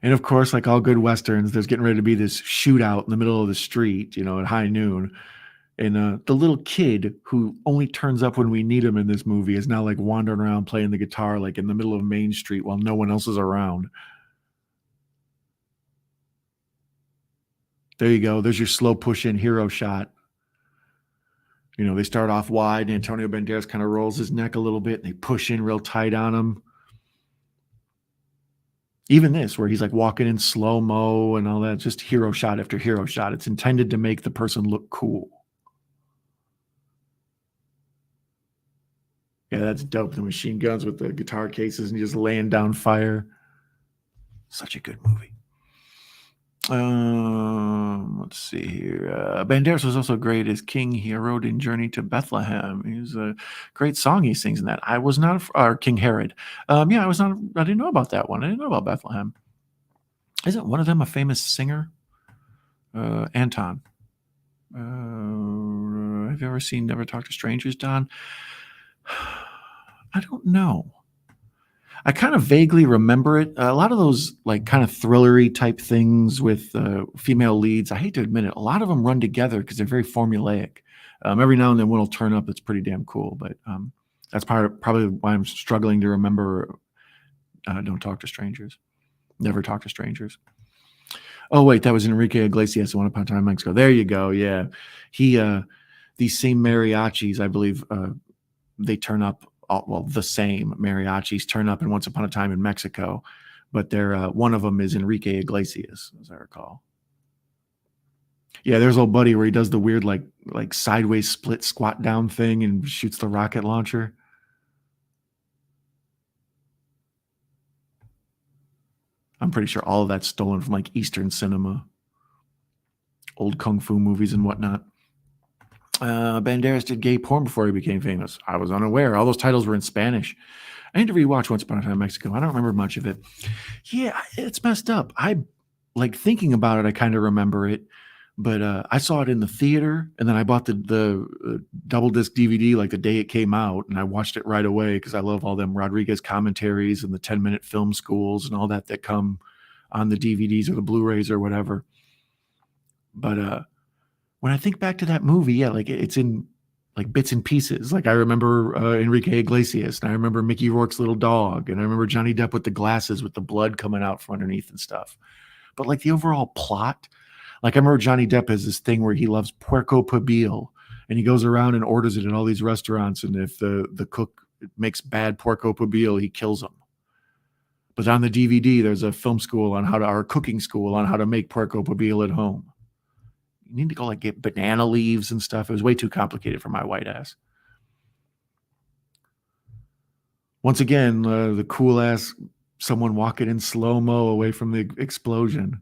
And of course, like all good westerns, there's getting ready to be this shootout in the middle of the street, at high noon. And the little kid who only turns up when we need him in this movie is now like wandering around playing the guitar like in the middle of Main Street while no one else is around. There you go. There's your slow push in hero shot. They start off wide, and Antonio Banderas kind of rolls his neck a little bit, and they push in real tight on him. Even this, where he's like walking in slow mo and all that, just hero shot after hero shot. It's intended to make the person look cool. Yeah, that's dope. The machine guns with the guitar cases and just laying down fire. Such a good movie. Let's see here. Banderas was also great as King Herod in Journey to Bethlehem. He's a great song he sings in that. I was not, or King Herod. Yeah, I didn't know about that one. I didn't know about Bethlehem. Isn't one of them a famous singer? Anton. Have you ever seen Never Talk to Strangers, Don? I don't know. I kind of vaguely remember it. A lot of those like kind of thrillery type things with female leads, I hate to admit it, a lot of them run together because they're very formulaic. Every now and then one will turn up that's pretty damn cool, but that's probably why I'm struggling to remember Don't Talk to Strangers. Never Talk to Strangers. Oh, wait, that was Enrique Iglesias, One Upon a Time in Mexico. There you go, yeah. These same mariachis, I believe, they turn up, the same mariachis turn up in Once Upon a Time in Mexico, but they're one of them is Enrique Iglesias, as I recall. Yeah, there's old buddy where he does the weird like sideways split squat down thing and shoots the rocket launcher. I'm pretty sure all of that's stolen from like Eastern cinema, old kung fu movies and whatnot. Banderas did gay porn before he became famous. I was unaware. All those titles were in Spanish. I need to rewatch Once Upon a Time in Mexico. I don't remember much of it. Yeah, it's messed up. I like thinking about it. I kind of remember it, but I saw it in the theater, and then I bought the double disc DVD like the day it came out, and I watched it right away because I love all them Rodriguez commentaries and the 10-minute film schools and all that come on the DVDs or the Blu-rays or whatever. But when I think back to that movie, yeah, like it's in like bits and pieces. Like I remember Enrique Iglesias, and I remember Mickey Rourke's little dog, and I remember Johnny Depp with the glasses with the blood coming out from underneath and stuff. But like the overall plot, like I remember Johnny Depp has this thing where he loves puerco pibil, and he goes around and orders it in all these restaurants, and if the cook makes bad puerco pibil, he kills them. But on the DVD, there's a film school on how to, or a cooking school on how to make puerco pibil at home. You need to go like get banana leaves and stuff. It was way too complicated for my white ass. Once again, the cool ass someone walking in slow-mo away from the explosion.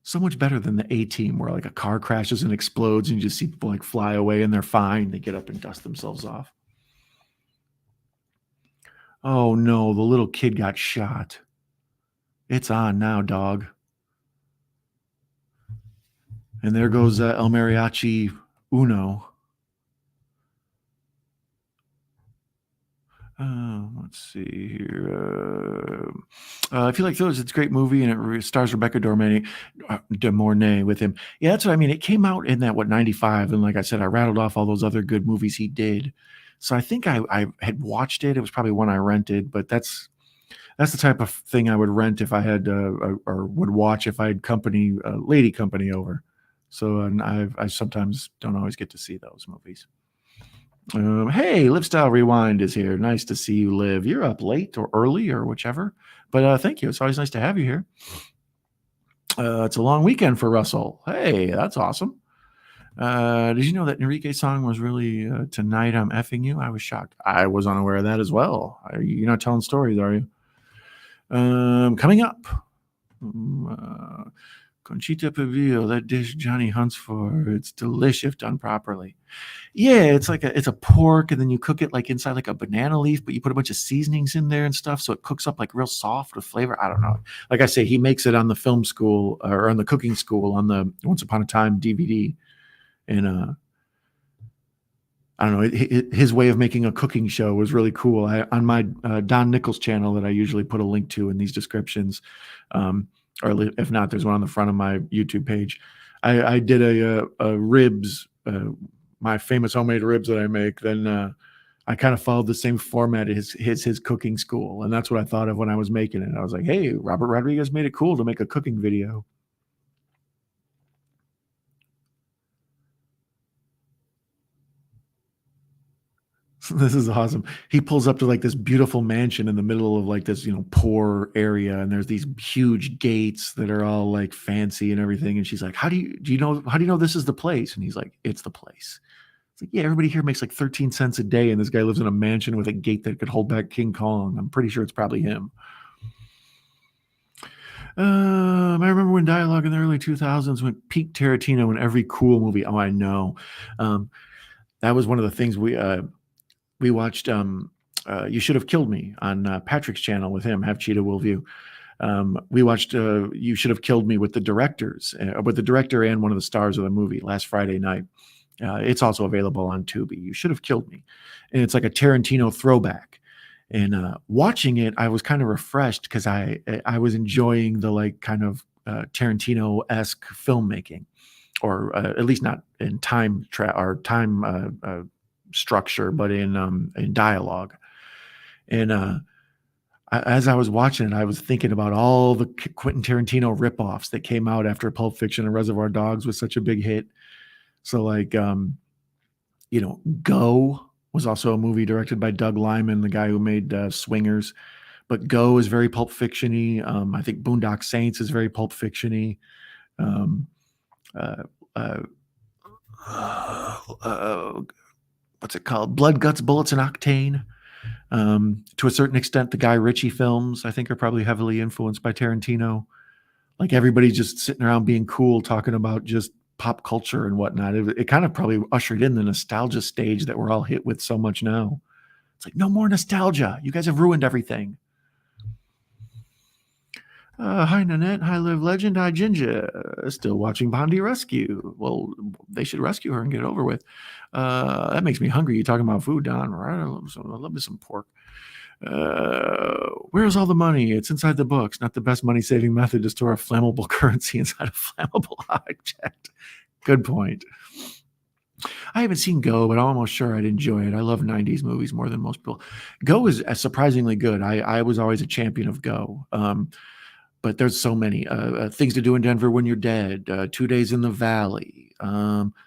So much better than the A-Team where like a car crashes and explodes and you just see people like fly away and they're fine. They get up and dust themselves off. Oh no, the little kid got shot. It's on now, dog. And there goes El Mariachi Uno. Let's see here. I feel like those. It's a great movie, and it stars Rebecca De Mornay with him. Yeah, that's what I mean. It came out in that 95, and like I said, I rattled off all those other good movies he did. So I think I had watched it. It was probably one I rented, but that's the type of thing I would rent if I had or would watch if I had lady company over. So and I sometimes don't always get to see those movies. Hey, Lifestyle Rewind is here. Nice to see you, Liv. You're up late or early or whichever, but thank you. It's always nice to have you here. It's a long weekend for Russell. Hey, that's awesome. Did you know that Enrique's song was really Tonight I'm Effing You? I was shocked. I was unaware of that as well. You're not telling stories, are you? Coming up, Conchita Pibil, that dish Johnny hunts for. It's delicious if done properly. Yeah, it's a pork, and then you cook it like inside like a banana leaf, but you put a bunch of seasonings in there and stuff, so it cooks up like real soft with flavor. I don't know. Like I say, he makes it on the film school or on the cooking school on the Once Upon a Time DVD, and I don't know. His way of making a cooking show was really cool. On my Don Nichols channel that I usually put a link to in these descriptions. Or if not, there's one on the front of my YouTube page. I did a ribs, my famous homemade ribs that I make. Then I kind of followed the same format as his cooking school, and that's what I thought of when I was making it. I was like, hey, Robert Rodriguez made it cool to make a cooking video. This is awesome. He pulls up to like this beautiful mansion in the middle of like this, poor area, and there's these huge gates that are all like fancy and everything. And she's like, how do you know this is the place? And he's like, it's the place. It's like, yeah, everybody here makes like 13 cents a day, and this guy lives in a mansion with a gate that could hold back King Kong. I'm pretty sure it's probably him. I remember when dialogue in the early 2000s went peak Tarantino in every cool movie. Oh, I know. That was one of the things we watched You Should Have Killed Me on Patrick's channel with him, Have Cheetah Will View. We watched You Should Have Killed Me with the director and one of the stars of the movie last Friday night. It's also available on Tubi. You Should Have Killed Me. And it's like a Tarantino throwback. And watching it, I was kind of refreshed because I was enjoying the like kind of Tarantino-esque filmmaking, or at least not in time structure, but in dialogue. And as I was watching it, I was thinking about all the Quentin Tarantino ripoffs that came out after Pulp Fiction and Reservoir Dogs was such a big hit. So like, Go was also a movie directed by Doug Liman, the guy who made Swingers. But Go is very Pulp Fiction-y. I think Boondock Saints is very Pulp Fiction-y. What's it called? Blood, Guts, Bullets, and Octane. To a certain extent, the Guy Ritchie films, I think, are probably heavily influenced by Tarantino. Like everybody's just sitting around being cool, talking about just pop culture and whatnot. It kind of probably ushered in the nostalgia stage that we're all hit with so much now. It's like, no more nostalgia. You guys have ruined everything. Hi, Nanette. Hi, Live Legend. Hi, Ginger. Still watching Bondi Rescue. Well, they should rescue her and get it over with. That makes me hungry. You talking about food, Don? Right? I love me some pork. Where's all the money? It's inside the books. Not the best money-saving method to store a flammable currency inside a flammable object. Good point. I haven't seen Go, but I'm almost sure I'd enjoy it. I love 90s movies more than most people. Go is surprisingly good. I was always a champion of Go. But there's so many things to do in Denver when you're dead. 2 Days in the Valley.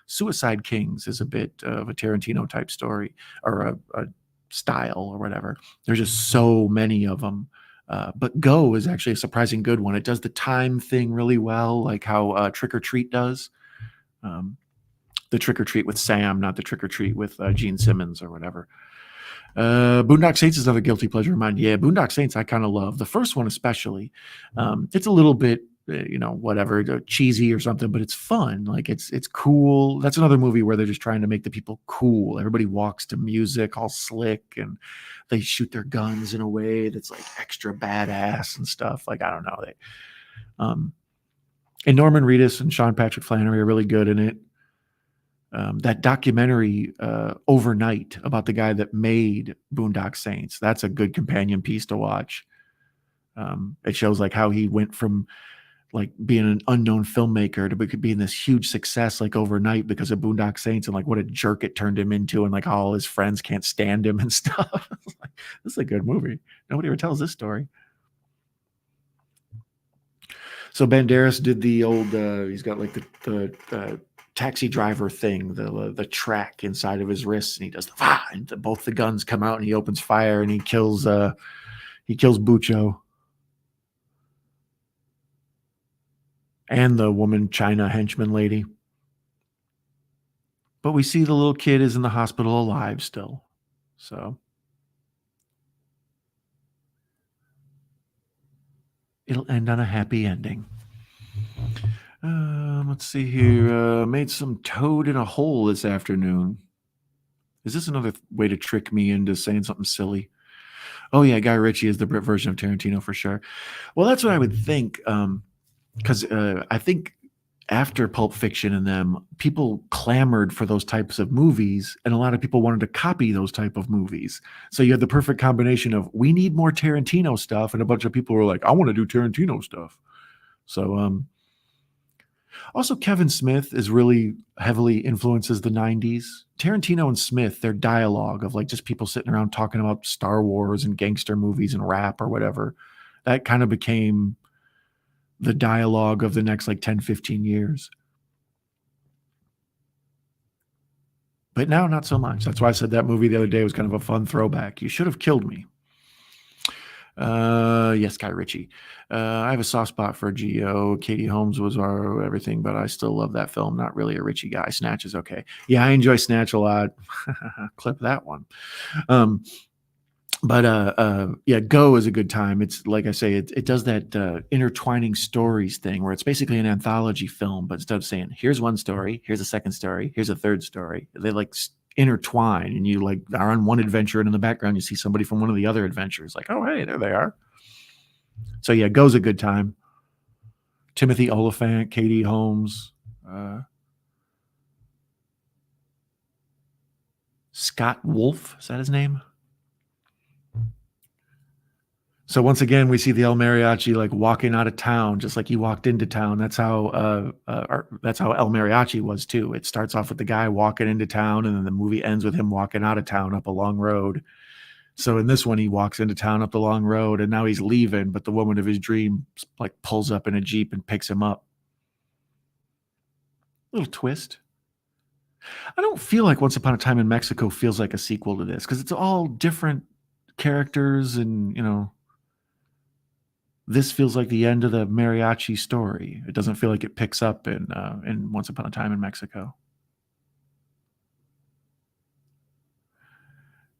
Suicide Kings is a bit of a Tarantino type story or a style or whatever. There's just so many of them. But Go is actually a surprising good one. It does the time thing really well, like how Trick or Treat does. The Trick or Treat with Sam, not the Trick or Treat with Gene Simmons or whatever. Boondock Saints is another guilty pleasure of mine. Yeah, Boondock Saints I kind of love. The first one especially. It's a little bit, whatever, cheesy or something, but it's fun. Like it's cool. That's another movie where they're just trying to make the people cool. Everybody walks to music all slick and they shoot their guns in a way that's like extra badass and stuff. Like, I don't know. And Norman Reedus and Sean Patrick Flannery are really good in it. That documentary Overnight about the guy that made Boondock Saints, that's a good companion piece to watch. It shows like how he went from like being an unknown filmmaker to being this huge success like overnight because of Boondock Saints, and like what a jerk it turned him into, and like how all his friends can't stand him and stuff. Like, this is a good movie. Nobody ever tells this story. So Banderas did the old he's got like the taxi driver thing, the track inside of his wrists, and he does and both the guns come out and he opens fire and he kills Bucho and the woman China henchman lady. But we see the little kid is in the hospital alive still. So it'll end on a happy ending. Let's see here. Made some toad in a hole this afternoon. Is this another way to trick me into saying something silly? Oh yeah, Guy Ritchie is the Brit version of Tarantino for sure. Well, that's what I would think. Because I think after Pulp Fiction and them, people clamored for those types of movies, and a lot of people wanted to copy those type of movies. So you had the perfect combination of we need more Tarantino stuff, and a bunch of people were like, I want to do Tarantino stuff. So also Kevin Smith is really heavily influences the 90s. Tarantino and Smith, their dialogue of like just people sitting around talking about Star Wars and gangster movies and rap or whatever, that kind of became the dialogue of the next like 10, 15 years. But now, not so much. That's why I said that movie the other day was kind of a fun throwback. You should have killed me. Yes, Guy Ritchie. I have a soft spot for Geo. Katie Holmes was our everything, but I still love that film. Not really a Ritchie guy. Snatch is okay. Yeah, I enjoy Snatch a lot. Clip that one. But yeah, Go is a good time. It's like I say, it does that intertwining stories thing where it's basically an anthology film, but instead of saying here's one story, here's a second story, here's a third story, they like intertwine, and you like are on one adventure, and in the background you see somebody from one of the other adventures. Like, oh hey, there they are. So yeah, Go's a good time. Timothy Oliphant, Katie Holmes, Scott Wolf, is that his name? So once again, we see the El Mariachi like walking out of town, just like he walked into town. That's how El Mariachi was too. It starts off with the guy walking into town, and then the movie ends with him walking out of town up a long road. So in this one, he walks into town up the long road, and now he's leaving, but the woman of his dreams like pulls up in a Jeep and picks him up. Little twist. I don't feel like Once Upon a Time in Mexico feels like a sequel to this because it's all different characters, and this feels like the end of the mariachi story. It doesn't feel like it picks up in Once Upon a Time in Mexico.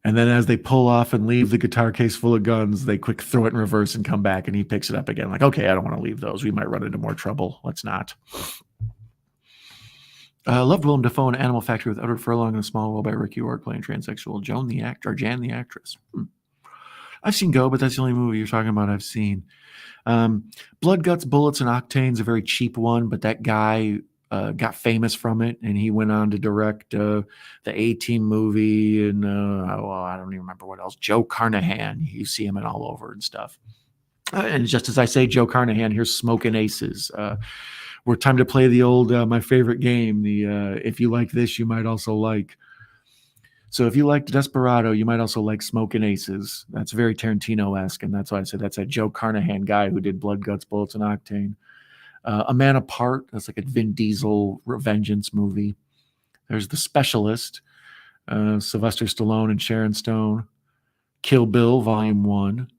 And then as they pull off and leave the guitar case full of guns, they quick throw it in reverse and come back, and he picks it up again. Like, okay, I don't want to leave those. We might run into more trouble. Let's not. Loved Willem Dafoe in Animal Factory with Edward Furlong in A Small World by Rick York playing transsexual Joan the actor, or Jan the actress. I've seen Go, but that's the only movie you're talking about I've seen. Blood, Guts, Bullets, and Octane's a very cheap one, but that guy got famous from it, and he went on to direct the A-Team movie, and I don't even remember what else. Joe Carnahan, you see him in all over and stuff. And just as I say Joe Carnahan, here's Smokin' Aces, We're time to play the old my favorite game. The if you like this, you might also like. So if you liked Desperado, you might also like Smokin' Aces. That's very Tarantino-esque, and that's why I said that's a Joe Carnahan guy who did Blood, Guts, Bullets, and Octane. A Man Apart, that's like a Vin Diesel revengeance movie. There's The Specialist, Sylvester Stallone and Sharon Stone. Kill Bill, Volume 1.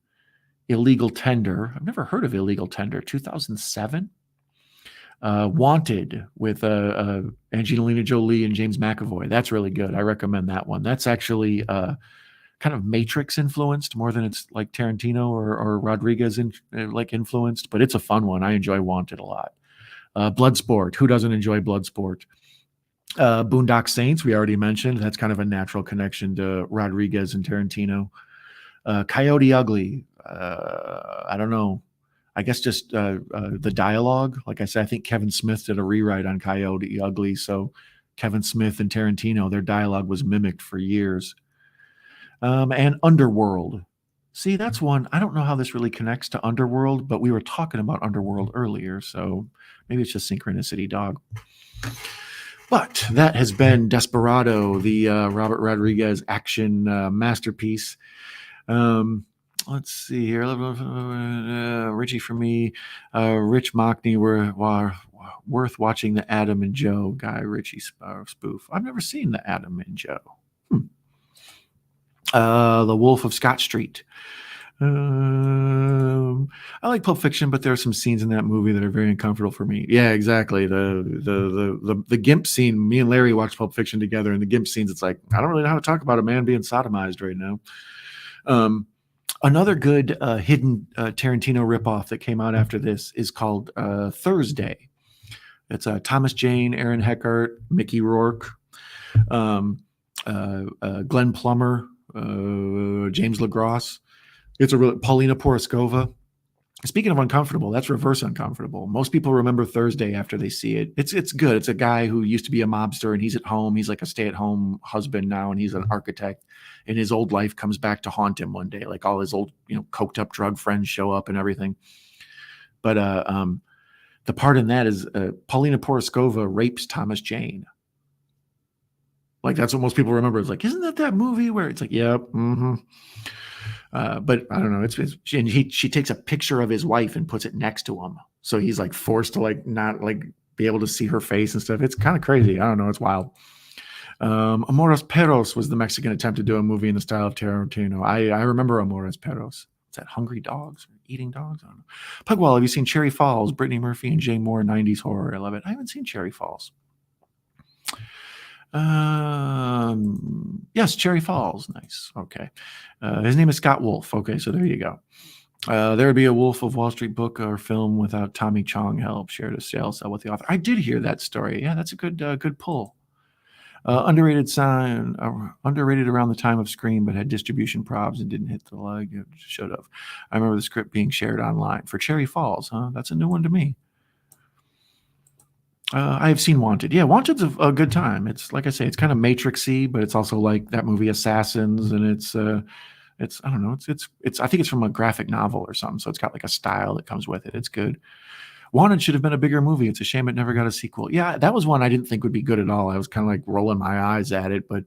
Illegal Tender. I've never heard of Illegal Tender. 2007. Wanted with Angelina Jolie and James McAvoy. That's really good. I recommend that one. That's actually kind of Matrix influenced more than it's like Tarantino or Rodriguez like influenced, but it's a fun one. I enjoy Wanted a lot. Bloodsport. Who doesn't enjoy Bloodsport? Boondock Saints, we already mentioned. That's kind of a natural connection to Rodriguez and Tarantino. Coyote Ugly. I don't know. I guess just the dialogue. Like I said, I think Kevin Smith did a rewrite on Coyote Ugly. So Kevin Smith and Tarantino, their dialogue was mimicked for years. And Underworld. See, that's one. I don't know how this really connects to Underworld, but we were talking about Underworld earlier. So maybe it's just synchronicity, dog. But that has been Desperado, the Robert Rodriguez action masterpiece. Let's see here. Richie for me. Rich Mockney were worth watching the Adam and Joe Guy Ritchie spoof. I've never seen the Adam and Joe. The Wolf of Scott Street. I like Pulp Fiction, but there are some scenes in that movie that are very uncomfortable for me. Yeah, exactly. The Gimp scene. Me and Larry watched Pulp Fiction together, and the Gimp scenes. It's like I don't really know how to talk about a man being sodomized right now. Another good hidden Tarantino ripoff that came out after this is called Thursday. It's Thomas Jane, Aaron Eckhart, Mickey Rourke, Glenn Plummer, James LaGrosse. It's a real Paulina Poroskova. Speaking of uncomfortable, that's reverse uncomfortable. Most people remember Thursday after they see it. It's good. It's a guy who used to be a mobster and he's at home. He's like a stay-at-home husband now, and he's an architect. And his old life comes back to haunt him one day. Like all his old, coked up drug friends show up and everything. But the part in that is Paulina Poroskova rapes Thomas Jane. Like that's what most people remember. It's like, isn't that movie where it's like, yep, mm-hmm. But I don't know. She takes a picture of his wife and puts it next to him, so he's like forced to like not like be able to see her face and stuff. It's kind of crazy. I don't know. It's wild. Amores Perros was the Mexican attempt to do a movie in the style of Tarantino. I remember Amores Perros. Is that Hungry Dogs or Eating Dogs? I don't know. Pugwell, have you seen Cherry Falls? Brittany Murphy and Jay Moore, 90s horror. I love it. I haven't seen Cherry Falls. Yes, Cherry Falls. Nice. Okay. His name is Scott Wolf. Okay, so there you go. There would be a Wolf of Wall Street book or film without Tommy Chong help. Shared a sales cell with the author. I did hear that story. Yeah, that's a good pull. Underrated around the time of Scream, but had distribution problems and didn't hit the leg. It should have. I remember the script being shared online for Cherry Falls. Huh? That's a new one to me. I have seen Wanted. Yeah, Wanted's a good time. It's like I say, it's kind of Matrixy, but it's also like that movie Assassins, and it's I don't know, it's I think it's from a graphic novel or something, so it's got like a style that comes with it. It's good. Wanted should have been a bigger movie. It's a shame it never got a sequel. Yeah, that was one I didn't think would be good at all. I was kind of like rolling my eyes at it, but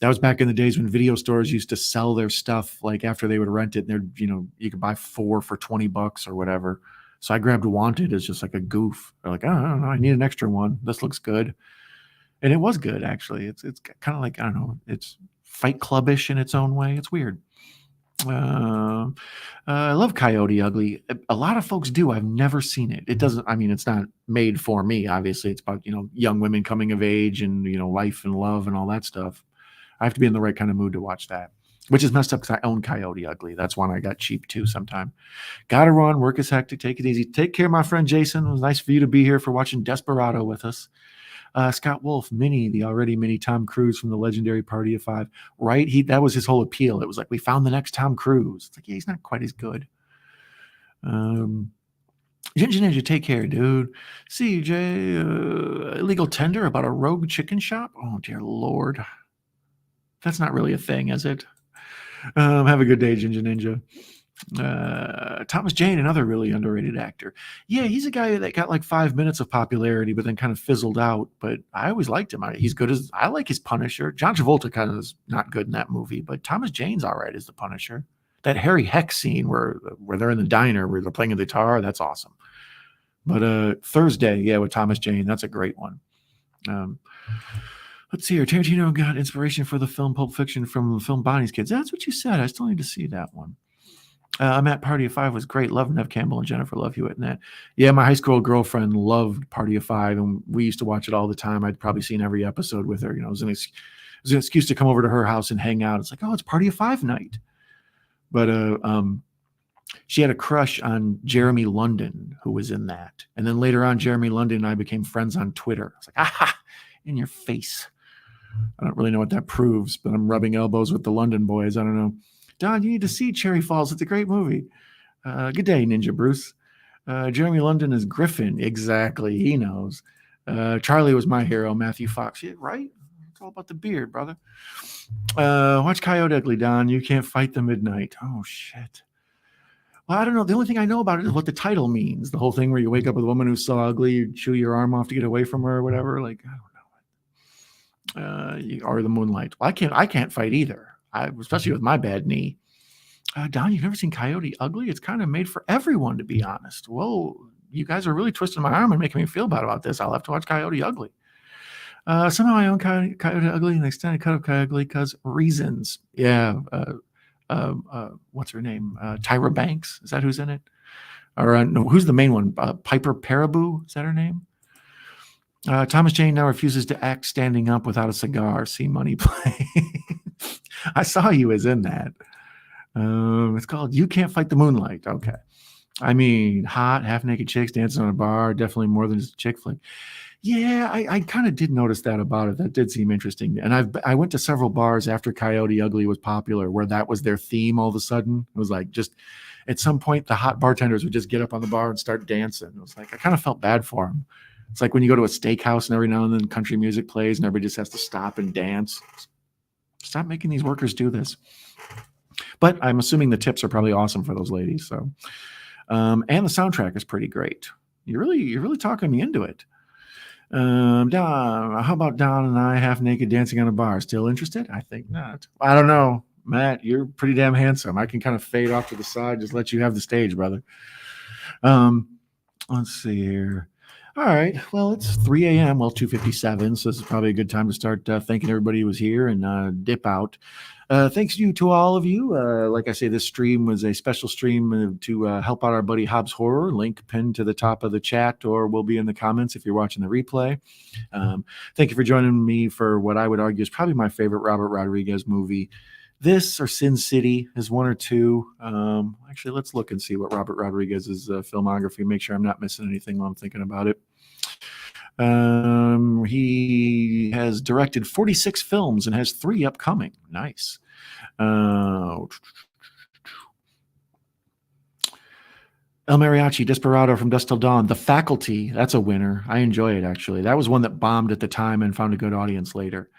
that was back in the days when video stores used to sell their stuff like after they would rent it, and you could buy 4 for $20 or whatever. So I grabbed Wanted as just like a goof. They're like, oh, I don't know, I need an extra one. This looks good. And it was good, actually. It's kind of like, I don't know, it's Fight Club-ish in its own way. It's weird. I love Coyote Ugly. A lot of folks do. I've never seen it. It doesn't, it's not made for me, obviously. It's about, young women coming of age and, life and love and all that stuff. I have to be in the right kind of mood to watch that. Which is messed up because I own Coyote Ugly. That's one I got cheap too sometime. Gotta run. Work is hectic. Take it easy. Take care, my friend Jason. It was nice for you to be here for watching Desperado with us. Scott Wolf, the already mini Tom Cruise from the legendary Party of Five. Right? That was his whole appeal. It was like, we found the next Tom Cruise. It's like, yeah, he's not quite as good. Ginger Ninja, take care, dude. CJ, illegal tender about a rogue chicken shop? Oh, dear Lord. That's not really a thing, is it? Have a good day, Ginger Ninja. Thomas Jane, another really underrated actor. Yeah, he's a guy that got like 5 minutes of popularity, but then kind of fizzled out. But I always liked him. He's good as I like his Punisher. John Travolta kind of is not good in that movie, but Thomas Jane's all right as the Punisher. That Harry Heck scene where they're in the diner where they're playing the guitar, that's awesome. But Thursday, yeah, with Thomas Jane, that's a great one. Let's see here. Tarantino got inspiration for the film Pulp Fiction from the film Bonnie's Kids. That's what you said. I still need to see that one. I'm at Party of Five was great. Love Nev Campbell and Jennifer Love Hewitt in that. Yeah, my high school girlfriend loved Party of Five, and we used to watch it all the time. I'd probably seen every episode with her. You know, it was an excuse to come over to her house and hang out. It's like, oh, it's Party of Five night. But she had a crush on Jeremy London, who was in that. And then later on, Jeremy London and I became friends on Twitter. I was like, aha, in your face. I don't really know what that proves, but I'm rubbing elbows with the London boys. I don't know. Don, you need to see Cherry Falls. It's a great movie. Good day, Ninja Bruce. Jeremy London is Griffin. Exactly. He knows. Charlie was my hero. Matthew Fox. Yeah, right? It's all about the beard, brother. Watch Coyote Ugly, Don. You can't fight the midnight. Oh, shit. Well, I don't know. The only thing I know about it is what the title means. The whole thing where you wake up with a woman who's so ugly, you chew your arm off to get away from her or whatever. Like, I don't know. Or the Moonlight. Well, I can't fight either. Especially with my bad knee. Don, you've never seen Coyote Ugly? It's kind of made for everyone, to be honest. Whoa, you guys are really twisting my arm and making me feel bad about this. I'll have to watch Coyote Ugly. Somehow I own Coyote Ugly and the extended cut of Coyote Ugly because reasons. Yeah. What's her name? Tyra Banks. Is that who's in it? Or no, who's the main one? Piper Perabo. Is that her name? Thomas Jane now refuses to act standing up without a cigar. See Money Play. I saw you as in that. It's called You Can't Fight the Moonlight. Okay. I mean, hot, half-naked chicks dancing on a bar. Definitely more than just a chick flick. Yeah, I kind of did notice that about it. That did seem interesting. And I went to several bars after Coyote Ugly was popular where that was their theme all of a sudden. It was like just at some point, the hot bartenders would just get up on the bar and start dancing. It was like, I kind of felt bad for them. It's like when you go to a steakhouse and every now and then country music plays and everybody just has to stop and dance. Stop making these workers do this. But I'm assuming the tips are probably awesome for those ladies. So, and the soundtrack is pretty great. You're really talking me into it. Don, how about Don and I half naked dancing on a bar? Still interested? I think not. I don't know. Matt, you're pretty damn handsome. I can kind of fade off to the side, just let you have the stage, brother. Let's see here. All right. Well, it's 3 a.m. Well, 2:57. So this is probably a good time to start thanking everybody who was here and dip out. Thanks to all of you. Like I say, this stream was a special stream to help out our buddy Hobbs Horror. Link pinned to the top of the chat or will be in the comments if you're watching the replay. Thank you for joining me for what I would argue is probably my favorite Robert Rodriguez movie. This or Sin City is one or two. Actually, let's look and see what Robert Rodriguez's filmography. Make sure I'm not missing anything while I'm thinking about it. He has directed 46 films and has 3 upcoming. Nice. El Mariachi, Desperado, From Dusk Till Dawn, The Faculty. That's a winner. I enjoy it, actually. That was one that bombed at the time and found a good audience later.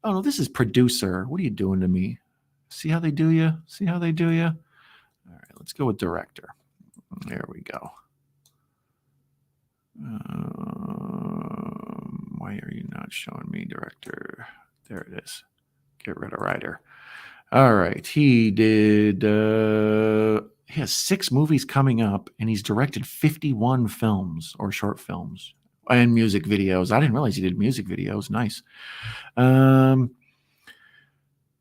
Oh, no, this is producer. What are you doing to me? See how they do you? See how they do you? All right, let's go with director. There we go. Why are you not showing me director? There it is. Get rid of writer. All right. He did, he has 6 movies coming up and he's directed 51 films or short films and music videos. I didn't realize he did music videos. Nice.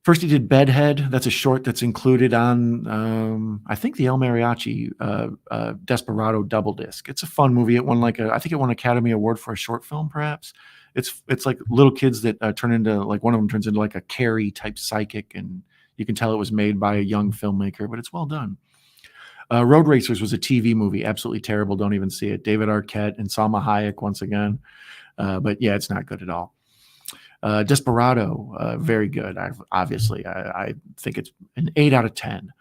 First, he did Bedhead. That's a short that's included on, I think, the El Mariachi Desperado double disc. It's a fun movie. It won I think it won Academy Award for a short film, perhaps. It's like little kids that turn into, like one of them turns into like a Carrie type psychic, and you can tell it was made by a young filmmaker, but it's well done. Road Racers was a TV movie. Absolutely terrible. Don't even see it. David Arquette and Salma Hayek once again. But yeah, it's not good at all. Desperado, very good. I think it's an 8 out of 10.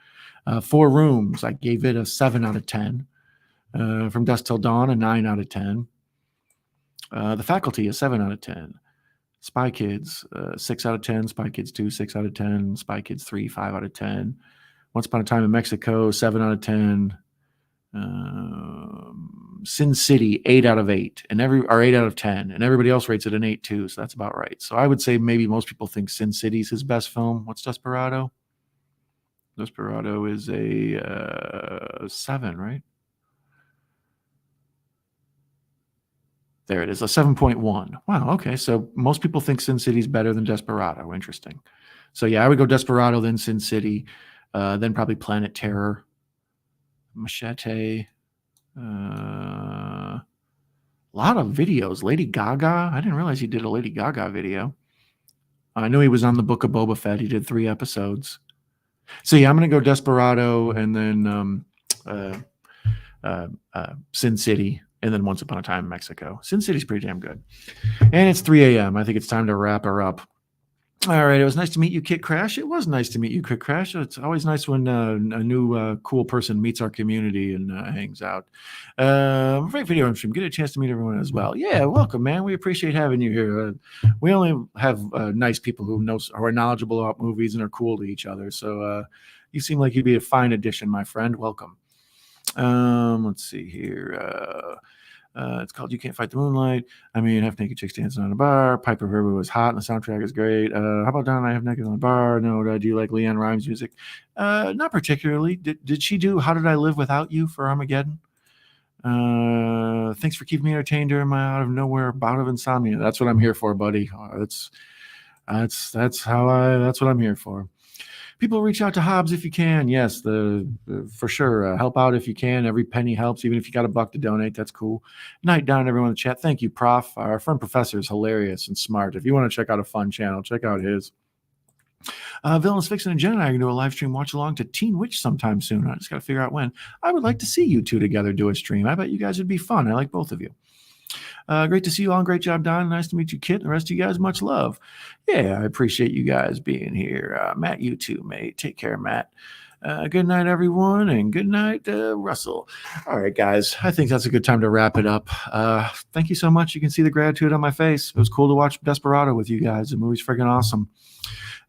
4 Rooms, I gave it a 7 out of 10. From Dusk Till Dawn, a 9 out of 10. The Faculty, a 7 out of 10. Spy Kids, 6 out of 10. Spy Kids 2, 6 out of 10. Spy Kids 3, 5 out of 10. Once Upon a Time in Mexico, 7 out of 10. Sin City, 8 out of 8, and 8 out of 10, and everybody else rates it an 8 too. So that's about right. So I would say maybe most people think Sin City is his best film. What's Desperado? Desperado is a 7, right? There it is, a 7.1. Wow, okay. So most people think Sin City's better than Desperado. Interesting. So yeah, I would go Desperado, then Sin City, then probably Planet Terror, Machete. A lot of videos. Lady Gaga. I didn't realize he did a Lady Gaga video. I knew he was on the Book of Boba Fett. He did 3 episodes. So yeah, I'm going to go Desperado, and then Sin City, and then Once Upon a Time in Mexico. Sin City's pretty damn good. And it's 3 a.m. I think it's time to wrap her up. All right. It was nice to meet you, Kit Crash. It was nice to meet you, Kit Crash. It's always nice when a new cool person meets our community and hangs out. Great video stream. Get a chance to meet everyone as well. Yeah, welcome, man. We appreciate having you here. We only have nice people who are knowledgeable about movies and are cool to each other. So you seem like you'd be a fine addition, my friend. Welcome. Let's see here. It's called You Can't Fight the Moonlight. I mean, Half Naked Chicks Dancing on a Bar. Piper River was hot, and the soundtrack is great. How about Don and I Have Naked on a Bar? No, do you like Leanne Rimes music? Not particularly. Did she do How Did I Live Without You for Armageddon? Thanks for keeping me entertained during my out of nowhere bout of insomnia. That's what I'm here for, buddy. That's what I'm here for. People reach out to Hobbs if you can. Yes, for sure. Help out if you can. Every penny helps, even if you got $1 to donate. That's cool. Night down, everyone in the chat. Thank you, Prof. Our friend Professor is hilarious and smart. If you want to check out a fun channel, check out his. Villainous Fiction and Jen and I are going to do a live stream watch along to Teen Witch sometime soon. I just got to figure out when. I would like to see you two together do a stream. I bet you guys would be fun. I like both of you. Great to see you all. Great job, Don. Nice to meet you, Kit. And the rest of you guys, much love. Yeah, I appreciate you guys being here. Matt, you too, mate. Take care, Matt. Good night, everyone, and good night, Russell. All right, guys, I think that's a good time to wrap it up. Thank you so much. You can see the gratitude on my face. It was cool to watch Desperado with you guys. The movie's freaking awesome.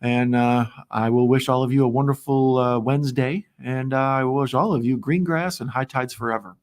And I will wish all of you a wonderful Wednesday, and I will wish all of you green grass and high tides forever.